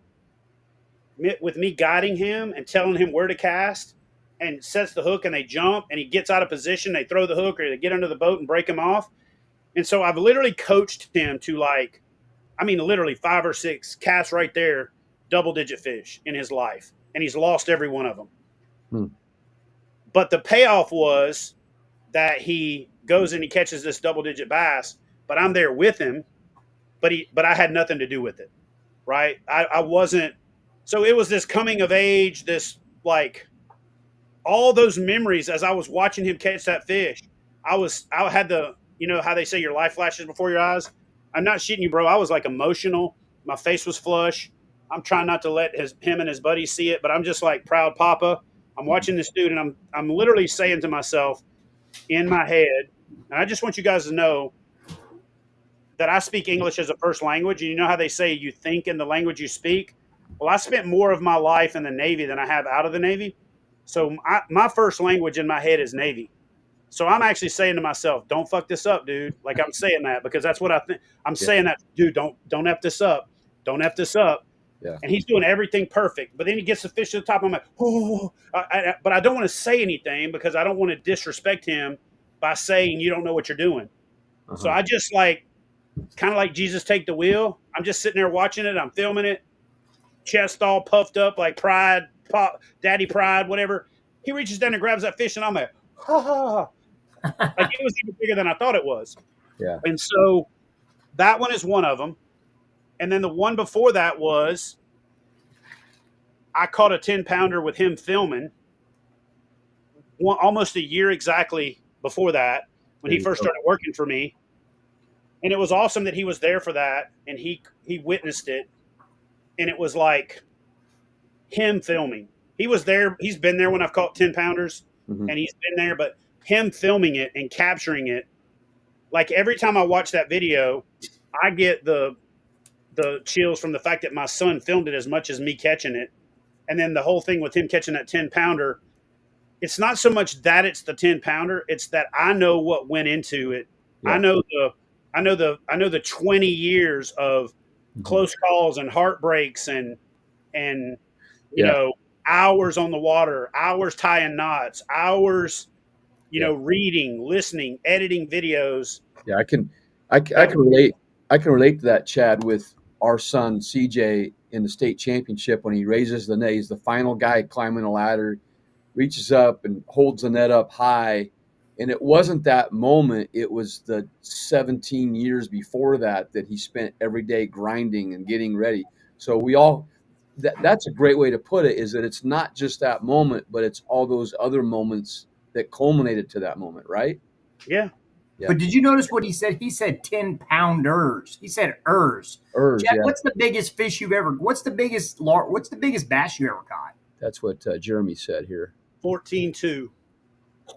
guiding him and telling him where to cast, and sets the hook and they jump and he gets out of position, they throw the hook or they get under the boat and break him off. And so I've literally coached him to literally 5 or 6 casts right there, double-digit fish in his life, and he's lost every one of them. But the payoff was that he goes and he catches this double-digit bass, but I'm there with him, but I had nothing to do with it, right? I wasn't. So it was this coming of age, this all those memories as I was watching him catch that fish. I had the, how they say your life flashes before your eyes. I'm not shitting you, bro. I was emotional. My face was flush. I'm trying not to let him and his buddies see it, but I'm just proud papa. I'm watching this dude and I'm literally saying to myself in my head, and I just want you guys to know that I speak English as a first language. And you know how they say you think in the language you speak? Well, I spent more of my life in the Navy than I have out of the Navy. So my first language in my head is Navy. So I'm actually saying to myself, don't fuck this up, dude. I'm saying that because that's what I think. I'm saying that, dude, don't F this up. Don't F this up. Yeah. And he's doing everything perfect. But then he gets the fish to the top. I'm like, oh, but I don't want to say anything because I don't want to disrespect him by saying you don't know what you're doing. Uh-huh. So I just kind of like Jesus take the wheel. I'm just sitting there watching it. I'm filming it. Chest all puffed up like pride, daddy pride, whatever. He reaches down and grabs that fish and I'm like, ha ha. It was even bigger than I thought it was. Yeah. And so that one is one of them. And then the one before that was I caught a 10-pounder with him filming almost a year exactly before that when he first started working for me. And it was awesome that he was there for that and he witnessed it. And it was him filming. He was there. He's been there when I've caught 10-pounders and he's been there, but him filming it and capturing it. Every time I watch that video, I get the chills from the fact that my son filmed it as much as me catching it. And then the whole thing with him catching that 10-pounder, it's not so much that it's the 10-pounder, it's that I know what went into it. Yeah. I know the 20 years of close calls and heartbreaks and you know, hours on the water, hours tying knots, hours, reading, listening, editing videos. Yeah, I can relate. I can relate to that, Chad, with our son CJ in the state championship when he raises the net. He's the final guy climbing a ladder, reaches up and holds the net up high. And it wasn't that moment. It was the 17 years before that he spent every day grinding and getting ready. So that's a great way to put it, is that it's not just that moment, but it's all those other moments that culminated to that moment, right? Yeah. Yeah. But did you notice what he said? He said 10-pounders. He said ers. Chad, what's the biggest fish you've ever? What's the biggest bass you ever caught? That's what Jeremy said here. 14.2.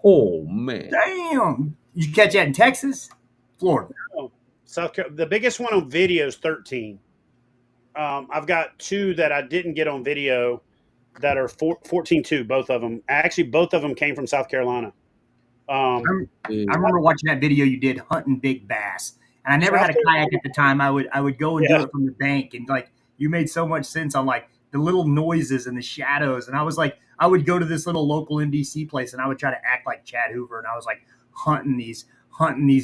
Oh man! Damn! You catch that in Texas, Florida? No. South Carolina. The biggest one on video is 13. I've got 2 that I didn't get on video that are 14.2. Both of them. Actually, both of them came from South Carolina. I remember watching that video you did hunting big bass, and I never had a kayak at the time. I would go and do it from the bank, and you made so much sense on the little noises and the shadows, and I would go to this little local MDC place, and I would try to act like Chad Hoover, and I was hunting these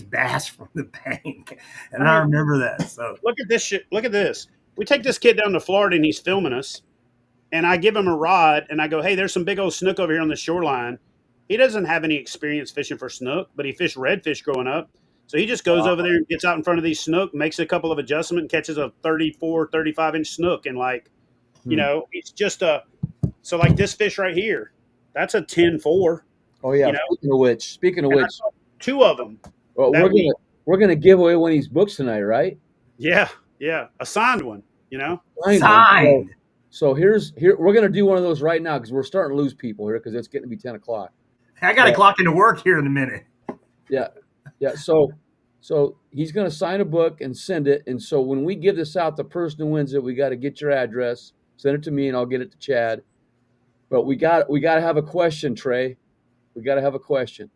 bass from the bank, and I remember that. So look at this shit. Look at this. We take this kid down to Florida, and he's filming us, and I give him a rod, and I go, "Hey, there's some big old snook over here on the shoreline." He doesn't have any experience fishing for snook, but he fished redfish growing up. So he just goes over there and gets out in front of these snook, makes a couple of adjustments, and catches a 34, 35-inch snook. And it's just so this fish right here, that's a 10-4. Oh yeah. Speaking of which, 2 of them. Well, we're gonna give away one of these books tonight, right? Yeah. A signed one, Signed. So here we're gonna do one of those right now because we're starting to lose people here because it's getting to be 10 o'clock. I got to clock into work here in a minute. Yeah. So he's going to sign a book and send it. And so when we give this out, the person who wins it, we got to get your address, send it to me, and I'll get it to Chad. But we got to have a question, Trey. We got to have a question.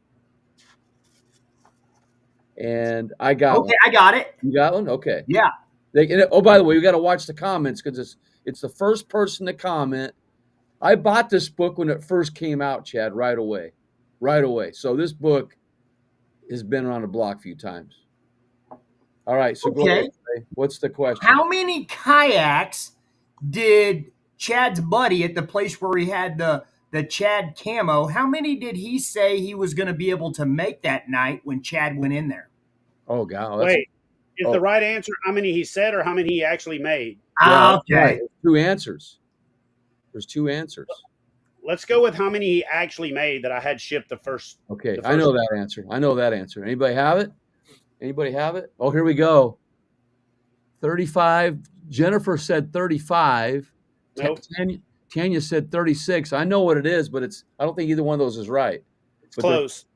And I got one. I got it. You got one? Okay. Yeah. Oh, by the way, we got to watch the comments because it's the first person to comment. I bought this book when it first came out, Chad, right away. So this book has been around the block a few times. All right, so go ahead. Trey. What's the question? How many kayaks did Chad's buddy at the place where he had the Chad camo, how many did he say he was going to be able to make that night when Chad went in there? Oh, God. Wait, is the right answer how many he said or how many he actually made? Yeah, okay. Right. Two answers. There's two answers. Let's go with how many he actually made that I had shipped the first. Okay, the I know that answer. Anybody have it? Oh, here we go. 35. Jennifer said 35. Nope. Tanya said 36. I know what it is, but I don't think either one of those is right. It's close.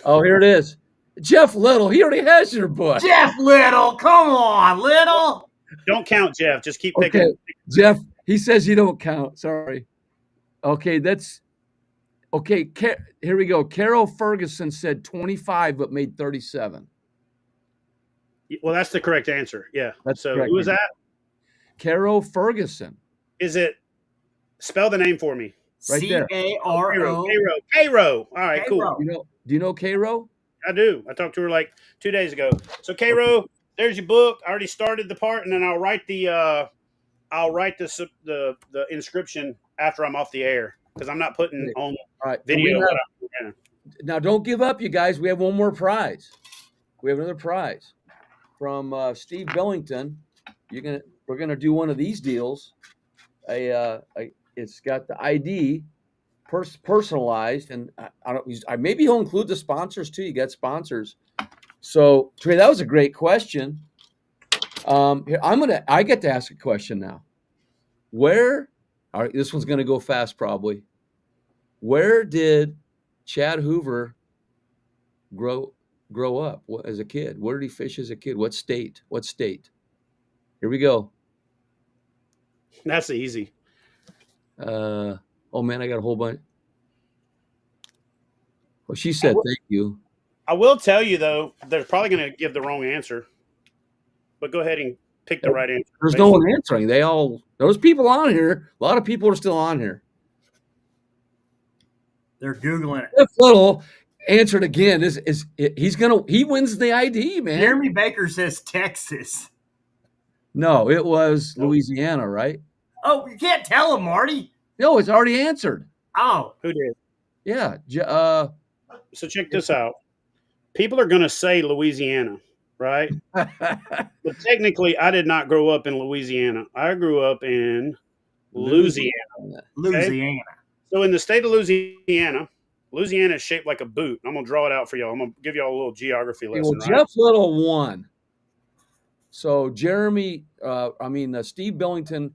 Oh, here it is. Jeff Little. He already has your book. Jeff Little. Come on, Little. Don't count, Jeff. Just keep picking. Okay, Jeff, he says you don't count. Sorry. Okay, here we go. Carol Ferguson said 25 but made 37. Well, that's the correct answer. Yeah. That's so correct who is that? Carol Ferguson. Is it? Spell the name for me. Right there. C-A-R-O. Cairo. All right, Cairo. cool. Do you know Cairo? I do. I talked to her like 2 days ago. So Cairo, there's your book. I already started the part, and then I'll write the inscription after I'm off the air because I'm not putting on video. Now, don't give up, you guys. We have one more prize. We have another prize from Steve Billington. We're gonna do one of these deals. It's got the ID personalized, and maybe he'll include the sponsors too. You got sponsors. So Trey, that was a great question. Here, I get to ask a question now. All right, this one's gonna go fast probably. Where did Chad Hoover grow up as a kid? Where did he fish as a kid? What state? Here we go. That's easy. Oh man, I got a whole bunch. Well, she said thank you. I will tell you though, they're probably going to give the wrong answer. But go ahead and pick the right answer. There's no one answering. Those people on here. A lot of people are still on here. They're Googling it. Jeff Little answered again. He wins the ID, man. Jeremy Baker says Texas. No, it was Louisiana, right? Oh, you can't tell him, Marty. No, it's already answered. Oh. Who did? Yeah. So check this out. People are going to say Louisiana, right? But technically, I did not grow up in Louisiana. I grew up in Louisiana. Louisiana. So in the state of Louisiana is shaped like a boot. I'm going to draw it out for y'all. I'm going to give y'all a little geography lesson. Well, Jeff Little won. So Jeremy, Steve Billington,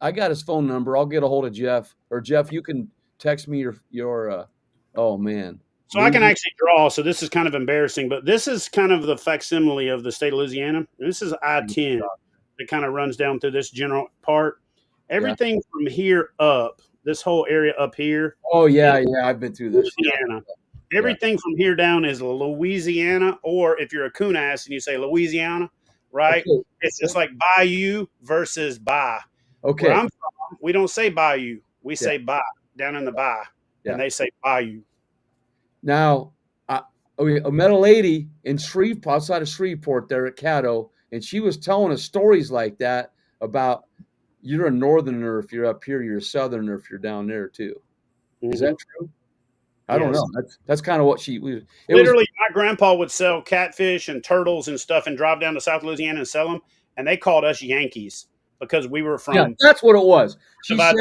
I got his phone number. I'll get a hold of Jeff. Or Jeff, you can text me your oh man. So I can actually draw. So this is kind of embarrassing, but this is kind of the facsimile of the state of Louisiana. This is I-10. It kind of runs down through this general part. Everything from here up, this whole area up here. Oh yeah, I've been through this. Louisiana. Everything from here down is Louisiana, or if you're a coon ass and you say Louisiana, right? Okay. It's just like bayou versus ba. Okay. Where I'm from, we don't say bayou. We say ba down in the ba, and they say bayou. Now, I met a lady in outside of Shreveport there at Caddo, and she was telling us stories like that about you're a northerner if you're up here, you're a southerner if you're down there too. Mm-hmm. Is that true? I don't know. That's kind of what my grandpa would sell catfish and turtles and stuff and drive down to South Louisiana and sell them, and they called us Yankees because we were from. Yeah, that's what it was. She said,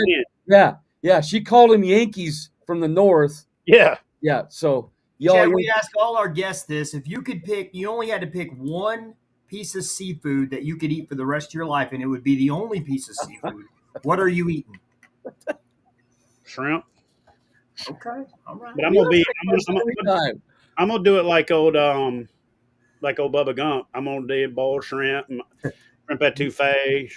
she called them Yankees from the north. Yeah. Yeah, so Chad, we ask all our guests this. If you could you only had to pick one piece of seafood that you could eat for the rest of your life, and it would be the only piece of seafood, what are you eating? Shrimp. Okay, all right. But I'm gonna do it like old Bubba Gump. I'm gonna do boiled shrimp, shrimp etouffee,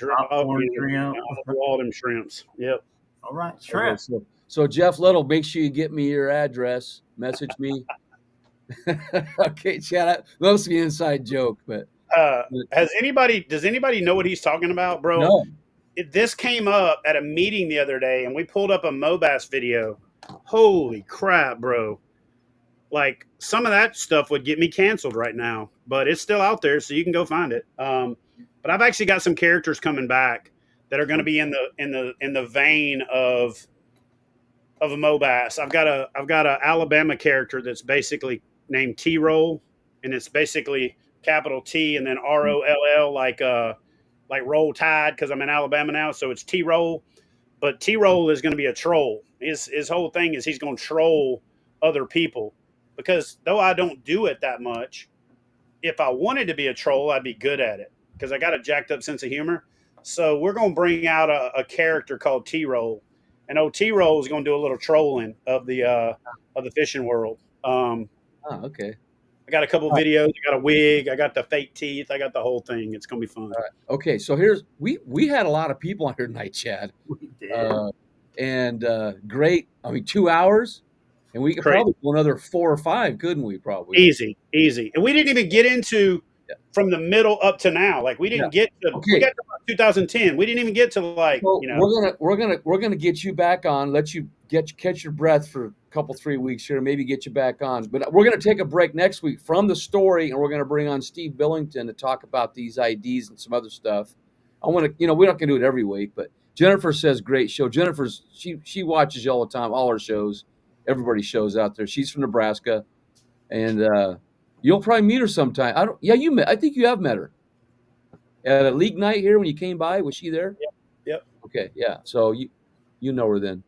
all them shrimps. Yep. All right, shrimp. Okay, so Jeff Little, make sure you get me your address. Message me. Okay, Chad, that must be an inside joke, but does anybody know what he's talking about, bro? No. This came up at a meeting the other day, and we pulled up a Mobass video. Holy crap, bro! Like some of that stuff would get me canceled right now, but it's still out there, so you can go find it. But I've actually got some characters coming back that are going to be in the vein of a Mobass. I've got a Alabama character that's basically named T Roll, and it's basically capital T and then ROLL, like Roll Tide, because I'm in Alabama now, so it's T Roll. But T Roll is going to be a troll. His whole thing is he's going to troll other people, because though I don't do it that much, if I wanted to be a troll, I'd be good at it because I got a jacked up sense of humor. So we're going to bring out a character called T Roll, and old T Roll is going to do a little trolling of the fishing world. Okay. I got a couple videos. I got a wig. I got the fake teeth. I got the whole thing. It's going to be fun. Okay, so we had a lot of people on here tonight, Chad. We did. And great. I mean, 2 hours, and we could probably go another 4 or 5, couldn't we? Probably easy. And we didn't even get into from the middle up to now. Like we didn't get to. Okay. We got to 2010. We didn't even get to We're gonna get you back on. Let you catch your breath for a couple 3 weeks here, maybe get you back on. But we're gonna take a break next week from the story, and we're gonna bring on Steve Billington to talk about these IDs and some other stuff. I want to, we're not gonna do it every week, but Jennifer says great show. Jennifer's she watches you all the time, all our shows, everybody's shows out there. She's from Nebraska, and you'll probably meet her sometime. I think you have met her at a league night here when you came by. Was she there? Yep. Okay, yeah. So you know her then.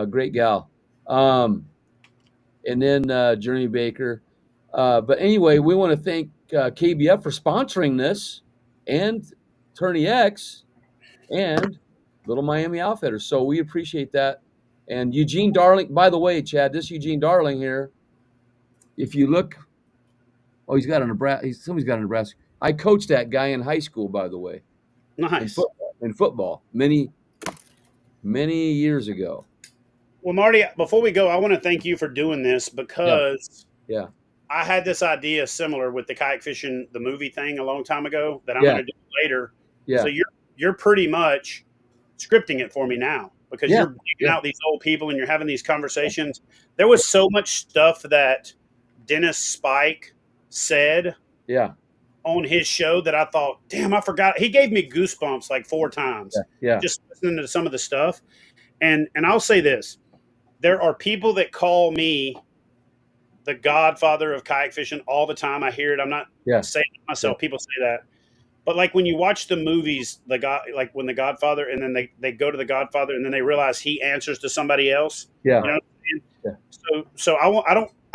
Great gal. And then Journey Baker. But anyway, we want to thank KBF for sponsoring this, and Tourney X, and Little Miami Outfitters. So we appreciate that. And Eugene Darling, by the way, Chad, this Eugene Darling here, if you look, he's got a Nebraska. Somebody's got a Nebraska. I coached that guy in high school, by the way. Nice. In football, many years ago. Well, Marty, before we go, I want to thank you for doing this, because I had this idea similar with the kayak fishing, the movie thing, a long time ago that I'm going to do later. Yeah. So you're pretty much scripting it for me now, because you're bringing out these old people and you're having these conversations. There was so much stuff that Dennis Spike said on his show that I thought, damn, I forgot. He gave me goosebumps like 4 times just listening to some of the stuff. And I'll say this. There are people that call me the godfather of kayak fishing all the time. I hear it. I'm not saying it myself. People say that. But like when you watch the movies, like when the Godfather, and then they go to the Godfather, and then they realize he answers to somebody else. Yeah. You know what I mean? So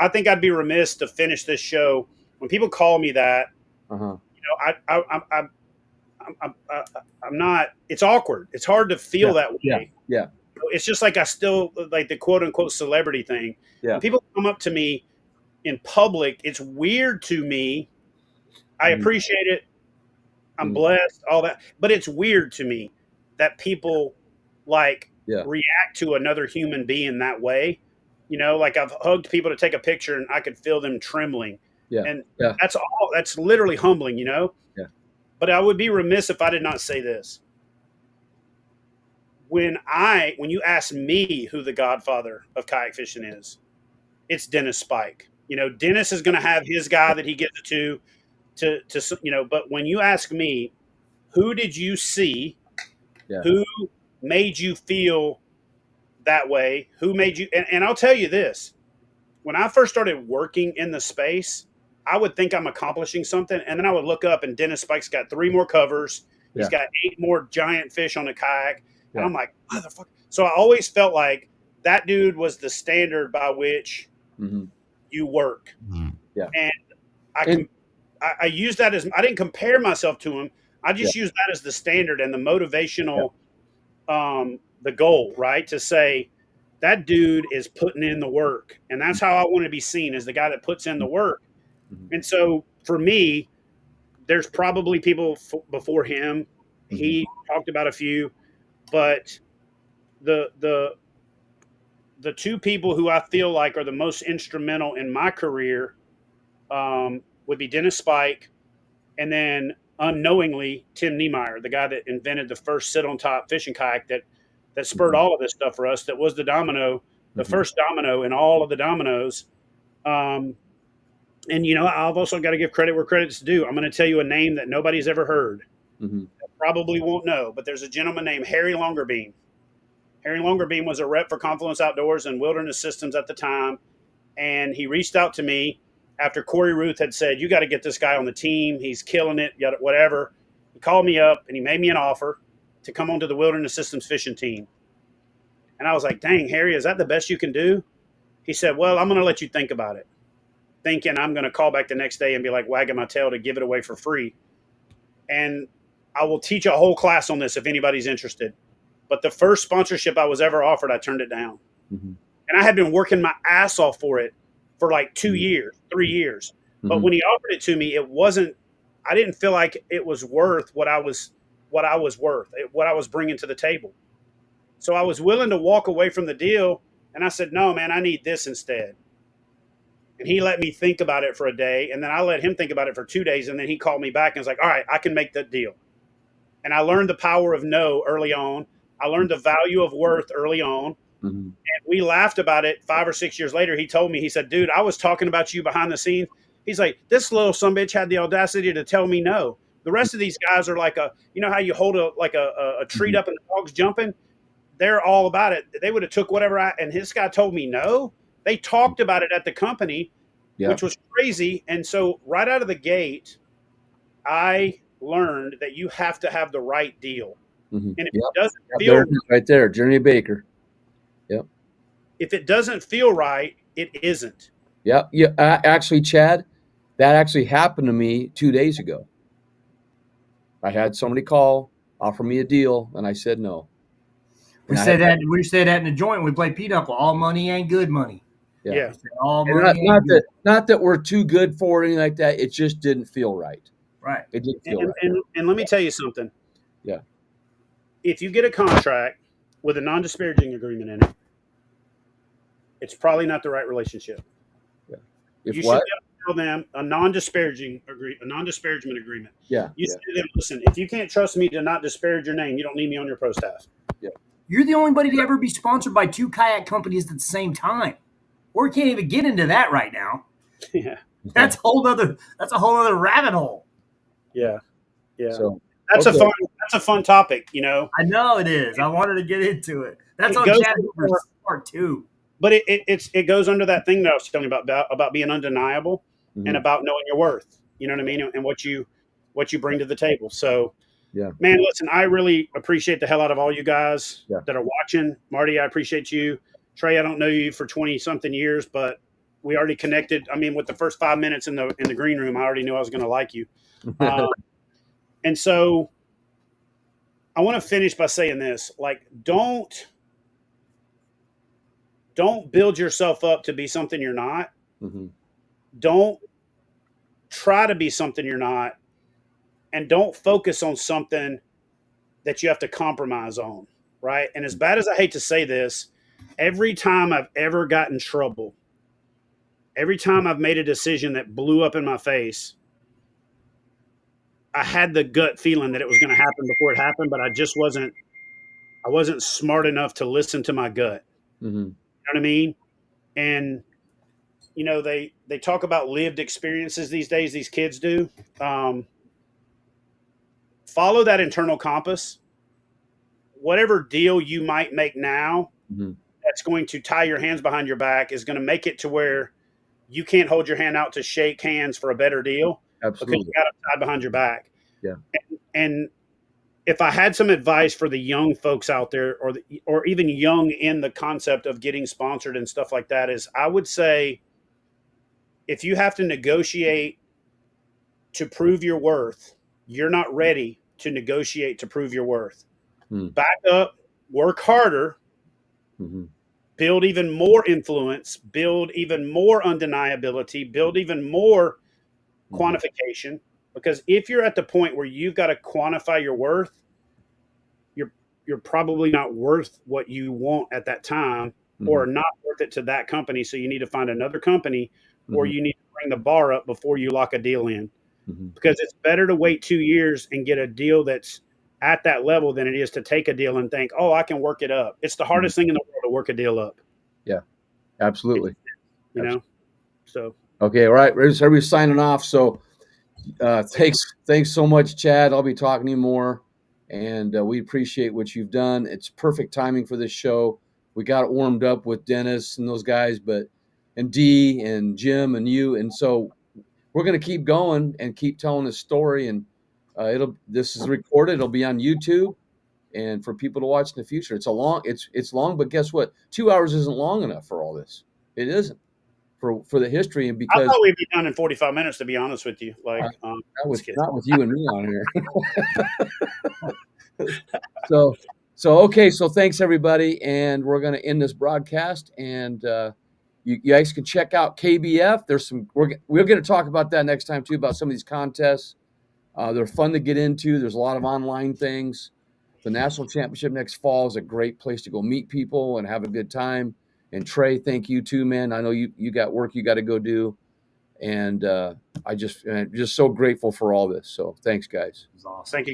I think I'd be remiss to finish this show when people call me that. I'm not. It's awkward. It's hard to feel that way. Yeah. It's just like I still like the quote unquote celebrity thing. Yeah. When people come up to me in public, it's weird to me. I appreciate it. I'm blessed, all that, but it's weird to me that people react to another human being that way. Like I've hugged people to take a picture and I could feel them trembling. Yeah. And that's literally humbling, Yeah. But I would be remiss if I did not say this. When you ask me who the godfather of kayak fishing is, it's Dennis Spike. Dennis is going to have his guy that he gives it to, but when you ask me, who did you see, who made you feel that way, who made you, and I'll tell you this, when I first started working in the space, I would think I'm accomplishing something, and then I would look up and Dennis Spike's got 3 more covers. He's got 8 more giant fish on a kayak. And I'm like, motherfucker. So I always felt like that dude was the standard by which you work. Yeah. And I use that as, I didn't compare myself to him. I just use that as the standard and the motivational, the goal, right? To say that dude is putting in the work. And that's how I want to be seen, as the guy that puts in the work. And so for me, there's probably people before him. He talked about a few, but the 2 people who I feel like are the most instrumental in my career would be Dennis Spike And then unknowingly, Tim Niemeyer, the guy that invented the first sit on top fishing kayak that spurred all of this stuff for us, that was the domino, the first domino in all of the dominoes. Um, and I've also got to give credit where credit's due. I'm going to tell you a name that nobody's ever heard, probably won't know, but there's a gentleman named Harry Longerbeam. Harry Longerbeam was a rep for Confluence Outdoors and Wilderness Systems at the time, and he reached out to me after Corey Ruth had said, "You got to get this guy on the team. He's killing it, whatever." He called me up and he made me an offer to come onto the Wilderness Systems fishing team. And I was like, "Dang, Harry, is that the best you can do?" He said, "Well, I'm going to let you think about it." Thinking I'm going to call back the next day and be like wagging my tail to give it away for free. And I will teach a whole class on this if anybody's interested. But the first sponsorship I was ever offered, I turned it down. And I had been working my ass off for it for like 2 years, 3 years. But when he offered it to me, I didn't feel like it was worth what I was bringing to the table. So I was willing to walk away from the deal. And I said, "No, man, I need this instead." And he let me think about it for a day. And then I let him think about it for 2 days. And then he called me back and was like, "All right, I can make that deal." And I learned the power of no early on. I learned the value of worth early on. And we laughed about it 5 or 6 years later. He told me, he said, "Dude, I was talking about you behind the scenes." He's like, "This little sumbitch had the audacity to tell me no. The rest of these guys are like how you hold a treat up and the dog's jumping? They're all about it. They would have took whatever and this guy told me no." They talked about it at the company, which was crazy. And so right out of the gate, I learned that you have to have the right deal. And if it doesn't feel right there, Journey Baker. If it doesn't feel right, it isn't. Yeah. Actually, Chad, that actually happened to me 2 days ago. I had somebody call, offer me a deal, and I said no. We say that in the joint. We play pinochle. All money ain't good money. Yeah. All money ain't good. Not that we're too good for it or anything like that. It just didn't feel right. Right. It didn't feel right. And let me tell you something. Yeah. If you get a contract with a non-disparaging agreement in it, it's probably not the right relationship. Yeah. You should be able to tell them a non-disparagement agreement. Yeah. You say to them, "Listen, if you can't trust me to not disparage your name, you don't need me on your pro staff." Yeah. You're the only buddy to ever be sponsored by 2 kayak companies at the same time. We can't even get into that right now. Yeah. That's a whole other rabbit hole. Yeah. Yeah. So that's a fun topic, I know it is. I wanted to get into it. That's on Chad Hoover's part 2. But it goes under that thing that I was telling you about being undeniable and about knowing your worth. You know what I mean? And what you bring to the table. So, man, listen, I really appreciate the hell out of all you guys that are watching. Marty, I appreciate you. Trey, I don't know you for 20 something years, but we already connected. I mean, with the first 5 minutes in the green room, I already knew I was going to like you. And so I want to finish by saying this, like, don't build yourself up to be something you're not. Don't try to be something you're not, and don't focus on something that you have to compromise on. Right. And as bad as I hate to say this, every time I've ever gotten in trouble, every time I've made a decision that blew up in my face, I had the gut feeling that it was going to happen before it happened, but I wasn't smart enough to listen to my gut. You know what I mean? And, they talk about lived experiences these days, these kids do. Follow that internal compass. Whatever deal you might make now that's going to tie your hands behind your back is going to make it to where you can't hold your hand out to shake hands for a better deal. Absolutely. Because you got it tied behind your back. Yeah. And if I had some advice for the young folks out there, or even young in the concept of getting sponsored and stuff like that, is I would say, if you have to negotiate to prove your worth, you're not ready to negotiate to prove your worth. Back up, work harder, build even more influence, build even more undeniability, build even more quantification. Because if you're at the point where you've got to quantify your worth, you're probably not worth what you want at that time, or not worth it to that company. So you need to find another company, or you need to bring the bar up before you lock a deal in. because it's better to wait 2 years and get a deal that's at that level than it is to take a deal and think, oh, I can work it up. It's the hardest thing in the world to work a deal up. Yeah, absolutely. You know, so. Okay. All right. Everybody's signing off. So thanks so much, Chad. I'll be talking to you more. And we appreciate what you've done. It's perfect timing for this show. We got it warmed up with Dennis and those guys, and Dee and Jim and you. And so we're going to keep going and keep telling this story. And this is recorded. It'll be on YouTube and for people to watch in the future. It's long, but guess what? 2 hours isn't long enough for all this. It isn't for the history. And because I thought we'd be done in 45 minutes, to be honest with you. Like, that was not with you and me on here. So thanks everybody. And we're going to end this broadcast, and you guys can check out KBF. We're going to talk about that next time too, about some of these contests. They're fun to get into. There's a lot of online things. The National Championship next fall is a great place to go meet people and have a good time. And Trey, thank you too, man. I know you got work you got to go do. And I'm just so grateful for all this. So thanks, guys. Thank you.